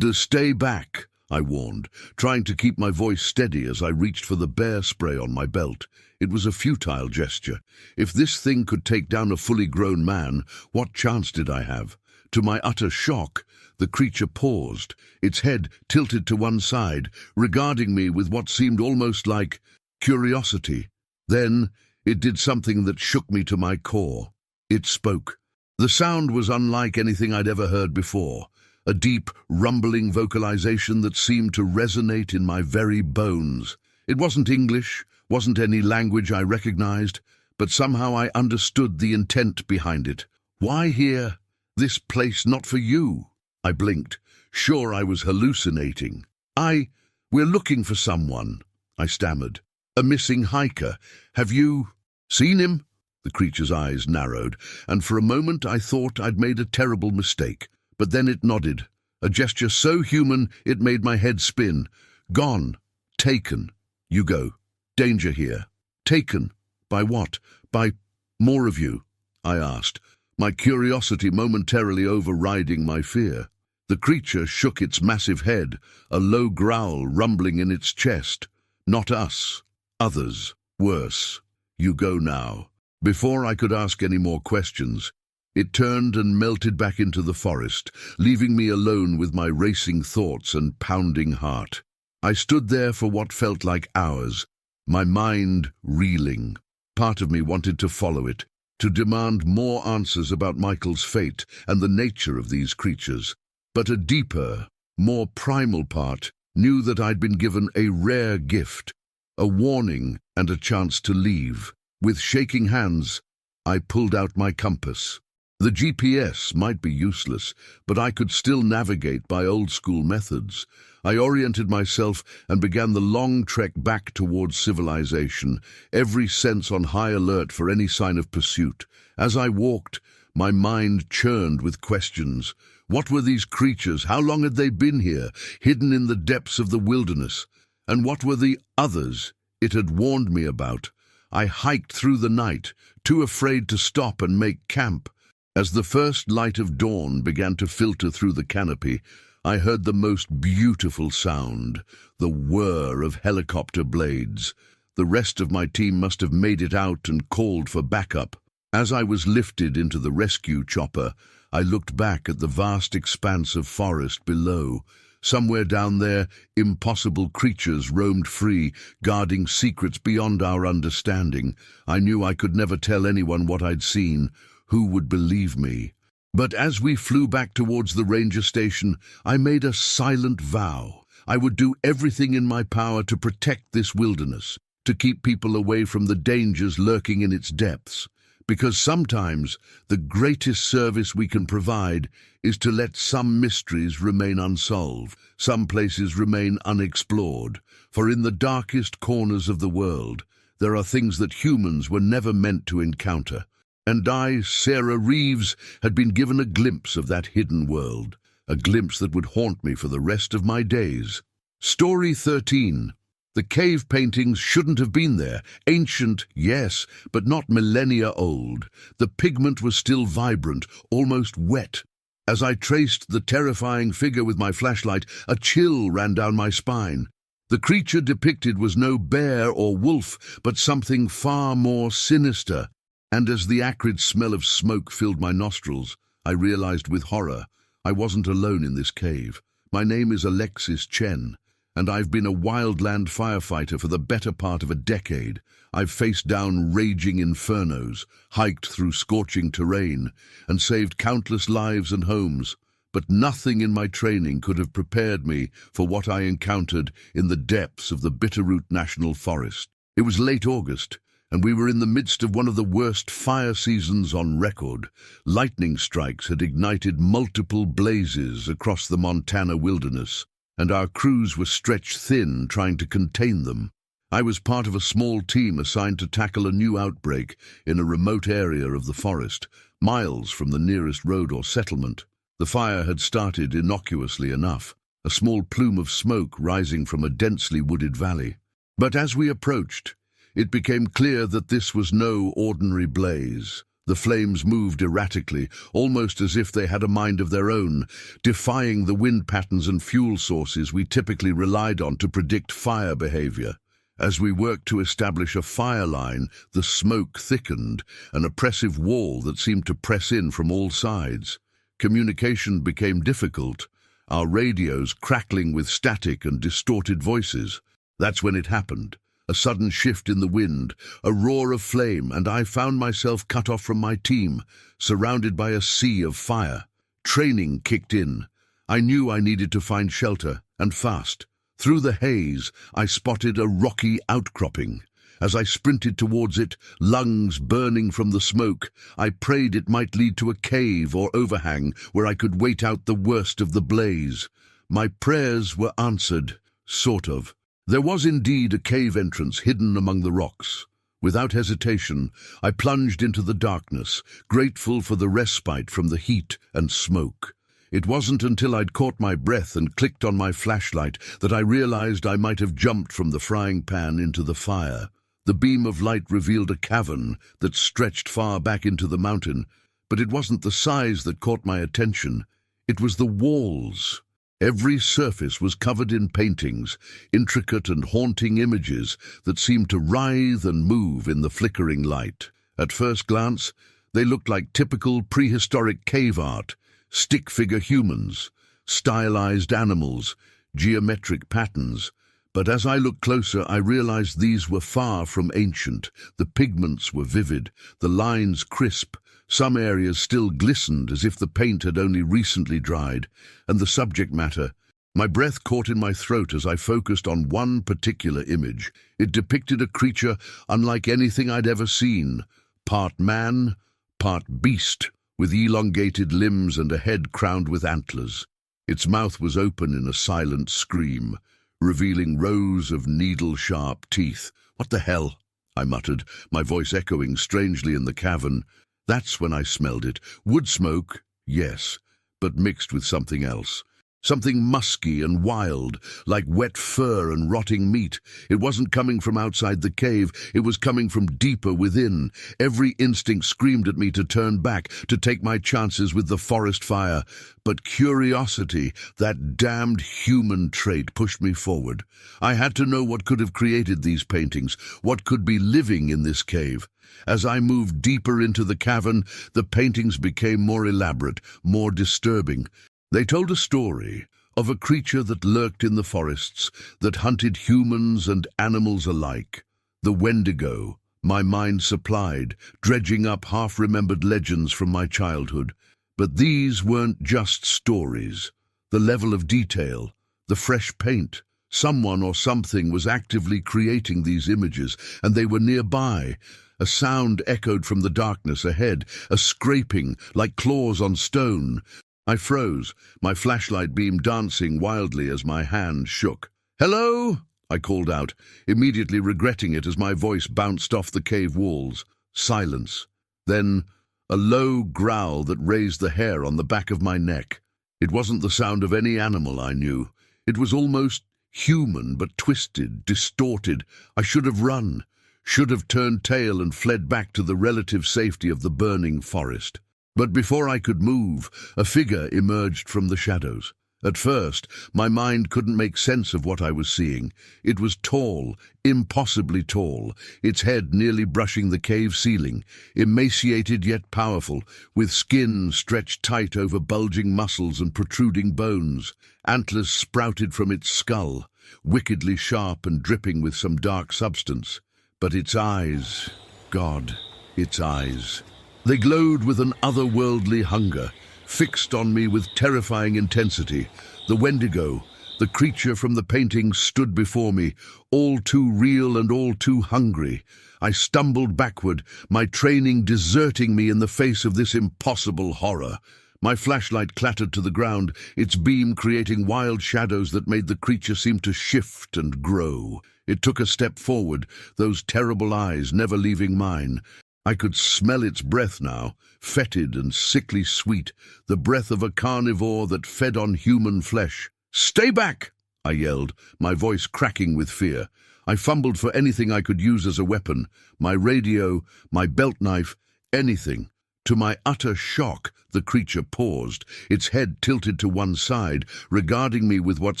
"Stay back," I warned, trying to keep my voice steady as I reached for the bear spray on my belt. It was a futile gesture. If this thing could take down a fully grown man, what chance did I have? To my utter shock, the creature paused, its head tilted to one side, regarding me with what seemed almost like curiosity. Then it did something that shook me to my core. It spoke. The sound was unlike anything I'd ever heard before. A deep, rumbling vocalization that seemed to resonate in my very bones. It wasn't English, wasn't any language I recognized, but somehow I understood the intent behind it. "Why here? This place not for you." I blinked, sure I was hallucinating. We're looking for someone," I stammered. "A missing hiker. Have you seen him?" The creature's eyes narrowed, and for a moment I thought I'd made a terrible mistake. But then it nodded, a gesture so human it made my head spin. "Gone. Taken. You go. Danger here." "Taken? By what? By more of you?" I asked, my curiosity momentarily overriding my fear. The creature shook its massive head, a low growl rumbling in its chest. Not us. Others. Worse. You go now. Before I could ask any more questions, it turned and melted back into the forest, leaving me alone with my racing thoughts and pounding heart. I stood there for what felt like hours, my mind reeling. Part of me wanted to follow it, to demand more answers about Michael's fate and the nature of these creatures. But a deeper, more primal part knew that I'd been given a rare gift, a warning and a chance to leave. With shaking hands, I pulled out my compass. The GPS might be useless, but I could still navigate by old-school methods. I oriented myself and began the long trek back towards civilization, every sense on high alert for any sign of pursuit. As I walked, my mind churned with questions. What were these creatures? How long had they been here, hidden in the depths of the wilderness? And what were the others it had warned me about? I hiked through the night, too afraid to stop and make camp. As the first light of dawn began to filter through the canopy, I heard the most beautiful sound, the whir of helicopter blades. The rest of my team must have made it out and called for backup. As I was lifted into the rescue chopper, I looked back at the vast expanse of forest below. Somewhere down there, impossible creatures roamed free, guarding secrets beyond our understanding. I knew I could never tell anyone what I'd seen. Who would believe me? But as we flew back towards the ranger station, I made a silent vow. I would do everything in my power to protect this wilderness, to keep people away from the dangers lurking in its depths. Because sometimes the greatest service we can provide is to let some mysteries remain unsolved, some places remain unexplored. For in the darkest corners of the world, there are things that humans were never meant to encounter. And I, Sarah Reeves, had been given a glimpse of that hidden world, a glimpse that would haunt me for the rest of my days. Story 13. The cave paintings shouldn't have been there. Ancient, yes, but not millennia old. The pigment was still vibrant, almost wet. As I traced the terrifying figure with my flashlight, a chill ran down my spine. The creature depicted was no bear or wolf, but something far more sinister. And as the acrid smell of smoke filled my nostrils, I realized with horror I wasn't alone in this cave. My name is Alexis Chen, and I've been a wildland firefighter for the better part of a decade. I've faced down raging infernos, hiked through scorching terrain, and saved countless lives and homes. But nothing in my training could have prepared me for what I encountered in the depths of the Bitterroot National Forest. It was late August, and we were in the midst of one of the worst fire seasons on record. Lightning strikes had ignited multiple blazes across the Montana wilderness, and our crews were stretched thin trying to contain them. I was part of a small team assigned to tackle a new outbreak in a remote area of the forest, miles from the nearest road or settlement. The fire had started innocuously enough, a small plume of smoke rising from a densely wooded valley. But as we approached, it became clear that this was no ordinary blaze. The flames moved erratically, almost as if they had a mind of their own, defying the wind patterns and fuel sources we typically relied on to predict fire behavior. As we worked to establish a fire line, the smoke thickened, an oppressive wall that seemed to press in from all sides. Communication became difficult, our radios crackling with static and distorted voices. That's when it happened. A sudden shift in the wind, a roar of flame, and I found myself cut off from my team, surrounded by a sea of fire. Training kicked in. I knew I needed to find shelter, and fast. Through the haze, I spotted a rocky outcropping. As I sprinted towards it, lungs burning from the smoke, I prayed it might lead to a cave or overhang where I could wait out the worst of the blaze. My prayers were answered, sort of. There was indeed a cave entrance hidden among the rocks. Without hesitation, I plunged into the darkness, grateful for the respite from the heat and smoke. It wasn't until I'd caught my breath and clicked on my flashlight that I realized I might have jumped from the frying pan into the fire. The beam of light revealed a cavern that stretched far back into the mountain, But it wasn't the size that caught my attention. It was the walls. Every surface was covered in paintings, intricate and haunting images that seemed to writhe and move in the flickering light. At first glance, they looked like typical prehistoric cave art, stick figure humans, stylized animals, geometric patterns. But as I looked closer, I realized these were far from ancient. The pigments were vivid, the lines crisp, some areas still glistened as if the paint had only recently dried, and the subject matter. My breath caught in my throat as I focused on one particular image. It depicted a creature unlike anything I'd ever seen, part man, part beast, with elongated limbs and a head crowned with antlers. Its mouth was open in a silent scream, revealing rows of needle-sharp teeth. "What the hell?" I muttered, my voice echoing strangely in the cavern. That's when I smelled it. Wood smoke, yes, but mixed with something else. Something musky and wild, like wet fur and rotting meat. It wasn't coming from outside the cave, it was coming from deeper within. Every instinct screamed at me to turn back, to take my chances with the forest fire. But curiosity, that damned human trait, pushed me forward. I had to know what could have created these paintings, what could be living in this cave. As I moved deeper into the cavern, the paintings became more elaborate, more disturbing. They told a story of a creature that lurked in the forests, that hunted humans and animals alike. The Wendigo, my mind supplied, dredging up half-remembered legends from my childhood. But these weren't just stories. The level of detail, the fresh paint, someone or something was actively creating these images, and they were nearby. A sound echoed from the darkness ahead, a scraping, like claws on stone. I froze, my flashlight beam dancing wildly as my hand shook. "Hello?" I called out, immediately regretting it as my voice bounced off the cave walls. Silence. Then a low growl that raised the hair on the back of my neck. It wasn't the sound of any animal I knew. It was almost human, but twisted, distorted. I should have run, should have turned tail and fled back to the relative safety of the burning forest. But before I could move, a figure emerged from the shadows. At first, my mind couldn't make sense of what I was seeing. It was tall, impossibly tall, its head nearly brushing the cave ceiling, emaciated yet powerful, with skin stretched tight over bulging muscles and protruding bones. Antlers sprouted from its skull, wickedly sharp and dripping with some dark substance. But its eyes, God, its eyes. They glowed with an otherworldly hunger, fixed on me with terrifying intensity. The Wendigo, the creature from the painting, stood before me, all too real and all too hungry. I stumbled backward, my training deserting me in the face of this impossible horror. My flashlight clattered to the ground, its beam creating wild shadows that made the creature seem to shift and grow. It took a step forward, those terrible eyes never leaving mine. I could smell its breath now, fetid and sickly sweet, the breath of a carnivore that fed on human flesh. "Stay back!" I yelled, my voice cracking with fear. I fumbled for anything I could use as a weapon, my radio, my belt knife, anything. To my utter shock, the creature paused, its head tilted to one side, regarding me with what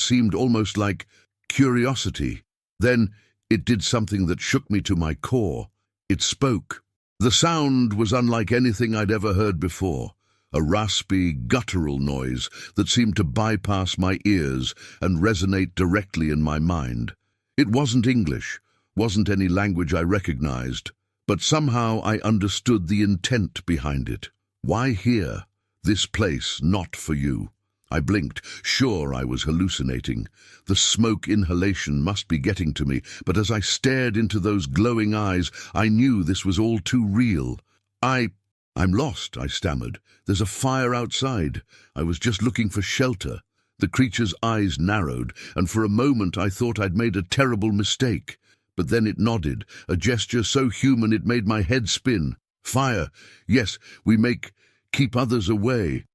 seemed almost like curiosity. Then it did something that shook me to my core. It spoke. The sound was unlike anything I'd ever heard before, a raspy, guttural noise that seemed to bypass my ears and resonate directly in my mind. It wasn't English, wasn't any language I recognized, but somehow I understood the intent behind it. Why here? This place not for you. I blinked, sure I was hallucinating. The smoke inhalation must be getting to me, but as I stared into those glowing eyes, I knew this was all too real. I'm lost, I stammered. There's a fire outside. I was just looking for shelter. The creature's eyes narrowed, and for a moment I thought I'd made a terrible mistake. But then it nodded, a gesture so human it made my head spin. "Fire. Yes, keep others away.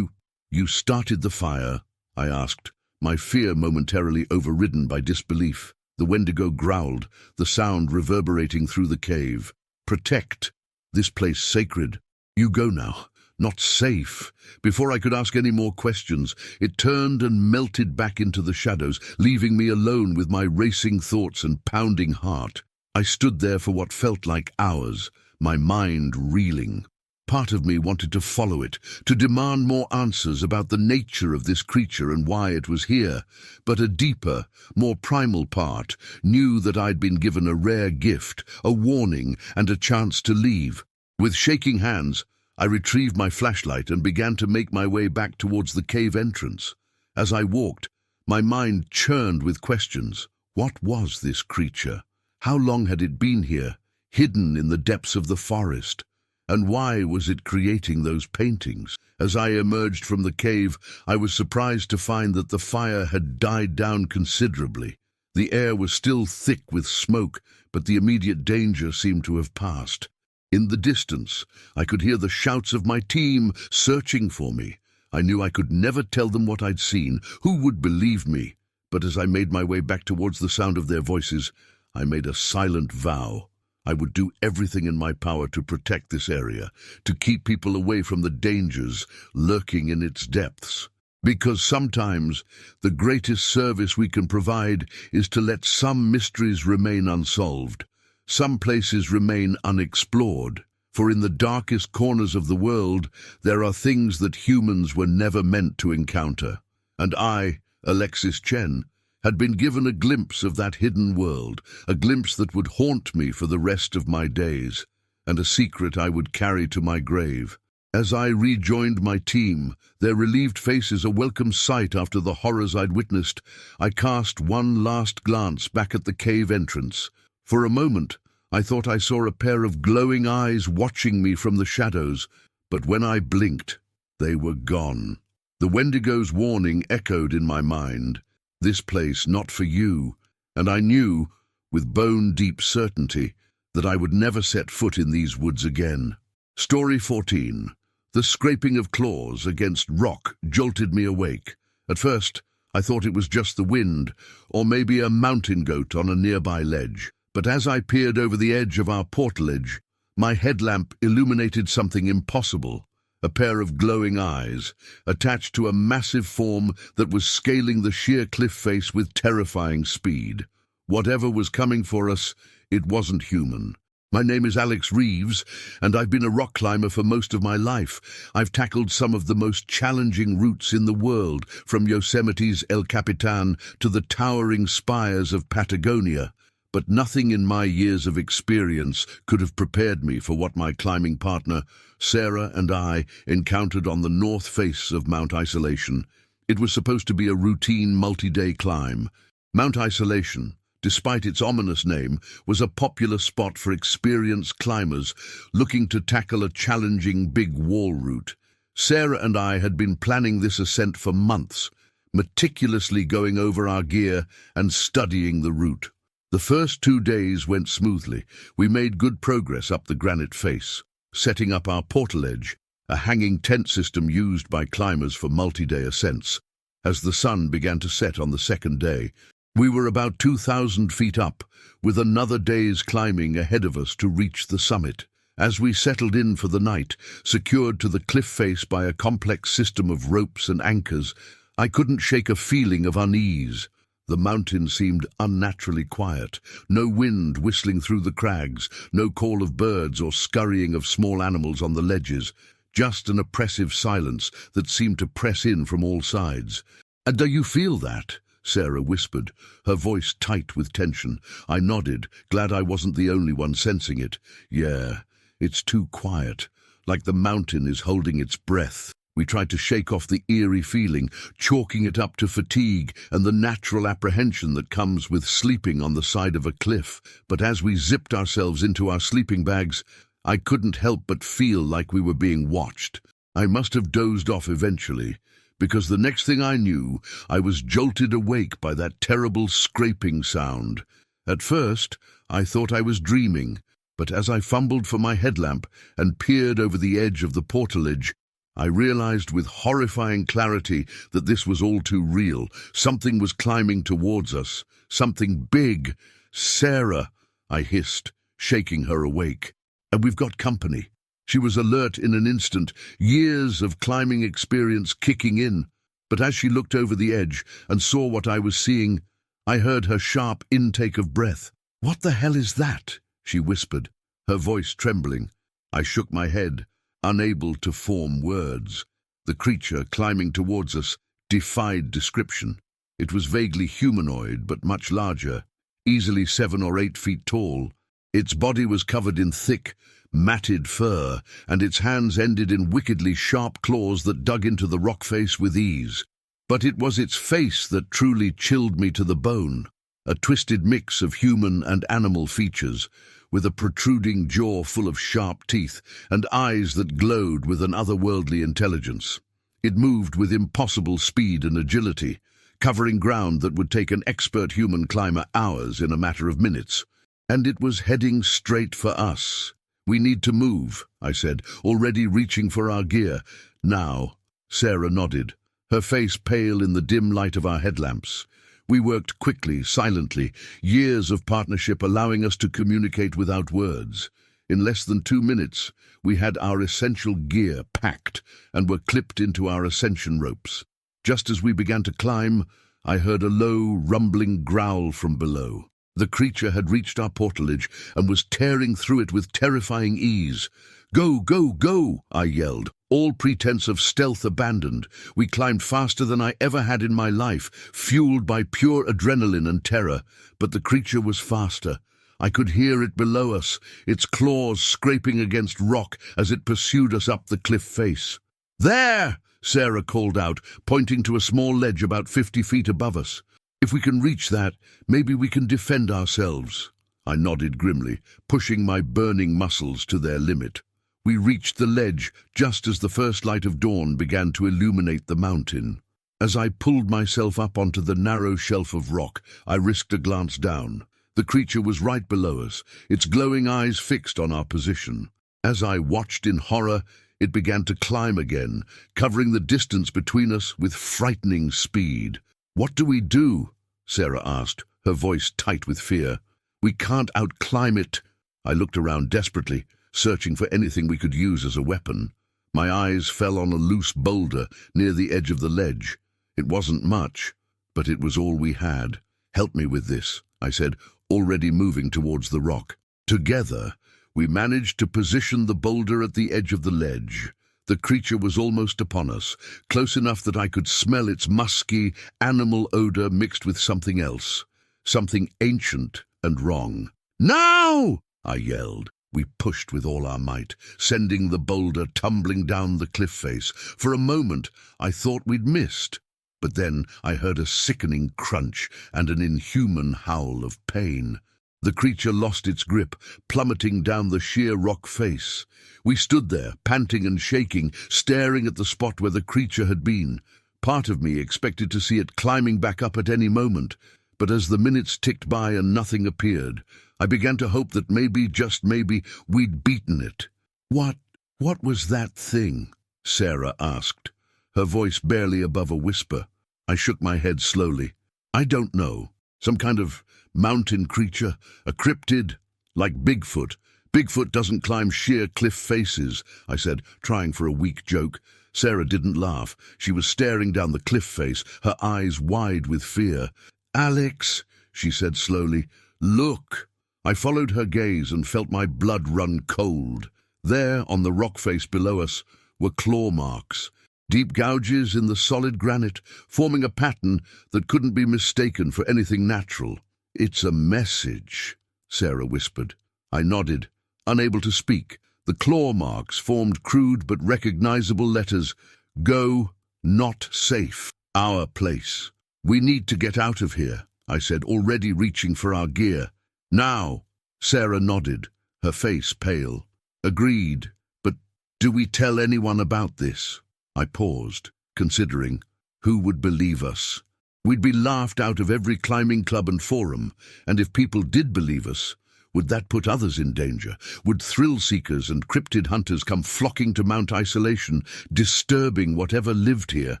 You started the fire?" I asked, my fear momentarily overridden by disbelief. The Wendigo growled, the sound reverberating through the cave. "Protect. This place sacred. You go now. not safe. Before I could ask any more questions, it turned and melted back into the shadows, leaving me alone with my racing thoughts and pounding heart. I stood there for what felt like hours, my mind reeling. Part of me wanted to follow it, to demand more answers about the nature of this creature and why it was here. But a deeper, more primal part knew that I'd been given a rare gift, a warning, and a chance to leave. With shaking hands, I retrieved my flashlight and began to make my way back towards the cave entrance. As I walked, my mind churned with questions. What was this creature? How long had it been here, hidden in the depths of the forest? And why was it creating those paintings? As I emerged from the cave, I was surprised to find that the fire had died down considerably. The air was still thick with smoke, but the immediate danger seemed to have passed. In the distance, I could hear the shouts of my team searching for me. I knew I could never tell them what I'd seen. Who would believe me? But as I made my way back towards the sound of their voices, I made a silent vow. I would do everything in my power to protect this area, to keep people away from the dangers lurking in its depths. Because sometimes the greatest service we can provide is to let some mysteries remain unsolved, some places remain unexplored. For in the darkest corners of the world, there are things that humans were never meant to encounter. And I, Alexis Chen, had been given a glimpse of that hidden world, a glimpse that would haunt me for the rest of my days, and a secret I would carry to my grave. As I rejoined my team, their relieved faces a welcome sight after the horrors I'd witnessed, I cast one last glance back at the cave entrance. For a moment, I thought I saw a pair of glowing eyes watching me from the shadows, but when I blinked, they were gone. The Wendigo's warning echoed in my mind. This place not for you, and I knew, with bone-deep certainty, that I would never set foot in these woods again. Story 14. The scraping of claws against rock jolted me awake. At first, I thought it was just the wind, or maybe a mountain goat on a nearby ledge. But as I peered over the edge of our portaledge, my headlamp illuminated something impossible. A pair of glowing eyes, attached to a massive form that was scaling the sheer cliff face with terrifying speed. Whatever was coming for us, it wasn't human. My name is Alex Reeves, and I've been a rock climber for most of my life. I've tackled some of the most challenging routes in the world, from Yosemite's El Capitan to the towering spires of Patagonia. But nothing in my years of experience could have prepared me for what my climbing partner, Sarah, and I encountered on the north face of Mount Isolation. It was supposed to be a routine multi-day climb. Mount Isolation, despite its ominous name, was a popular spot for experienced climbers looking to tackle a challenging big wall route. Sarah and I had been planning this ascent for months, meticulously going over our gear and studying the route. The first 2 days went smoothly. We made good progress up the granite face, setting up our portaledge, a hanging tent system used by climbers for multi-day ascents. As the sun began to set on the second day, we were about 2,000 feet up, with another day's climbing ahead of us to reach the summit. As we settled in for the night, secured to the cliff face by a complex system of ropes and anchors, I couldn't shake a feeling of unease. The mountain seemed unnaturally quiet, no wind whistling through the crags, no call of birds or scurrying of small animals on the ledges, just an oppressive silence that seemed to press in from all sides. "And do you feel that?" Sarah whispered, her voice tight with tension. I nodded, glad I wasn't the only one sensing it. "Yeah, it's too quiet, like the mountain is holding its breath." We tried to shake off the eerie feeling, chalking it up to fatigue and the natural apprehension that comes with sleeping on the side of a cliff. But as we zipped ourselves into our sleeping bags, I couldn't help but feel like we were being watched. I must have dozed off eventually, because the next thing I knew, I was jolted awake by that terrible scraping sound. At first, I thought I was dreaming, but as I fumbled for my headlamp and peered over the edge of the portaledge, I realized with horrifying clarity that this was all too real. Something was climbing towards us. Something big. "Sarah," I hissed, shaking her awake. "And we've got company." She was alert in an instant, years of climbing experience kicking in. But as she looked over the edge and saw what I was seeing, I heard her sharp intake of breath. "What the hell is that?" she whispered, her voice trembling. I shook my head, unable to form words. The creature climbing towards us defied description. It was vaguely humanoid, but much larger, easily 7 or 8 feet tall. Its body was covered in thick, matted fur, and its hands ended in wickedly sharp claws that dug into the rock face with ease. But it was its face that truly chilled me to the bone, a twisted mix of human and animal features, with a protruding jaw full of sharp teeth and eyes that glowed with an otherworldly intelligence. It moved with impossible speed and agility, covering ground that would take an expert human climber hours in a matter of minutes. And it was heading straight for us. "We need to move," I said, already reaching for our gear. "Now." Sarah nodded, her face pale in the dim light of our headlamps. We worked quickly, silently, years of partnership allowing us to communicate without words. In less than 2 minutes, we had our essential gear packed and were clipped into our ascension ropes. Just as we began to climb, I heard a low, rumbling growl from below. The creature had reached our portalage and was tearing through it with terrifying ease. "Go, go, go!" I yelled, all pretense of stealth abandoned. We climbed faster than I ever had in my life, fueled by pure adrenaline and terror. But the creature was faster. I could hear it below us, its claws scraping against rock as it pursued us up the cliff face. "There!" Sarah called out, pointing to a small ledge about 50 feet above us. "If we can reach that, maybe we can defend ourselves." I nodded grimly, pushing my burning muscles to their limit. We reached the ledge just as the first light of dawn began to illuminate the mountain. As I pulled myself up onto the narrow shelf of rock, I risked a glance down. The creature was right below us, its glowing eyes fixed on our position. As I watched in horror, it began to climb again, covering the distance between us with frightening speed. "What do we do?" Sarah asked, her voice tight with fear. "We can't outclimb it." I looked around desperately, searching for anything we could use as a weapon. My eyes fell on a loose boulder near the edge of the ledge. It wasn't much, but it was all we had. "Help me with this," I said, already moving towards the rock. Together, we managed to position the boulder at the edge of the ledge. The creature was almost upon us, close enough that I could smell its musky, animal odor mixed with something else, something ancient and wrong. "Now!" I yelled. We pushed with all our might, sending the boulder tumbling down the cliff face. For a moment, I thought we'd missed. But then I heard a sickening crunch and an inhuman howl of pain. The creature lost its grip, plummeting down the sheer rock face. We stood there, panting and shaking, staring at the spot where the creature had been. Part of me expected to see it climbing back up at any moment, but as the minutes ticked by and nothing appeared, I began to hope that maybe, just maybe, we'd beaten it. What was that thing?" Sarah asked, her voice barely above a whisper. I shook my head slowly. "I don't know. Some kind of mountain creature, a cryptid, like Bigfoot. Bigfoot doesn't climb sheer cliff faces," I said, trying for a weak joke. Sarah didn't laugh. She was staring down the cliff face, her eyes wide with fear. "Alex," she said slowly, "look." I followed her gaze and felt my blood run cold. There, on the rock face below us, were claw marks, deep gouges in the solid granite, forming a pattern that couldn't be mistaken for anything natural. "It's a message," Sarah whispered. I nodded, unable to speak. The claw marks formed crude but recognizable letters. "Go, not safe. Our place." "We need to get out of here," I said, already reaching for our gear. "Now." Sarah nodded, her face pale. "Agreed, but do we tell anyone about this?" I paused, considering. Who would believe us? We'd be laughed out of every climbing club and forum, and if people did believe us, would that put others in danger? Would thrill-seekers and cryptid hunters come flocking to Mount Isolation, disturbing whatever lived here?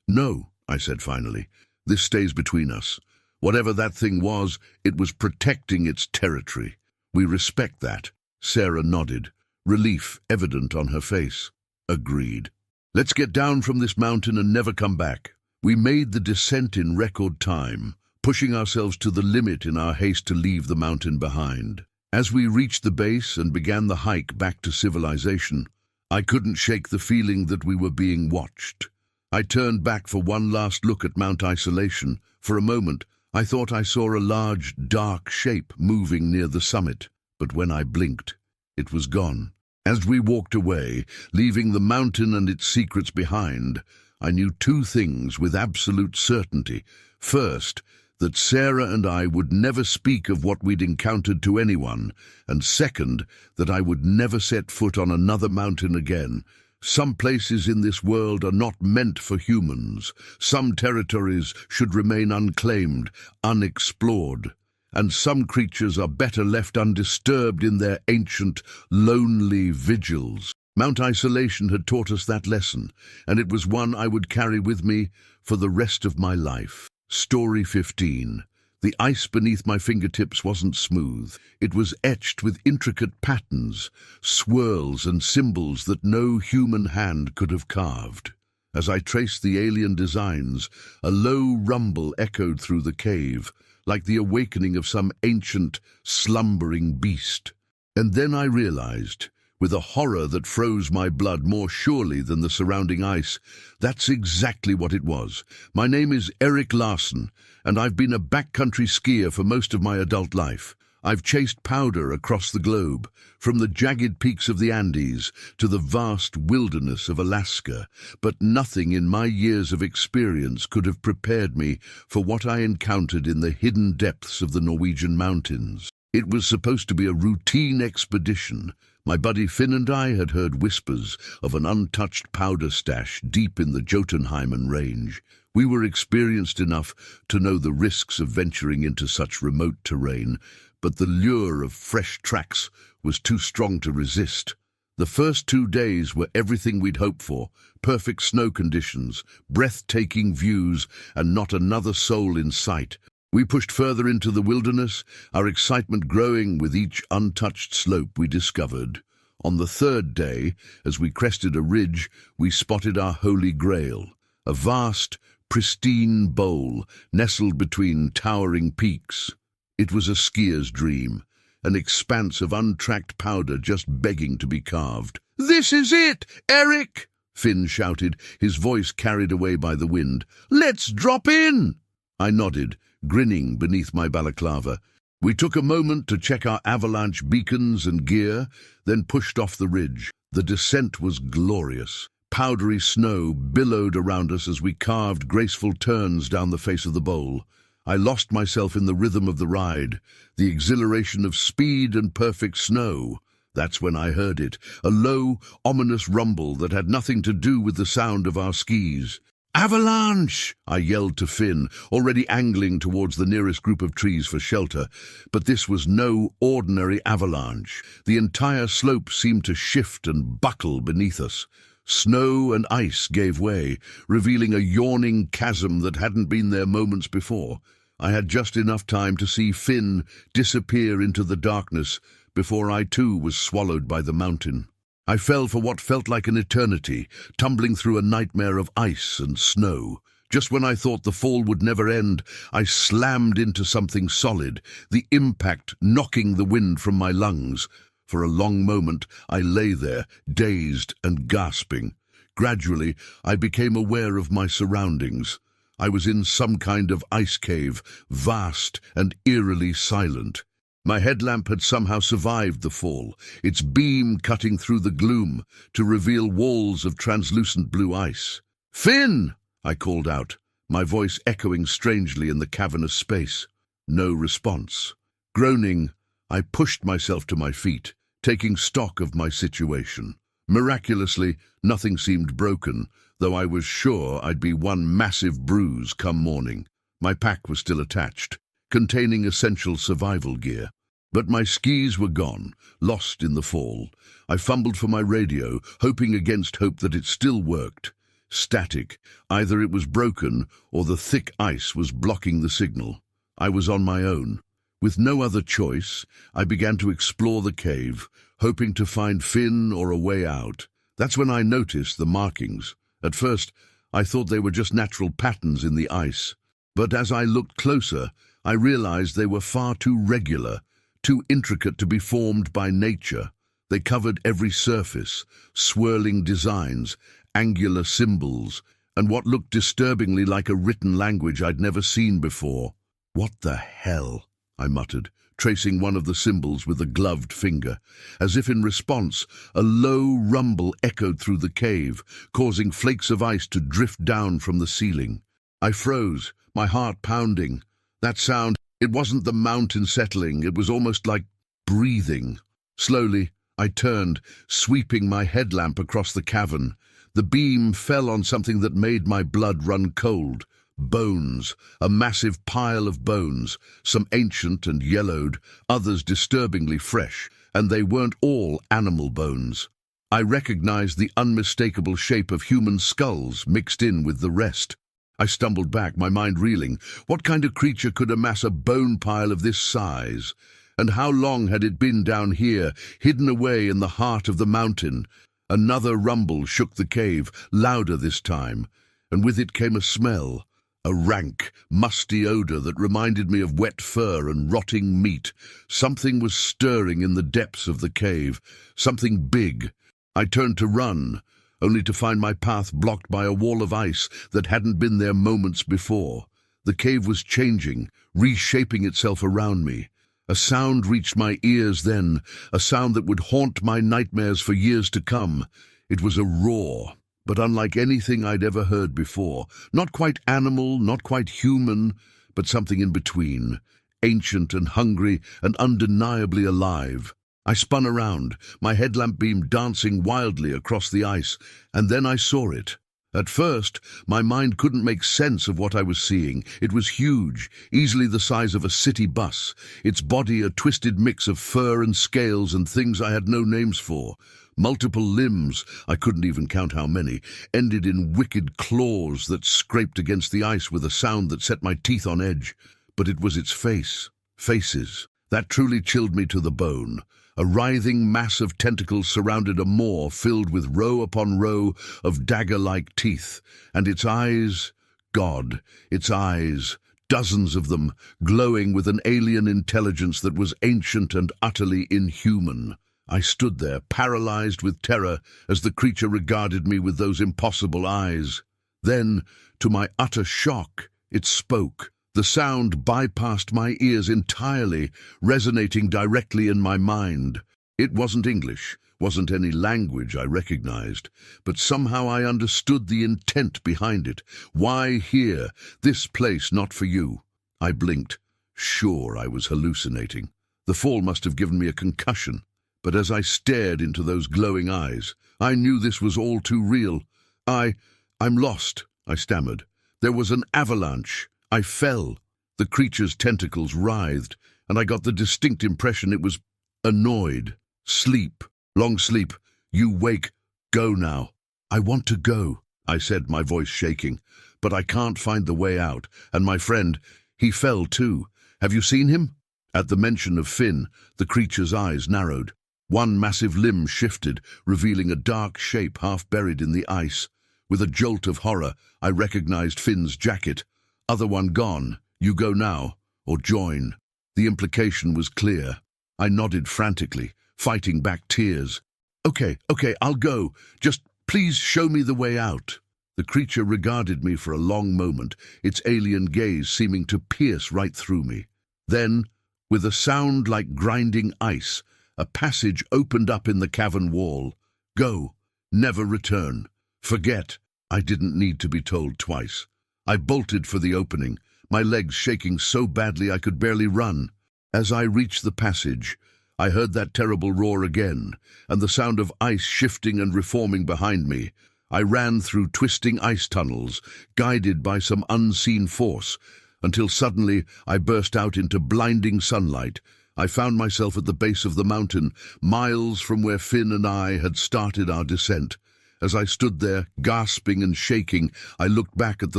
"No," I said finally. "This stays between us. Whatever that thing was, it was protecting its territory. We respect that." Sarah nodded, relief evident on her face. Agreed. Let's get down from this mountain and never come back. We made the descent in record time, pushing ourselves to the limit in our haste to leave the mountain behind. As we reached the base and began the hike back to civilization, I couldn't shake the feeling that we were being watched. I turned back for one last look at Mount Isolation. For a moment, I thought I saw a large, dark shape moving near the summit, but when I blinked, it was gone. As we walked away, leaving the mountain and its secrets behind, I knew two things with absolute certainty. First, that Sarah and I would never speak of what we'd encountered to anyone, and second, that I would never set foot on another mountain again. Some places in this world are not meant for humans. Some territories should remain unclaimed, unexplored. And some creatures are better left undisturbed in their ancient, lonely vigils. Mount Isolation had taught us that lesson, and it was one I would carry with me for the rest of my life. Story 15. The ice beneath my fingertips wasn't smooth. It was etched with intricate patterns, swirls and symbols that no human hand could have carved. As I traced the alien designs, a low rumble echoed through the cave, like the awakening of some ancient, slumbering beast. And then I realized, with a horror that froze my blood more surely than the surrounding ice, that's exactly what it was. My name is Eric Larson, and I've been a backcountry skier for most of my adult life. I've chased powder across the globe, from the jagged peaks of the Andes to the vast wilderness of Alaska, but nothing in my years of experience could have prepared me for what I encountered in the hidden depths of the Norwegian mountains. It was supposed to be a routine expedition. My buddy Finn and I had heard whispers of an untouched powder stash deep in the Jotunheimen range. We were experienced enough to know the risks of venturing into such remote terrain, but the lure of fresh tracks was too strong to resist. The first 2 days were everything we'd hoped for: perfect snow conditions, breathtaking views, and not another soul in sight. We pushed further into the wilderness, our excitement growing with each untouched slope we discovered. On the 3rd day, as we crested a ridge, we spotted our holy grail, a vast, pristine bowl nestled between towering peaks. It was a skier's dream, an expanse of untracked powder just begging to be carved. "This is it, Eric!" Finn shouted, his voice carried away by the wind. "Let's drop in!" I nodded, grinning beneath my balaclava. We took a moment to check our avalanche beacons and gear, then pushed off the ridge. The descent was glorious. Powdery snow billowed around us as we carved graceful turns down the face of the bowl. I lost myself in the rhythm of the ride, the exhilaration of speed and perfect snow. That's when I heard it, a low, ominous rumble that had nothing to do with the sound of our skis. "Avalanche!" I yelled to Finn, already angling towards the nearest group of trees for shelter. But this was no ordinary avalanche. The entire slope seemed to shift and buckle beneath us. Snow and ice gave way, revealing a yawning chasm that hadn't been there moments before. I had just enough time to see Finn disappear into the darkness before I too was swallowed by the mountain. I fell for what felt like an eternity, tumbling through a nightmare of ice and snow. Just when I thought the fall would never end, I slammed into something solid, the impact knocking the wind from my lungs. For a long moment, I lay there, dazed and gasping. Gradually, I became aware of my surroundings. I was in some kind of ice cave, vast and eerily silent. My headlamp had somehow survived the fall, its beam cutting through the gloom to reveal walls of translucent blue ice. "Finn!" I called out, my voice echoing strangely in the cavernous space. No response. Groaning, I pushed myself to my feet, taking stock of my situation. Miraculously, nothing seemed broken, though I was sure I'd be one massive bruise come morning. My pack was still attached, containing essential survival gear. But my skis were gone, lost in the fall. I fumbled for my radio, hoping against hope that it still worked. Static. Either it was broken or the thick ice was blocking the signal. I was on my own. With no other choice, I began to explore the cave, hoping to find Finn or a way out. That's when I noticed the markings. At first, I thought they were just natural patterns in the ice. But as I looked closer, I realized they were far too regular, too intricate to be formed by nature. They covered every surface, swirling designs, angular symbols, and what looked disturbingly like a written language I'd never seen before. "What the hell?" I muttered, tracing one of the symbols with a gloved finger. As if in response, a low rumble echoed through the cave, causing flakes of ice to drift down from the ceiling. I froze, my heart pounding. That sound, it wasn't the mountain settling, it was almost like breathing. Slowly, I turned, sweeping my headlamp across the cavern. The beam fell on something that made my blood run cold. Bones, a massive pile of bones, some ancient and yellowed, others disturbingly fresh, and they weren't all animal bones. I recognized the unmistakable shape of human skulls mixed in with the rest. I stumbled back, my mind reeling. What kind of creature could amass a bone pile of this size? And how long had it been down here, hidden away in the heart of the mountain? Another rumble shook the cave, louder this time, and with it came a smell, a rank, musty odor that reminded me of wet fur and rotting meat. Something was stirring in the depths of the cave, something big. I turned to run, only to find my path blocked by a wall of ice that hadn't been there moments before. The cave was changing, reshaping itself around me. A sound reached my ears then, a sound that would haunt my nightmares for years to come. It was a roar, but unlike anything I'd ever heard before. Not quite animal, not quite human, but something in between, ancient and hungry and undeniably alive. I spun around, my headlamp beam dancing wildly across the ice, and then I saw it. At first, my mind couldn't make sense of what I was seeing. It was huge, easily the size of a city bus, its body a twisted mix of fur and scales and things I had no names for. Multiple limbs, I couldn't even count how many, ended in wicked claws that scraped against the ice with a sound that set my teeth on edge. But it was its faces. That truly chilled me to the bone. A writhing mass of tentacles surrounded a maw filled with row upon row of dagger-like teeth, and its eyes, God, its eyes, dozens of them, glowing with an alien intelligence that was ancient and utterly inhuman. I stood there, paralyzed with terror, as the creature regarded me with those impossible eyes. Then, to my utter shock, it spoke. The sound bypassed my ears entirely, resonating directly in my mind. It wasn't English, wasn't any language I recognized, but somehow I understood the intent behind it. Why here? This place not for you. I blinked. Sure, I was hallucinating. The fall must have given me a concussion. But as I stared into those glowing eyes, I knew this was all too real. I'm lost, I stammered. There was an avalanche. I fell. The creature's tentacles writhed, and I got the distinct impression it was annoyed. Sleep. Long sleep. You wake. Go now. I want to go, I said, my voice shaking. But I can't find the way out. And my friend, he fell too. Have you seen him? At the mention of Finn, the creature's eyes narrowed. One massive limb shifted, revealing a dark shape half buried in the ice. With a jolt of horror, I recognized Finn's jacket. Other one gone. You go now, or join. The implication was clear. I nodded frantically, fighting back tears. Okay, I'll go. Just please show me the way out. The creature regarded me for a long moment, its alien gaze seeming to pierce right through me. Then, with a sound like grinding ice, a passage opened up in the cavern wall. Go. Never return. Forget. I didn't need to be told twice. I bolted for the opening, my legs shaking so badly I could barely run. As I reached the passage, I heard that terrible roar again, and the sound of ice shifting and reforming behind me. I ran through twisting ice tunnels, guided by some unseen force, until suddenly I burst out into blinding sunlight. I found myself at the base of the mountain, miles from where Finn and I had started our descent. As I stood there, gasping and shaking, I looked back at the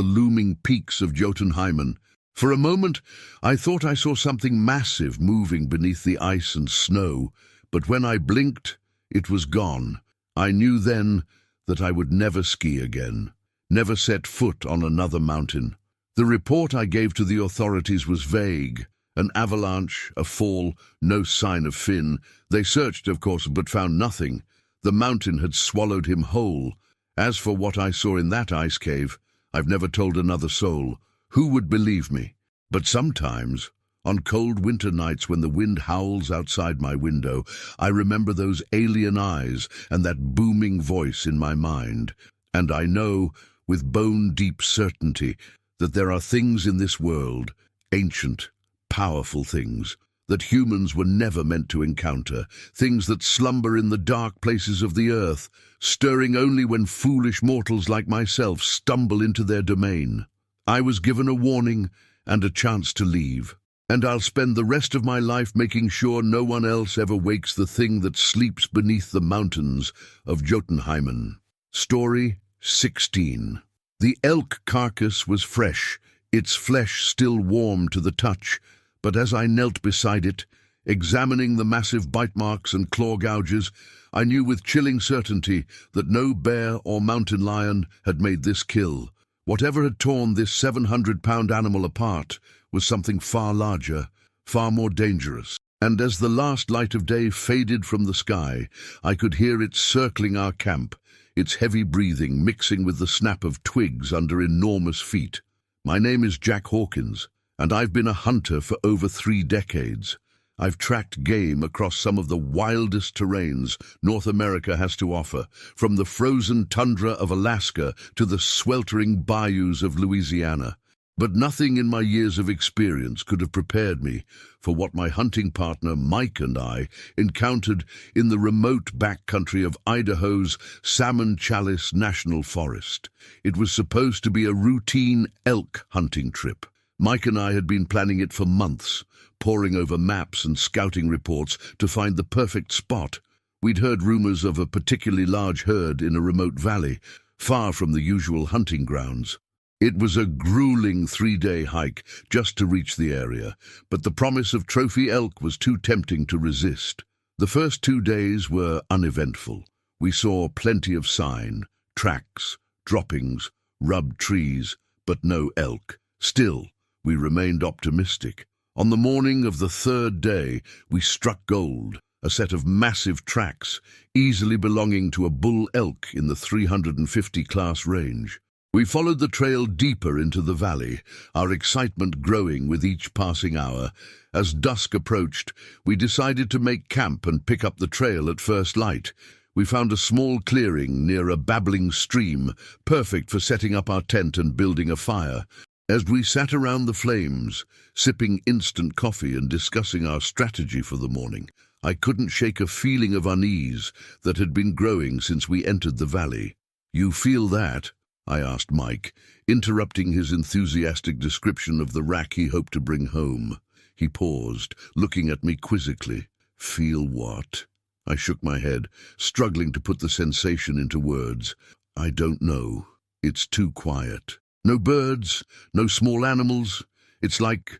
looming peaks of Jotunheimen. For a moment, I thought I saw something massive moving beneath the ice and snow, But when I blinked, it was gone. I knew then that I would never ski again, never set foot on another mountain. The report I gave to the authorities was vague. An avalanche, a fall, no sign of Finn. They searched, of course, but found nothing. The mountain had swallowed him whole. As for what I saw in that ice cave, I've never told another soul. Who would believe me? But sometimes, on cold winter nights when the wind howls outside my window, I remember those alien eyes and that booming voice in my mind. And I know, with bone-deep certainty, that there are things in this world, ancient, powerful things, that humans were never meant to encounter, things that slumber in the dark places of the earth, stirring only when foolish mortals like myself stumble into their domain. I was given a warning and a chance to leave, and I'll spend the rest of my life making sure no one else ever wakes the thing that sleeps beneath the mountains of Jotunheimen. Story 16. The elk carcass was fresh, its flesh still warm to the touch, but as I knelt beside it, examining the massive bite marks and claw gouges, I knew with chilling certainty that no bear or mountain lion had made this kill. Whatever had torn this 700-pound animal apart was something far larger, far more dangerous. And as the last light of day faded from the sky, I could hear it circling our camp, its heavy breathing mixing with the snap of twigs under enormous feet. My name is Jack Hawkins, and I've been a hunter for over 3 decades. I've tracked game across some of the wildest terrains North America has to offer, from the frozen tundra of Alaska to the sweltering bayous of Louisiana. But nothing in my years of experience could have prepared me for what my hunting partner Mike and I encountered in the remote backcountry of Idaho's Salmon Chalice National Forest. It was supposed to be a routine elk hunting trip. Mike and I had been planning it for months, poring over maps and scouting reports to find the perfect spot. We'd heard rumors of a particularly large herd in a remote valley, far from the usual hunting grounds. It was a grueling 3-day hike just to reach the area, but the promise of trophy elk was too tempting to resist. The first 2 days were uneventful. We saw plenty of sign, tracks, droppings, rubbed trees, but no elk. Still, we remained optimistic. On the morning of the 3rd day, we struck gold, a set of massive tracks, easily belonging to a bull elk in the 350 class range. We followed the trail deeper into the valley, our excitement growing with each passing hour. As dusk approached, we decided to make camp and pick up the trail at first light. We found a small clearing near a babbling stream, perfect for setting up our tent and building a fire. As we sat around the flames, sipping instant coffee and discussing our strategy for the morning, I couldn't shake a feeling of unease that had been growing since we entered the valley. "You feel that?" I asked Mike, interrupting his enthusiastic description of the rack he hoped to bring home. He paused, looking at me quizzically. "Feel what?" I shook my head, struggling to put the sensation into words. "I don't know. It's too quiet. No birds, no small animals. It's like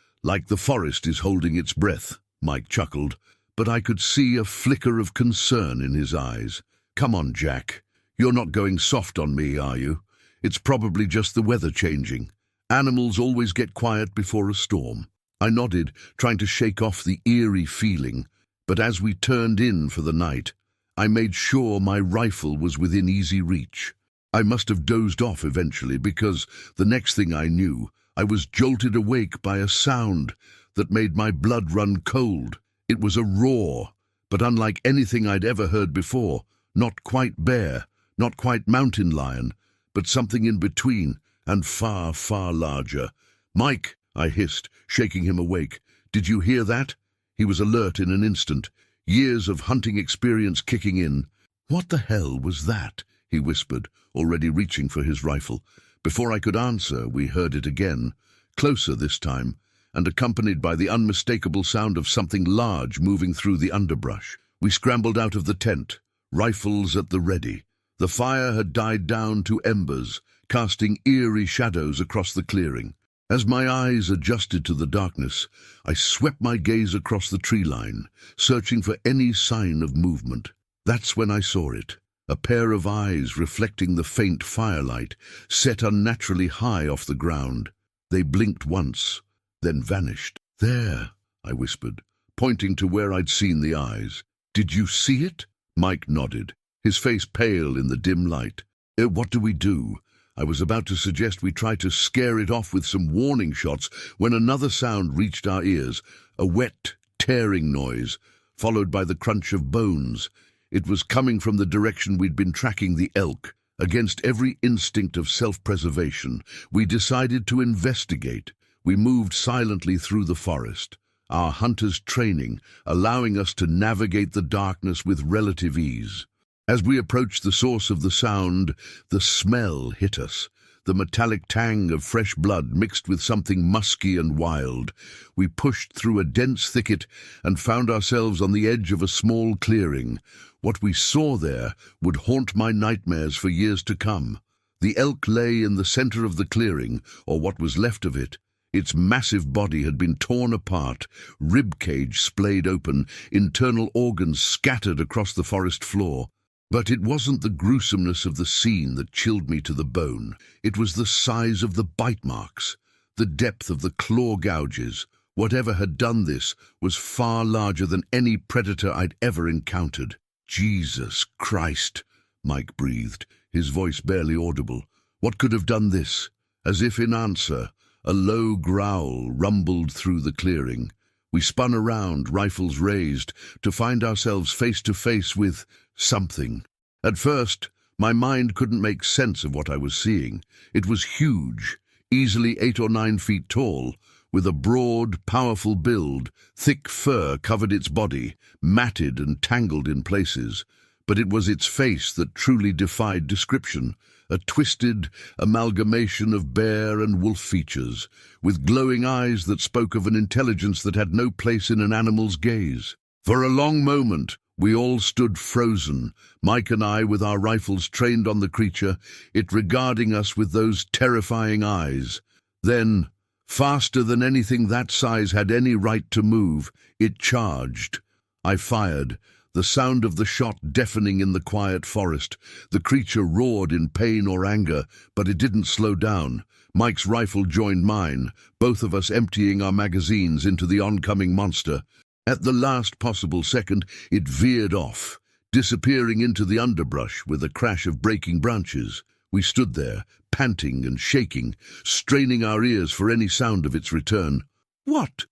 the forest is holding its breath," Mike chuckled, but I could see a flicker of concern in his eyes. "Come on, Jack. You're not going soft on me, are you? It's probably just the weather changing. Animals always get quiet before a storm." I nodded, trying to shake off the eerie feeling, but as we turned in for the night, I made sure my rifle was within easy reach. I must have dozed off eventually, because the next thing I knew, I was jolted awake by a sound that made my blood run cold. It was a roar, but unlike anything I'd ever heard before. Not quite bear, not quite mountain lion, but something in between, and far, far larger. "Mike," I hissed, shaking him awake. "Did you hear that?" He was alert in an instant, years of hunting experience kicking in. "What the hell was that?" he whispered, already reaching for his rifle. Before I could answer, we heard it again, closer this time, and accompanied by the unmistakable sound of something large moving through the underbrush. We scrambled out of the tent, rifles at the ready. The fire had died down to embers, casting eerie shadows across the clearing. As my eyes adjusted to the darkness, I swept my gaze across the tree line, searching for any sign of movement. That's when I saw it. A pair of eyes reflecting the faint firelight, set unnaturally high off the ground. They blinked once, then vanished. "There," I whispered, pointing to where I'd seen the eyes. "Did you see it?" Mike nodded, his face pale in the dim light. What do we do?" I was about to suggest we try to scare it off with some warning shots when another sound reached our ears, a wet, tearing noise, followed by the crunch of bones. It was coming from the direction we'd been tracking the elk. Against every instinct of self-preservation, we decided to investigate. We moved silently through the forest, our hunter's training allowing us to navigate the darkness with relative ease. As we approached the source of the sound, the smell hit us, the metallic tang of fresh blood mixed with something musky and wild. We pushed through a dense thicket and found ourselves on the edge of a small clearing. What we saw there would haunt my nightmares for years to come. The elk lay in the center of the clearing, or what was left of it. Its massive body had been torn apart, rib cage splayed open, internal organs scattered across the forest floor. But it wasn't the gruesomeness of the scene that chilled me to the bone. It was the size of the bite marks, the depth of the claw gouges. Whatever had done this was far larger than any predator I'd ever encountered. "Jesus Christ," Mike breathed, his voice barely audible. "What could have done this?" As if in answer, a low growl rumbled through the clearing. We spun around, rifles raised, to find ourselves face to face with something. At first, my mind couldn't make sense of what I was seeing. It was huge, easily 8 or 9 feet tall, with a broad, powerful build. Thick fur covered its body, matted and tangled in places. But it was its face that truly defied description, a twisted amalgamation of bear and wolf features, with glowing eyes that spoke of an intelligence that had no place in an animal's gaze. For a long moment, we all stood frozen, Mike and I with our rifles trained on the creature, it regarding us with those terrifying eyes. Then, faster than anything that size had any right to move, it charged. I fired, the sound of the shot deafening in the quiet forest. The creature roared in pain or anger, but it didn't slow down. Mike's rifle joined mine, both of us emptying our magazines into the oncoming monster. At the last possible second, it veered off, disappearing into the underbrush with a crash of breaking branches. We stood there, panting and shaking, straining our ears for any sound of its return. "What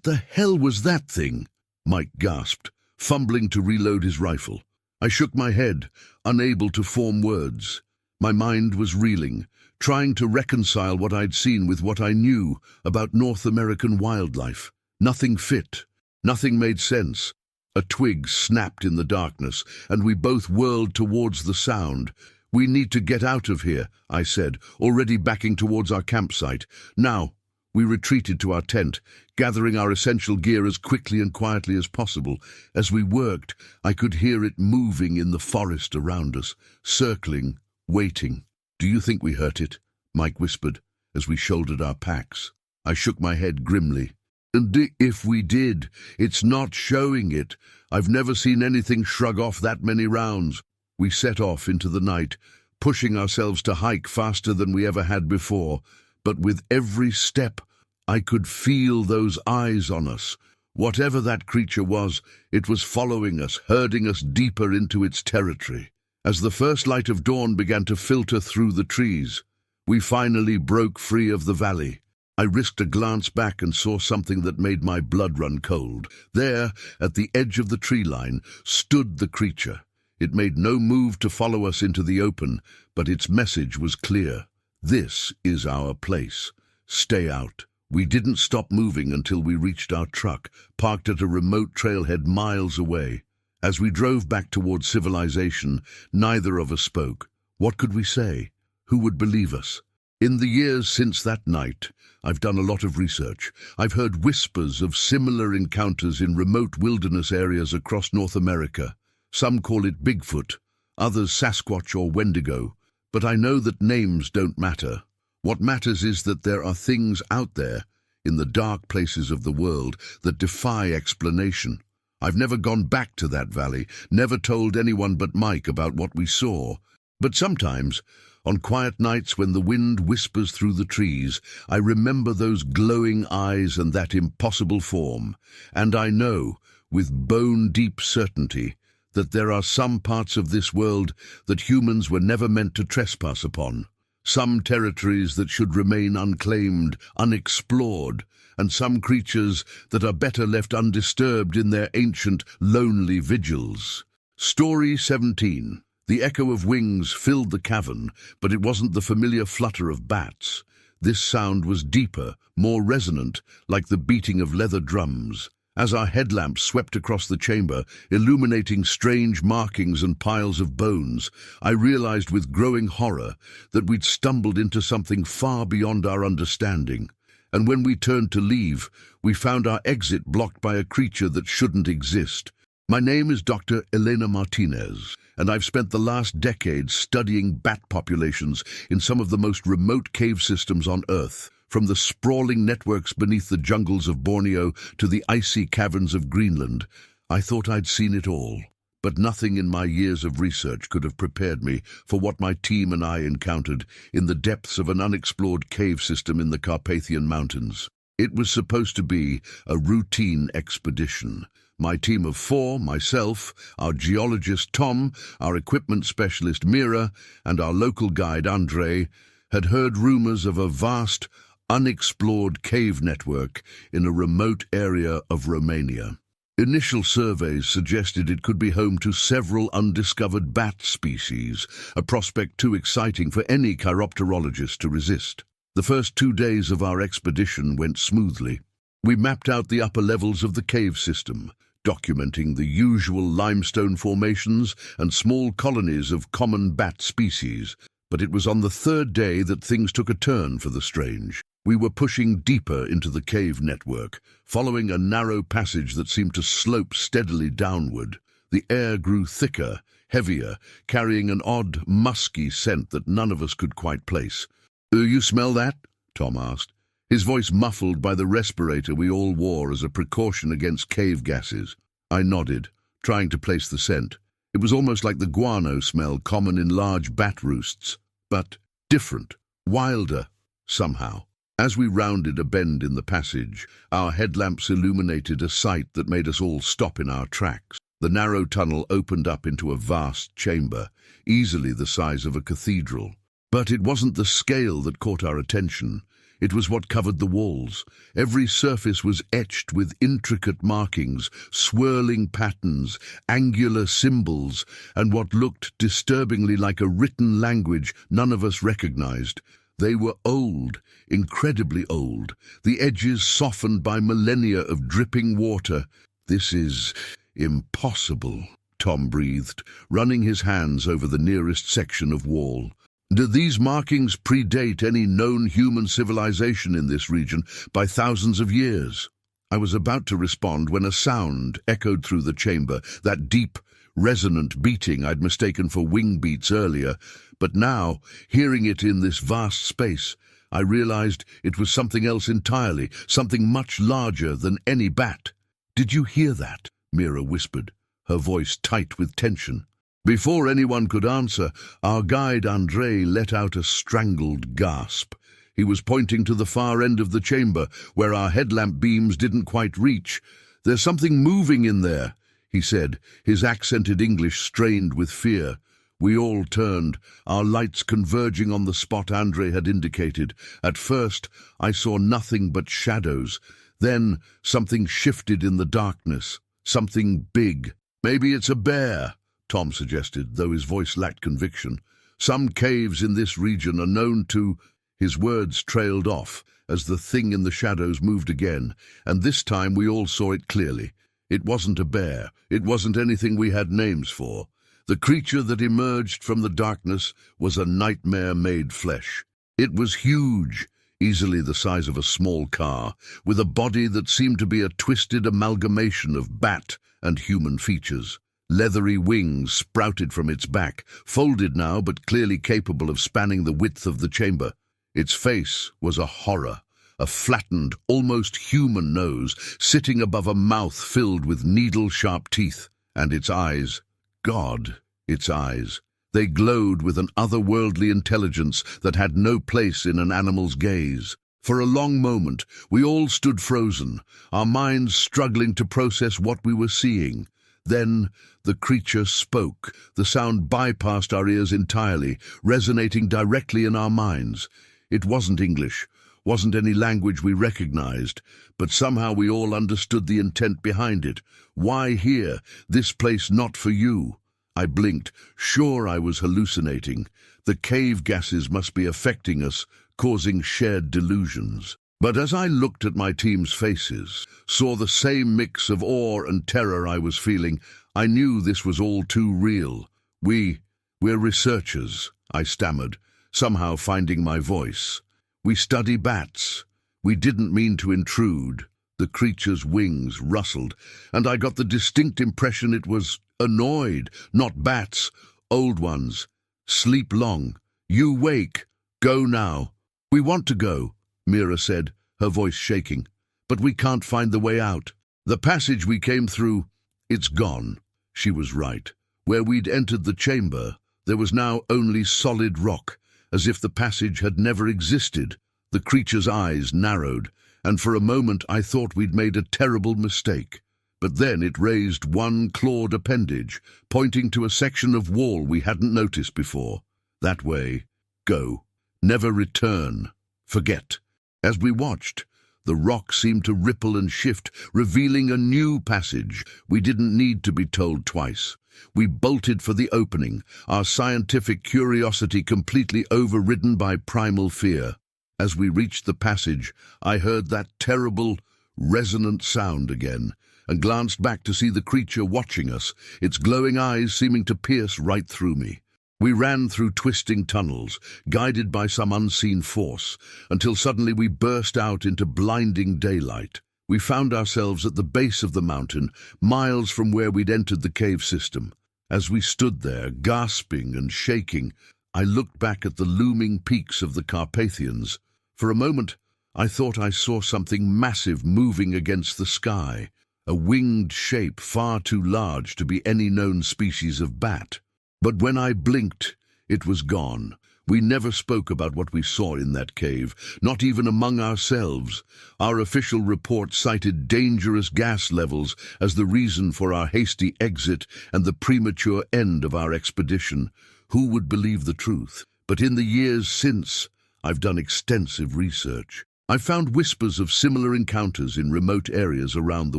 the hell was that thing?" Mike gasped, fumbling to reload his rifle. I shook my head, unable to form words. My mind was reeling, trying to reconcile what I'd seen with what I knew about North American wildlife. Nothing fit. Nothing made sense. A twig snapped in the darkness, and we both whirled towards the sound. "We need to get out of here," I said, already backing towards our campsite. "Now." We retreated to our tent, gathering our essential gear as quickly and quietly as possible. As we worked, I could hear it moving in the forest around us, circling, waiting. "Do you think we hurt it?" Mike whispered, as we shouldered our packs. I shook my head grimly. "And if we did, it's not showing it. I've never seen anything shrug off that many rounds." We set off into the night, pushing ourselves to hike faster than we ever had before. But with every step, I could feel those eyes on us. Whatever that creature was, it was following us, herding us deeper into its territory. As the first light of dawn began to filter through the trees, we finally broke free of the valley. I risked a glance back and saw something that made my blood run cold. There, at the edge of the tree line, stood the creature. It made no move to follow us into the open, but its message was clear. "This is our place. Stay out." We didn't stop moving until we reached our truck, parked at a remote trailhead miles away. As we drove back towards civilization, neither of us spoke. What could we say? Who would believe us? In the years since that night, I've done a lot of research. I've heard whispers of similar encounters in remote wilderness areas across North America. Some call it Bigfoot, others Sasquatch or Wendigo. But I know that names don't matter. What matters is that there are things out there, in the dark places of the world, that defy explanation. I've never gone back to that valley, never told anyone but Mike about what we saw. But sometimes, on quiet nights when the wind whispers through the trees, I remember those glowing eyes and that impossible form. And I know, with bone-deep certainty, that there are some parts of this world that humans were never meant to trespass upon. Some territories that should remain unclaimed, unexplored, and some creatures that are better left undisturbed in their ancient, lonely vigils. Story 17. The echo of wings filled the cavern, but it wasn't the familiar flutter of bats. This sound was deeper, more resonant, like the beating of leather drums. As our headlamps swept across the chamber, illuminating strange markings and piles of bones, I realized with growing horror that we'd stumbled into something far beyond our understanding. And when we turned to leave, we found our exit blocked by a creature that shouldn't exist. My name is Dr. Elena Martinez, and I've spent the last decade studying bat populations in some of the most remote cave systems on Earth. From the sprawling networks beneath the jungles of Borneo to the icy caverns of Greenland, I thought I'd seen it all. But nothing in my years of research could have prepared me for what my team and I encountered in the depths of an unexplored cave system in the Carpathian Mountains. It was supposed to be a routine expedition. My team of 4, myself, our geologist Tom, our equipment specialist Mira, and our local guide Andre, had heard rumors of a vast, unexplored cave network in a remote area of Romania. Initial surveys suggested it could be home to several undiscovered bat species, a prospect too exciting for any chiropterologist to resist. The first 2 days of our expedition went smoothly. We mapped out the upper levels of the cave system, documenting the usual limestone formations and small colonies of common bat species. But it was on the 3rd day that things took a turn for the strange. We were pushing deeper into the cave network, following a narrow passage that seemed to slope steadily downward. The air grew thicker, heavier, carrying an odd, musky scent that none of us could quite place. You smell that?" Tom asked, his voice muffled by the respirator we all wore as a precaution against cave gases. I nodded, trying to place the scent. It was almost like the guano smell common in large bat roosts, but different, wilder, somehow. As we rounded a bend in the passage, our headlamps illuminated a sight that made us all stop in our tracks. The narrow tunnel opened up into a vast chamber, easily the size of a cathedral. But it wasn't the scale that caught our attention. It was what covered the walls. Every surface was etched with intricate markings, swirling patterns, angular symbols, and what looked disturbingly like a written language none of us recognized. They were old, incredibly old, the edges softened by millennia of dripping water. "This is impossible," Tom breathed, running his hands over the nearest section of wall. "Do these markings predate any known human civilization in this region by thousands of years?" I was about to respond when a sound echoed through the chamber, that deep, resonant beating I'd mistaken for wing beats earlier. But now, hearing it in this vast space, I realized it was something else entirely, something much larger than any bat. "Did you hear that?" Mira whispered, her voice tight with tension. Before anyone could answer, our guide Andre let out a strangled gasp. He was pointing to the far end of the chamber, where our headlamp beams didn't quite reach. "There's something moving in there," he said, his accented English strained with fear. We all turned, our lights converging on the spot Andre had indicated. At first, I saw nothing but shadows. Then, something shifted in the darkness. Something big. "Maybe it's a bear," Tom suggested, though his voice lacked conviction. "Some caves in this region are known to—" His words trailed off as the thing in the shadows moved again, and this time we all saw it clearly. It wasn't a bear. It wasn't anything we had names for. The creature that emerged from the darkness was a nightmare made flesh. It was huge, easily the size of a small car, with a body that seemed to be a twisted amalgamation of bat and human features. Leathery wings sprouted from its back, folded now but clearly capable of spanning the width of the chamber. Its face was a horror, a flattened, almost human nose sitting above a mouth filled with needle-sharp teeth, and its eyes, God, its eyes. They glowed with an otherworldly intelligence that had no place in an animal's gaze. For a long moment, we all stood frozen, our minds struggling to process what we were seeing. Then the creature spoke. The sound bypassed our ears entirely, resonating directly in our minds. It wasn't English, wasn't any language we recognized, but somehow we all understood the intent behind it. Why here? This place not for you. I blinked, sure I was hallucinating. The cave gases must be affecting us, causing shared delusions. But as I looked at my team's faces, saw the same mix of awe and terror I was feeling, I knew this was all too real. We're researchers, I stammered, somehow finding my voice. We study bats. We didn't mean to intrude. The creature's wings rustled, and I got the distinct impression it was annoyed. Not bats, old ones. Sleep long. You wake. Go now. We want to go, Mira said, her voice shaking. But we can't find the way out. The passage we came through, it's gone. She was right. Where we'd entered the chamber, there was now only solid rock, as if the passage had never existed. The creature's eyes narrowed, and for a moment I thought we'd made a terrible mistake. But then it raised one clawed appendage, pointing to a section of wall we hadn't noticed before. That way. Go. Never return. Forget. As we watched, the rock seemed to ripple and shift, revealing a new passage. We didn't need to be told twice. We bolted for the opening, our scientific curiosity completely overridden by primal fear. As we reached the passage, I heard that terrible, resonant sound again, and glanced back to see the creature watching us, its glowing eyes seeming to pierce right through me. We ran through twisting tunnels, guided by some unseen force, until suddenly we burst out into blinding daylight. We found ourselves at the base of the mountain, miles from where we'd entered the cave system. As we stood there, gasping and shaking, I looked back at the looming peaks of the Carpathians. For a moment, I thought I saw something massive moving against the sky, a winged shape far too large to be any known species of bat. But when I blinked, it was gone. We never spoke about what we saw in that cave, not even among ourselves. Our official report cited dangerous gas levels as the reason for our hasty exit and the premature end of our expedition. Who would believe the truth? But in the years since, I've done extensive research. I've found whispers of similar encounters in remote areas around the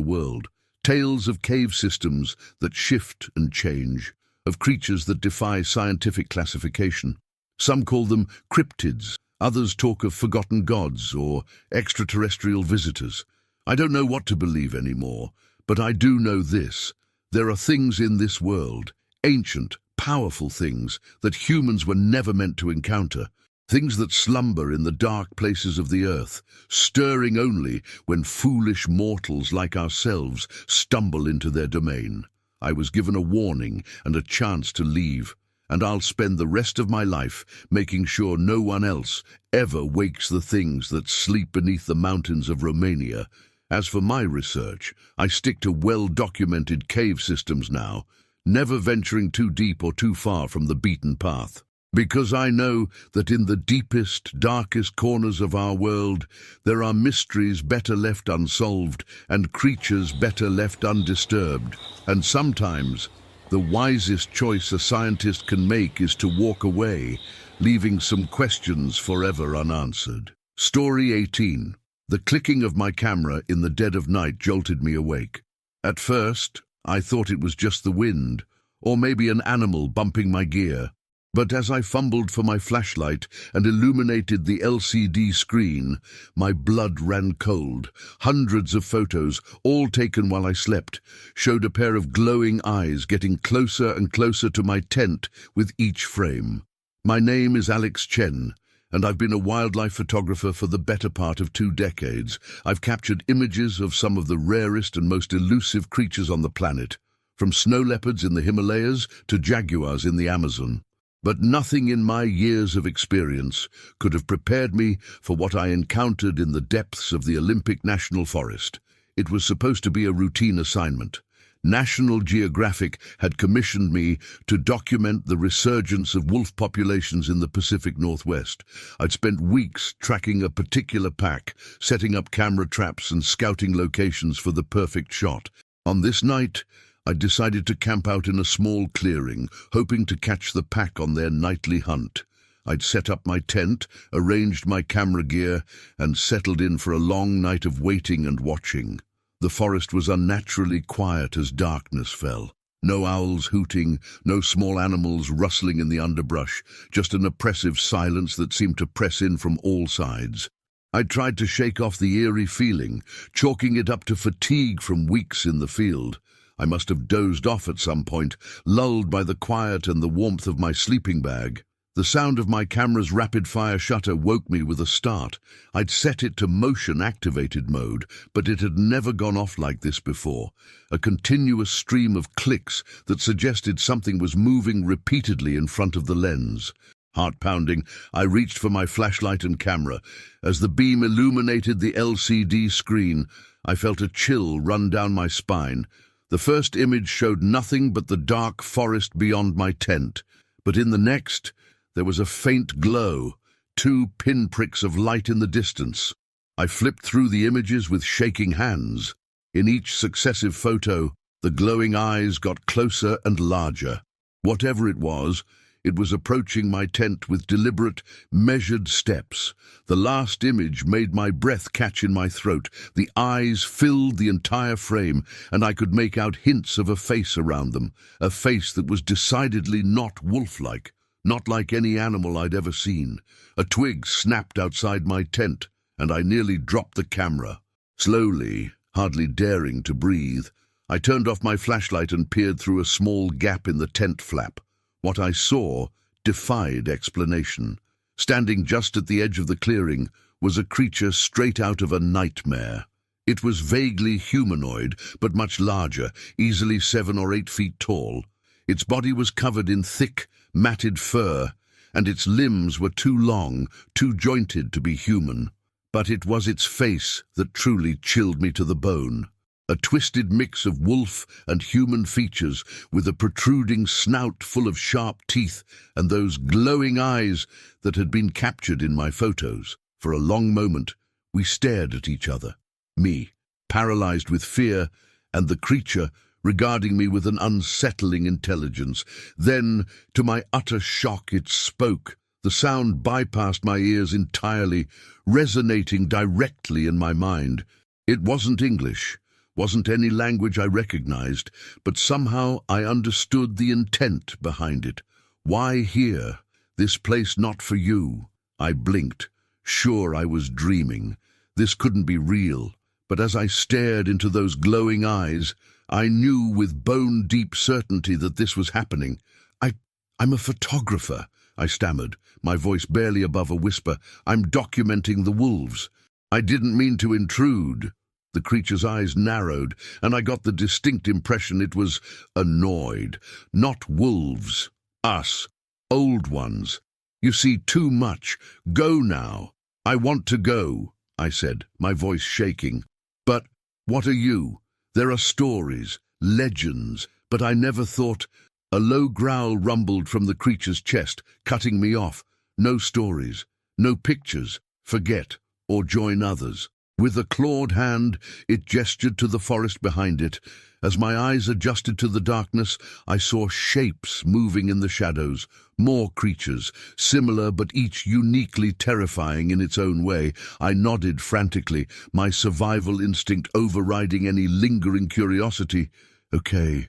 world, tales of cave systems that shift and change, of creatures that defy scientific classification. Some call them cryptids, others talk of forgotten gods or extraterrestrial visitors. I don't know what to believe anymore, but I do know this. There are things in this world, ancient, powerful things, that humans were never meant to encounter. Things that slumber in the dark places of the earth, stirring only when foolish mortals like ourselves stumble into their domain. I was given a warning and a chance to leave, and I'll spend the rest of my life making sure no one else ever wakes the things that sleep beneath the mountains of Romania. As for my research, I stick to well-documented cave systems now, never venturing too deep or too far from the beaten path. Because I know that in the deepest, darkest corners of our world, there are mysteries better left unsolved and creatures better left undisturbed. And sometimes, the wisest choice a scientist can make is to walk away, leaving some questions forever unanswered. Story 18. The clicking of my camera in the dead of night jolted me awake. At first, I thought it was just the wind, or maybe an animal bumping my gear. But as I fumbled for my flashlight and illuminated the LCD screen, my blood ran cold. Hundreds of photos, all taken while I slept, showed a pair of glowing eyes getting closer and closer to my tent with each frame. My name is Alex Chen, and I've been a wildlife photographer for the better part of 2 decades. I've captured images of some of the rarest and most elusive creatures on the planet, from snow leopards in the Himalayas to jaguars in the Amazon. But nothing in my years of experience could have prepared me for what I encountered in the depths of the Olympic National Forest. It was supposed to be a routine assignment. National Geographic had commissioned me to document the resurgence of wolf populations in the Pacific Northwest. I'd spent weeks tracking a particular pack, setting up camera traps and scouting locations for the perfect shot. On this night, I decided to camp out in a small clearing, hoping to catch the pack on their nightly hunt. I'd set up my tent, arranged my camera gear, and settled in for a long night of waiting and watching. The forest was unnaturally quiet as darkness fell. No owls hooting, no small animals rustling in the underbrush, just an oppressive silence that seemed to press in from all sides. I tried to shake off the eerie feeling, chalking it up to fatigue from weeks in the field. I must have dozed off at some point, lulled by the quiet and the warmth of my sleeping bag. The sound of my camera's rapid-fire shutter woke me with a start. I'd set it to motion-activated mode, but it had never gone off like this before. A continuous stream of clicks that suggested something was moving repeatedly in front of the lens. Heart-pounding, I reached for my flashlight and camera. As the beam illuminated the LCD screen, I felt a chill run down my spine. The first image showed nothing but the dark forest beyond my tent, but in the next, there was a faint glow, 2 pinpricks of light in the distance. I flipped through the images with shaking hands. In each successive photo, the glowing eyes got closer and larger. Whatever it was approaching my tent with deliberate, measured steps. The last image made my breath catch in my throat. The eyes filled the entire frame, and I could make out hints of a face around them, a face that was decidedly not wolf-like, not like any animal I'd ever seen. A twig snapped outside my tent, and I nearly dropped the camera. Slowly, hardly daring to breathe, I turned off my flashlight and peered through a small gap in the tent flap. What I saw defied explanation. Standing just at the edge of the clearing was a creature straight out of a nightmare. It was vaguely humanoid, but much larger, easily 7 or 8 feet tall. Its body was covered in thick, matted fur, and its limbs were too long, too jointed to be human. But it was its face that truly chilled me to the bone. A twisted mix of wolf and human features, with a protruding snout full of sharp teeth and those glowing eyes that had been captured in my photos. For a long moment, we stared at each other. Me, paralyzed with fear, and the creature regarding me with an unsettling intelligence. Then, to my utter shock, it spoke. The sound bypassed my ears entirely, resonating directly in my mind. It wasn't English. Wasn't any language I recognized, but somehow I understood the intent behind it. Why here? This place not for you. I blinked, sure I was dreaming. This couldn't be real. But as I stared into those glowing eyes, I knew with bone-deep certainty that this was happening. I'm a photographer, I stammered, my voice barely above a whisper. I'm documenting the wolves. I didn't mean to intrude. The creature's eyes narrowed, and I got the distinct impression it was annoyed. Not wolves. Us. Old ones. You see too much. Go now. I want to go, I said, my voice shaking. But what are you? There are stories, legends, but I never thought... A low growl rumbled from the creature's chest, cutting me off. No stories, no pictures. Forget, or join others. With a clawed hand, it gestured to the forest behind it. As my eyes adjusted to the darkness, I saw shapes moving in the shadows. More creatures, similar but each uniquely terrifying in its own way. I nodded frantically, my survival instinct overriding any lingering curiosity. Okay,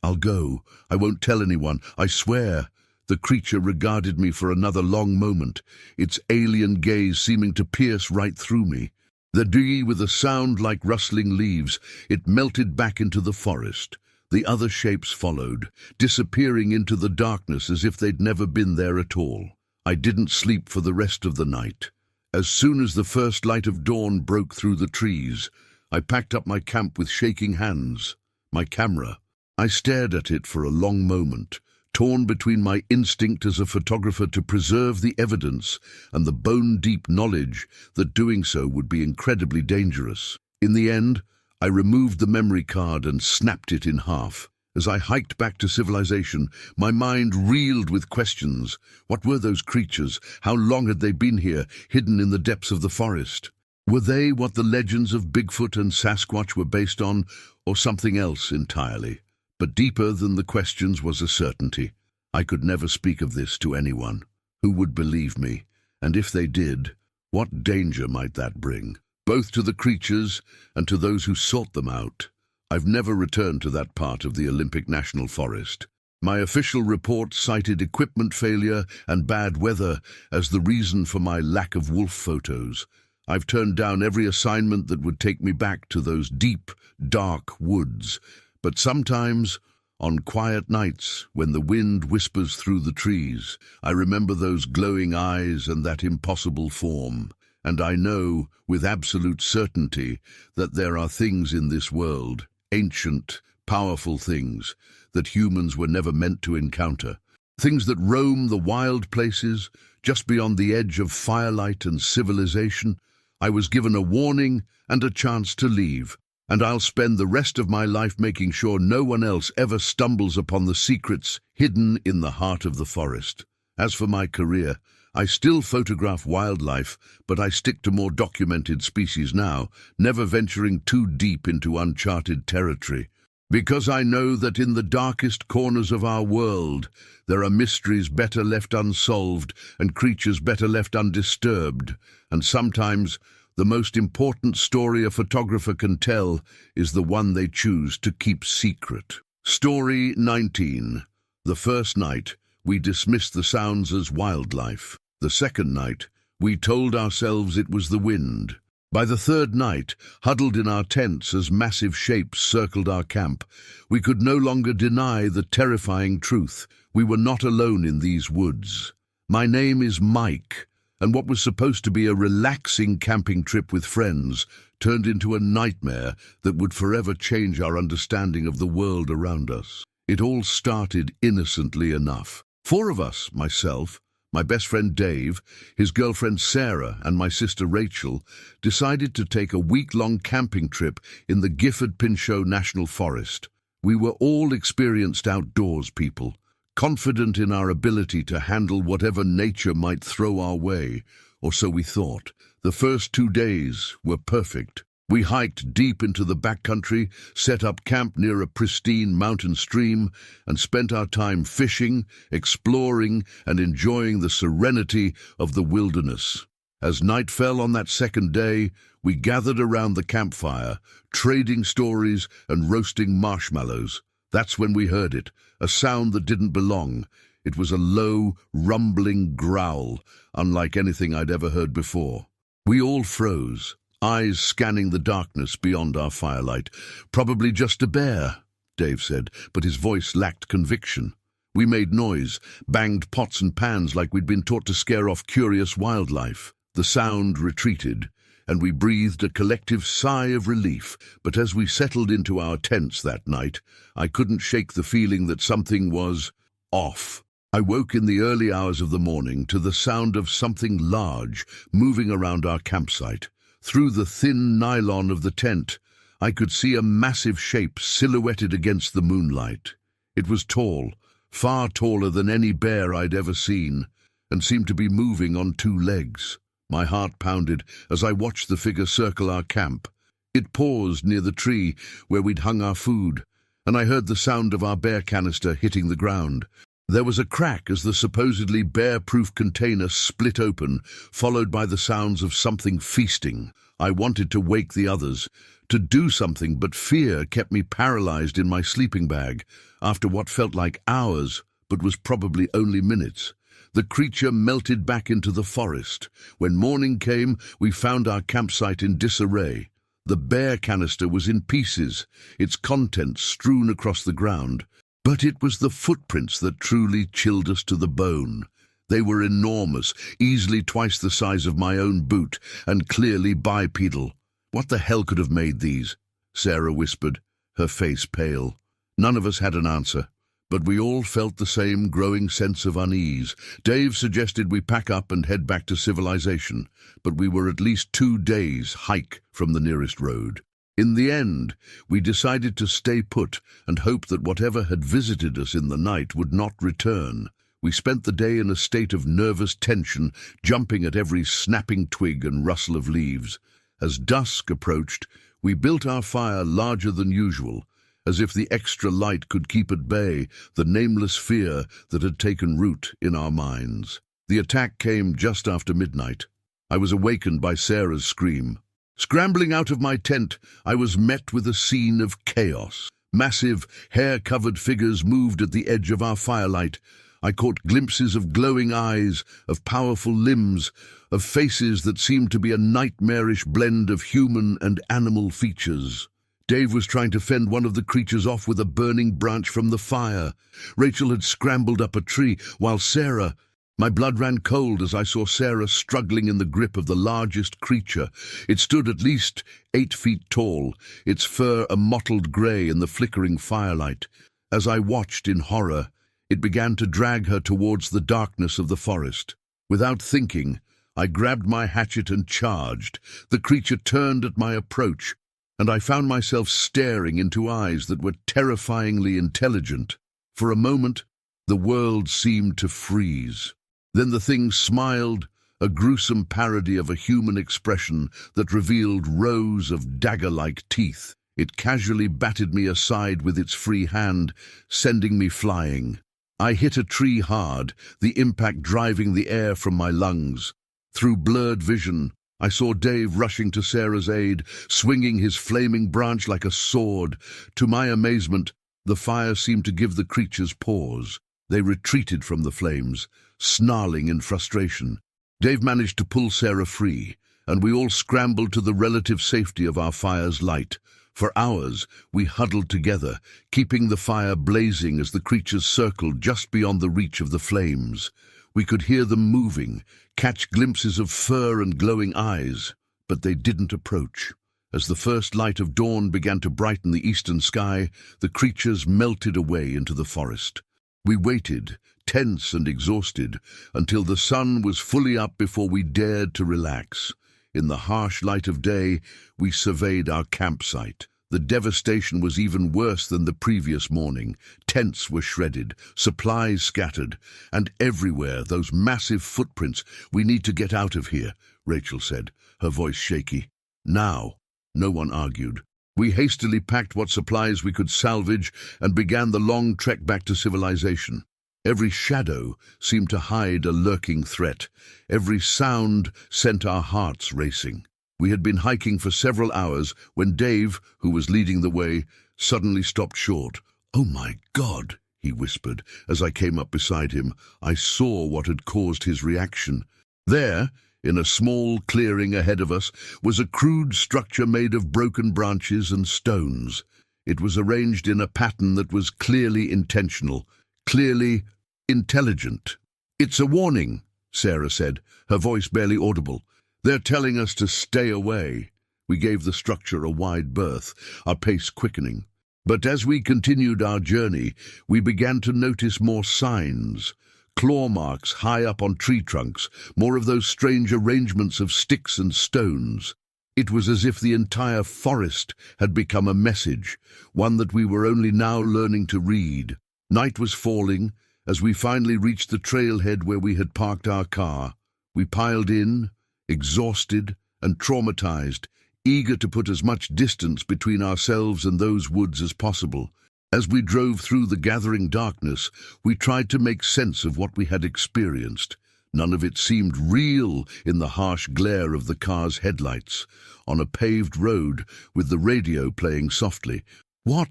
I'll go. I won't tell anyone, I swear. The creature regarded me for another long moment, its alien gaze seeming to pierce right through me. Then, with a sound like rustling leaves, it melted back into the forest. The other shapes followed, disappearing into the darkness as if they'd never been there at all. I didn't sleep for the rest of the night. As soon as the first light of dawn broke through the trees, I packed up my camp with shaking hands. My camera. I stared at it for a long moment, torn between my instinct as a photographer to preserve the evidence and the bone-deep knowledge that doing so would be incredibly dangerous. In the end, I removed the memory card and snapped it in half. As I hiked back to civilization, my mind reeled with questions. What were those creatures? How long had they been here, hidden in the depths of the forest? Were they what the legends of Bigfoot and Sasquatch were based on, or something else entirely? But deeper than the questions was a certainty. I could never speak of this to anyone. Who would believe me? And if they did, what danger might that bring? Both to the creatures and to those who sought them out. I've never returned to that part of the Olympic National Forest. My official report cited equipment failure and bad weather as the reason for my lack of wolf photos. I've turned down every assignment that would take me back to those deep, dark woods. But sometimes, on quiet nights, when the wind whispers through the trees, I remember those glowing eyes and that impossible form. And I know, with absolute certainty, that there are things in this world, ancient, powerful things, that humans were never meant to encounter. Things that roam the wild places, just beyond the edge of firelight and civilization. I was given a warning and a chance to leave, and I'll spend the rest of my life making sure no one else ever stumbles upon the secrets hidden in the heart of the forest. As for my career, I still photograph wildlife, but I stick to more documented species now, never venturing too deep into uncharted territory. Because I know that in the darkest corners of our world, there are mysteries better left unsolved and creatures better left undisturbed, and sometimes the most important story a photographer can tell is the one they choose to keep secret. Story 19. The first night, we dismissed the sounds as wildlife. The second night, we told ourselves it was the wind. By the third night, huddled in our tents as massive shapes circled our camp, we could no longer deny the terrifying truth. We were not alone in these woods. My name is Mike, and what was supposed to be a relaxing camping trip with friends turned into a nightmare that would forever change our understanding of the world around us. It all started innocently enough. 4 of us, myself, my best friend Dave, his girlfriend Sarah, and my sister Rachel, decided to take a week-long camping trip in the Gifford-Pinchot National Forest. We were all experienced outdoors people, confident in our ability to handle whatever nature might throw our way, or so we thought. The first 2 days were perfect. We hiked deep into the backcountry, set up camp near a pristine mountain stream, and spent our time fishing, exploring, and enjoying the serenity of the wilderness. As night fell on that second day, we gathered around the campfire, trading stories and roasting marshmallows. That's when we heard it, a sound that didn't belong. It was a low, rumbling growl, unlike anything I'd ever heard before. We all froze, eyes scanning the darkness beyond our firelight. Probably just a bear, Dave said, but his voice lacked conviction. We made noise, banged pots and pans like we'd been taught to scare off curious wildlife. The sound retreated, and we breathed a collective sigh of relief. But as we settled into our tents that night, I couldn't shake the feeling that something was off. I woke in the early hours of the morning to the sound of something large moving around our campsite. Through the thin nylon of the tent, I could see a massive shape silhouetted against the moonlight. It was tall, far taller than any bear I'd ever seen, and seemed to be moving on 2 legs. My heart pounded as I watched the figure circle our camp. It paused near the tree where we'd hung our food, and I heard the sound of our bear canister hitting the ground. There was a crack as the supposedly bear-proof container split open, followed by the sounds of something feasting. I wanted to wake the others, to do something, but fear kept me paralyzed in my sleeping bag. After what felt like hours, but was probably only minutes, the creature melted back into the forest. When morning came, we found our campsite in disarray. The bear canister was in pieces, its contents strewn across the ground. But it was the footprints that truly chilled us to the bone. They were enormous, easily twice the size of my own boot, and clearly bipedal. What the hell could have made these? Sarah whispered, her face pale. None of us had an answer, But we all felt the same growing sense of unease. Dave suggested we pack up and head back to civilization, but we were at least 2 days' hike from the nearest road. In the end, we decided to stay put and hope that whatever had visited us in the night would not return. We spent the day in a state of nervous tension, jumping at every snapping twig and rustle of leaves. As dusk approached, we built our fire larger than usual, as if the extra light could keep at bay the nameless fear that had taken root in our minds. The attack came just after midnight. I was awakened by Sarah's scream. Scrambling out of my tent, I was met with a scene of chaos. Massive, hair-covered figures moved at the edge of our firelight. I caught glimpses of glowing eyes, of powerful limbs, of faces that seemed to be a nightmarish blend of human and animal features. Dave was trying to fend one of the creatures off with a burning branch from the fire. Rachel had scrambled up a tree, while Sarah... My blood ran cold as I saw Sarah struggling in the grip of the largest creature. It stood at least 8 feet tall, its fur a mottled grey in the flickering firelight. As I watched in horror, it began to drag her towards the darkness of the forest. Without thinking, I grabbed my hatchet and charged. The creature turned at my approach, and I found myself staring into eyes that were terrifyingly intelligent. For a moment, the world seemed to freeze. Then the thing smiled, a gruesome parody of a human expression that revealed rows of dagger-like teeth. It casually batted me aside with its free hand, sending me flying. I hit a tree hard, the impact driving the air from my lungs. Through blurred vision, I saw Dave rushing to Sarah's aid, swinging his flaming branch like a sword. To my amazement, the fire seemed to give the creatures pause. They retreated from the flames, snarling in frustration. Dave managed to pull Sarah free, and we all scrambled to the relative safety of our fire's light. For hours, we huddled together, keeping the fire blazing as the creatures circled just beyond the reach of the flames. We could hear them moving, catch glimpses of fur and glowing eyes, but they didn't approach. As the first light of dawn began to brighten the eastern sky, the creatures melted away into the forest. We waited, tense and exhausted, until the sun was fully up before we dared to relax. In the harsh light of day, we surveyed our campsite. The devastation was even worse than the previous morning. Tents were shredded, supplies scattered, and everywhere those massive footprints. "We need to get out of here," Rachel said, her voice shaky. "Now." No one argued. We hastily packed what supplies we could salvage and began the long trek back to civilization. Every shadow seemed to hide a lurking threat. Every sound sent our hearts racing. We had been hiking for several hours when Dave, who was leading the way, suddenly stopped short. "Oh my God," he whispered. As I came up beside him, I saw what had caused his reaction. There, in a small clearing ahead of us, was a crude structure made of broken branches and stones. It was arranged in a pattern that was clearly intentional, clearly intelligent. "It's a warning," Sarah said, her voice barely audible. "They're telling us to stay away." We gave the structure a wide berth, our pace quickening. But as we continued our journey, we began to notice more signs. Claw marks high up on tree trunks, more of those strange arrangements of sticks and stones. It was as if the entire forest had become a message, one that we were only now learning to read. Night was falling as we finally reached the trailhead where we had parked our car. We piled in, exhausted and traumatized, eager to put as much distance between ourselves and those woods as possible. As we drove through the gathering darkness, we tried to make sense of what we had experienced. None of it seemed real in the harsh glare of the car's headlights. On a paved road, with the radio playing softly. What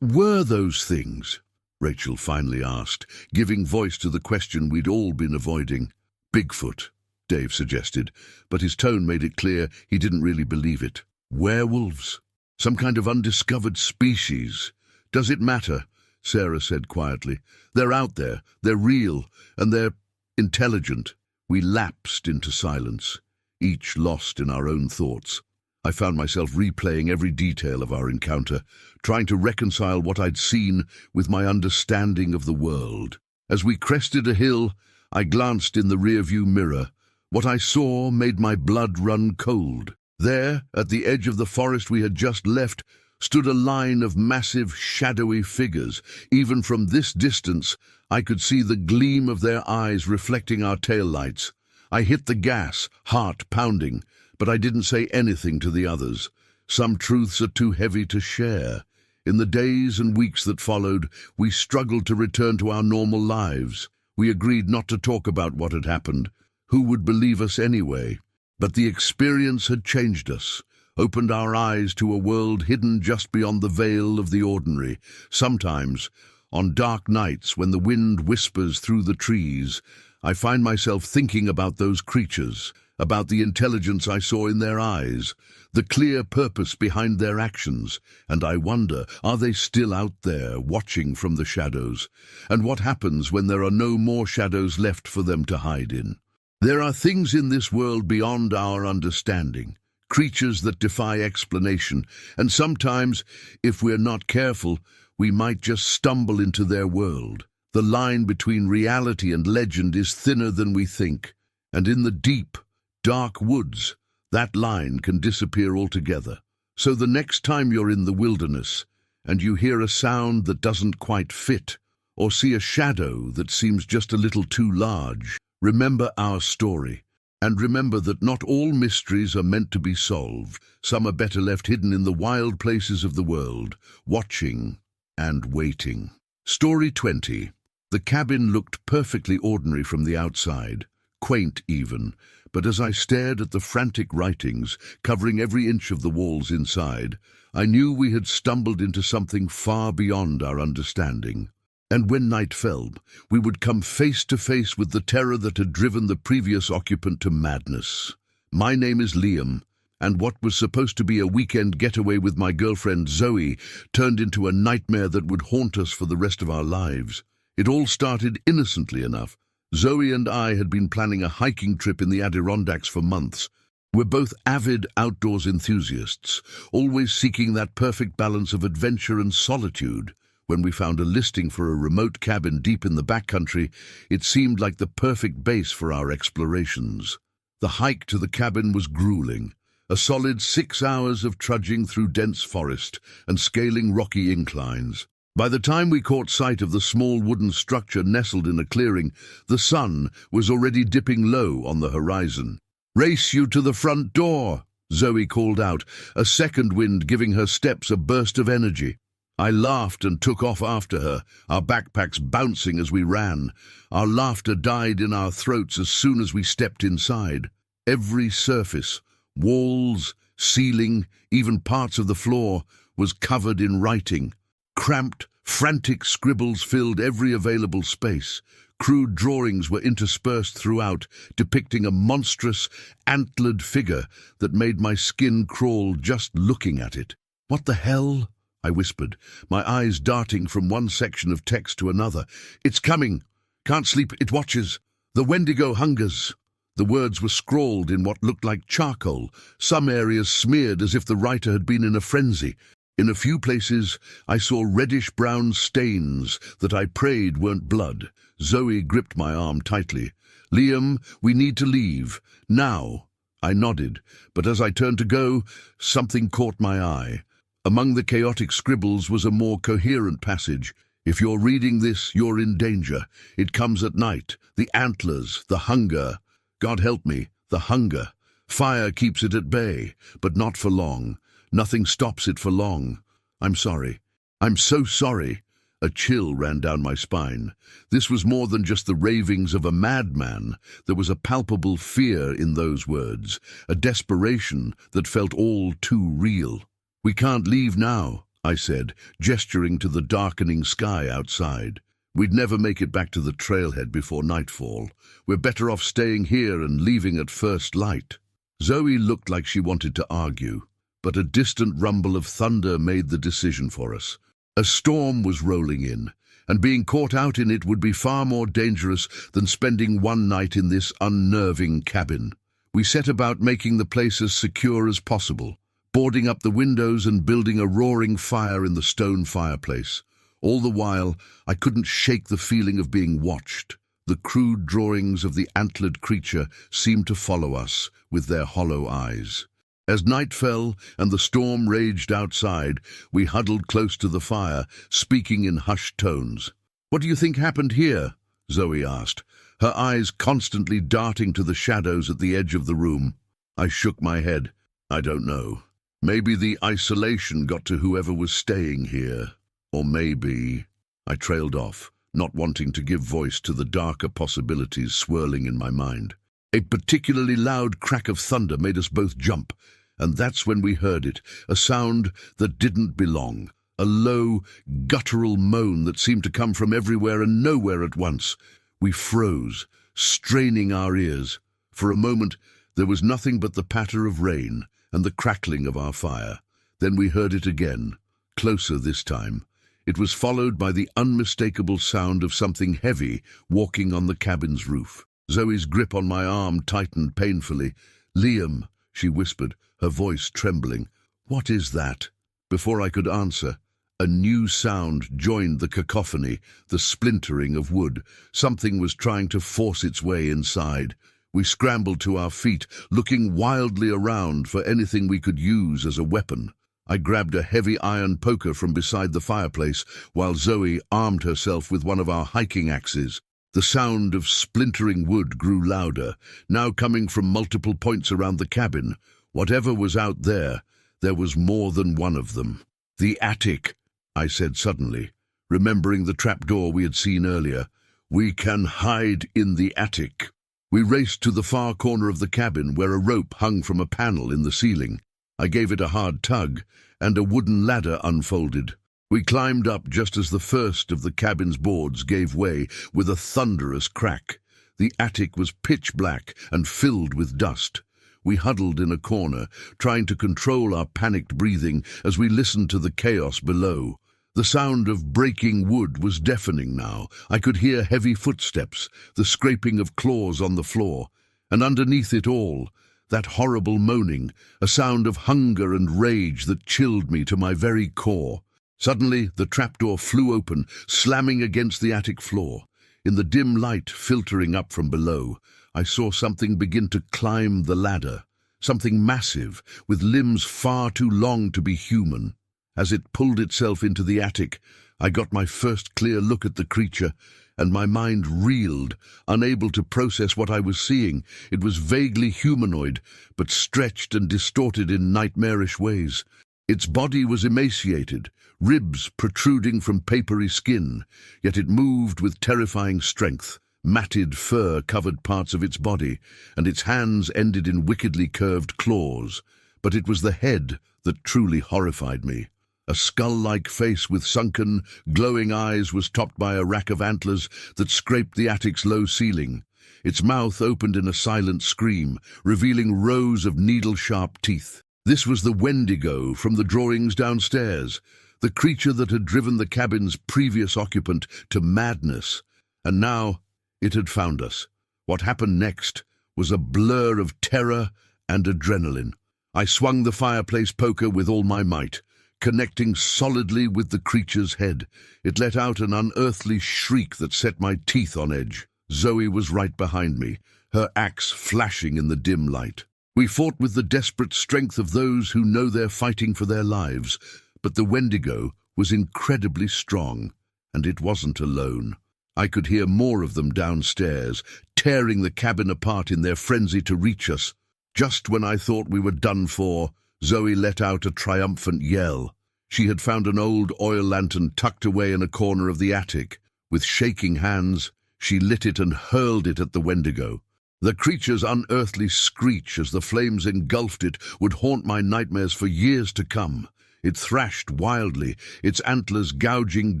were those things?" Rachel finally asked, giving voice to the question we'd all been avoiding. "Bigfoot," Dave suggested, but his tone made it clear he didn't really believe it. "Werewolves? Some kind of undiscovered species? Does it matter?" Sarah said quietly. "They're out there, they're real, and they're intelligent." We lapsed into silence, each lost in our own thoughts. I found myself replaying every detail of our encounter, trying to reconcile what I'd seen with my understanding of the world. As we crested a hill, I glanced in the rearview mirror. What I saw made my blood run cold. There, at the edge of the forest we had just left, stood a line of massive, shadowy figures. Even from this distance, I could see the gleam of their eyes reflecting our taillights. I hit the gas, heart pounding, but I didn't say anything to the others. Some truths are too heavy to share. In the days and weeks that followed, we struggled to return to our normal lives. We agreed not to talk about what had happened. Who would believe us anyway? But the experience had changed us, opened our eyes to a world hidden just beyond the veil of the ordinary. Sometimes, on dark nights when the wind whispers through the trees, I find myself thinking about those creatures, about the intelligence I saw in their eyes, the clear purpose behind their actions, and I wonder, are they still out there, watching from the shadows? And what happens when there are no more shadows left for them to hide in? There are things in this world beyond our understanding, creatures that defy explanation, and sometimes, if we're not careful, we might just stumble into their world. The line between reality and legend is thinner than we think, and in the deep, dark woods, that line can disappear altogether. So the next time you're in the wilderness, and you hear a sound that doesn't quite fit, or see a shadow that seems just a little too large, remember our story, and remember that not all mysteries are meant to be solved. Some are better left hidden in the wild places of the world, watching and waiting. Story 20. The cabin looked perfectly ordinary from the outside, quaint even, but as I stared at the frantic writings covering every inch of the walls inside, I knew we had stumbled into something far beyond our understanding. And when night fell, we would come face to face with the terror that had driven the previous occupant to madness. My name is Liam, and what was supposed to be a weekend getaway with my girlfriend Zoe turned into a nightmare that would haunt us for the rest of our lives. It all started innocently enough. Zoe and I had been planning a hiking trip in the Adirondacks for months. We're both avid outdoors enthusiasts, always seeking that perfect balance of adventure and solitude. When we found a listing for a remote cabin deep in the backcountry, it seemed like the perfect base for our explorations. The hike to the cabin was grueling, a solid 6 hours of trudging through dense forest and scaling rocky inclines. By the time we caught sight of the small wooden structure nestled in a clearing, the sun was already dipping low on the horizon. "Race you to the front door," Zoe called out, a second wind giving her steps a burst of energy. I laughed and took off after her, our backpacks bouncing as we ran. Our laughter died in our throats as soon as we stepped inside. Every surface, walls, ceiling, even parts of the floor, was covered in writing. Cramped, frantic scribbles filled every available space. Crude drawings were interspersed throughout, depicting a monstrous, antlered figure that made my skin crawl just looking at it. "What the hell?" I whispered, my eyes darting from one section of text to another. "It's coming! Can't sleep, it watches! The Wendigo hungers!" The words were scrawled in what looked like charcoal, some areas smeared as if the writer had been in a frenzy. In a few places, I saw reddish-brown stains that I prayed weren't blood. Zoe gripped my arm tightly. "Liam, we need to leave. Now." I nodded, but as I turned to go, something caught my eye. Among the chaotic scribbles was a more coherent passage. "If you're reading this, you're in danger. It comes at night. The antlers, the hunger. God help me, the hunger. Fire keeps it at bay, but not for long. Nothing stops it for long. I'm sorry. I'm so sorry." A chill ran down my spine. This was more than just the ravings of a madman. There was a palpable fear in those words, a desperation that felt all too real. "We can't leave now," I said, gesturing to the darkening sky outside. "We'd never make it back to the trailhead before nightfall. We're better off staying here and leaving at first light." Zoe looked like she wanted to argue, but a distant rumble of thunder made the decision for us. A storm was rolling in, and being caught out in it would be far more dangerous than spending one night in this unnerving cabin. We set about making the place as secure as possible. boarding up the windows and building a roaring fire in the stone fireplace. All the while, I couldn't shake the feeling of being watched. The crude drawings of the antlered creature seemed to follow us with their hollow eyes. As night fell and the storm raged outside, we huddled close to the fire, speaking in hushed tones. "What do you think happened here?" Zoe asked, her eyes constantly darting to the shadows at the edge of the room. I shook my head. "I don't know. Maybe the isolation got to whoever was staying here. Or maybe—" I trailed off, not wanting to give voice to the darker possibilities swirling in my mind. A particularly loud crack of thunder made us both jump, and that's when we heard it, a sound that didn't belong, a low, guttural moan that seemed to come from everywhere and nowhere at once. We froze, straining our ears. For a moment, there was nothing but the patter of rain and the crackling of our fire. Then we heard it again, closer this time. It was followed by the unmistakable sound of something heavy walking on the cabin's roof. Zoe's grip on my arm tightened painfully. "Liam," she whispered, her voice trembling. "What is that?" Before I could answer, a new sound joined the cacophony, the splintering of wood. Something was trying to force its way inside. We scrambled to our feet, looking wildly around for anything we could use as a weapon. I grabbed a heavy iron poker from beside the fireplace, while Zoe armed herself with one of our hiking axes. The sound of splintering wood grew louder, now coming from multiple points around the cabin. Whatever was out there, there was more than one of them. "The attic," I said suddenly, remembering the trapdoor we had seen earlier. "We can hide in the attic." We raced to the far corner of the cabin where a rope hung from a panel in the ceiling. I gave it a hard tug, and a wooden ladder unfolded. We climbed up just as the first of the cabin's boards gave way with a thunderous crack. The attic was pitch black and filled with dust. We huddled in a corner, trying to control our panicked breathing as we listened to the chaos below. The sound of breaking wood was deafening now. I could hear heavy footsteps, the scraping of claws on the floor, and underneath it all, that horrible moaning, a sound of hunger and rage that chilled me to my very core. Suddenly, the trapdoor flew open, slamming against the attic floor. In the dim light filtering up from below, I saw something begin to climb the ladder, something massive, with limbs far too long to be human. As it pulled itself into the attic, I got my first clear look at the creature, and my mind reeled, unable to process what I was seeing. It was vaguely humanoid, but stretched and distorted in nightmarish ways. Its body was emaciated, ribs protruding from papery skin, yet it moved with terrifying strength. Matted fur covered parts of its body, and its hands ended in wickedly curved claws. But it was the head that truly horrified me. A skull-like face with sunken, glowing eyes was topped by a rack of antlers that scraped the attic's low ceiling. Its mouth opened in a silent scream, revealing rows of needle-sharp teeth. This was the Wendigo from the drawings downstairs, the creature that had driven the cabin's previous occupant to madness. And now it had found us. What happened next was a blur of terror and adrenaline. I swung the fireplace poker with all my might, connecting solidly with the creature's head. It let out an unearthly shriek that set my teeth on edge. Zoe was right behind me, her axe flashing in the dim light. We fought with the desperate strength of those who know they're fighting for their lives, but the Wendigo was incredibly strong, and it wasn't alone. I could hear more of them downstairs, tearing the cabin apart in their frenzy to reach us. Just when I thought we were done for, Zoe let out a triumphant yell. She had found an old oil lantern tucked away in a corner of the attic. With shaking hands, she lit it and hurled it at the Wendigo. The creature's unearthly screech as the flames engulfed it would haunt my nightmares for years to come. It thrashed wildly, its antlers gouging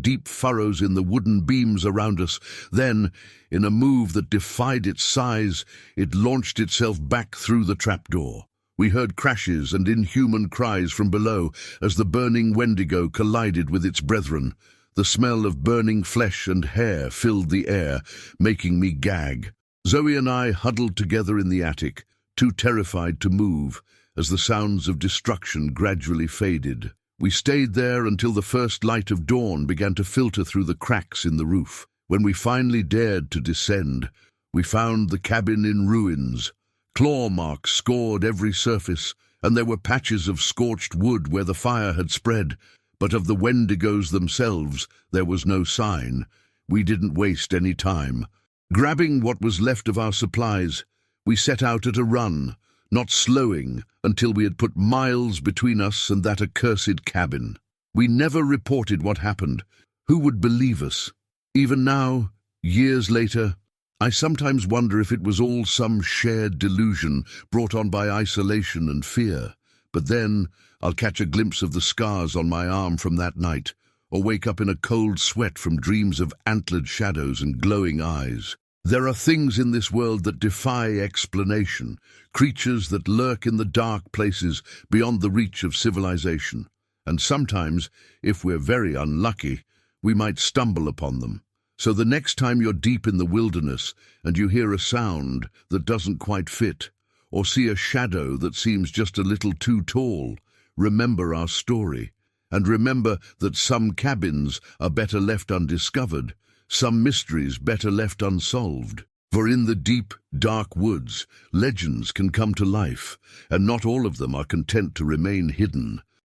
deep furrows in the wooden beams around us. Then, in a move that defied its size, it launched itself back through the trapdoor. We heard crashes and inhuman cries from below as the burning Wendigo collided with its brethren. The smell of burning flesh and hair filled the air, making me gag. Zoe and I huddled together in the attic, too terrified to move, as the sounds of destruction gradually faded. We stayed there until the first light of dawn began to filter through the cracks in the roof. When we finally dared to descend, we found the cabin in ruins. Claw marks scored every surface, and there were patches of scorched wood where the fire had spread, but of the Wendigos themselves there was no sign. We didn't waste any time. Grabbing what was left of our supplies, we set out at a run, not slowing until we had put miles between us and that accursed cabin. We never reported what happened. Who would believe us? Even now, years later, I sometimes wonder if it was all some shared delusion brought on by isolation and fear. But then I'll catch a glimpse of the scars on my arm from that night, or wake up in a cold sweat from dreams of antlered shadows and glowing eyes. There are things in this world that defy explanation, creatures that lurk in the dark places beyond the reach of civilization. And sometimes, if we're very unlucky, we might stumble upon them. So the next time you're deep in the wilderness and you hear a sound that doesn't quite fit, or see a shadow that seems just a little too tall, remember our story. And remember that some cabins are better left undiscovered, some mysteries better left unsolved. For in the deep, dark woods, legends can come to life, and not all of them are content to remain hidden.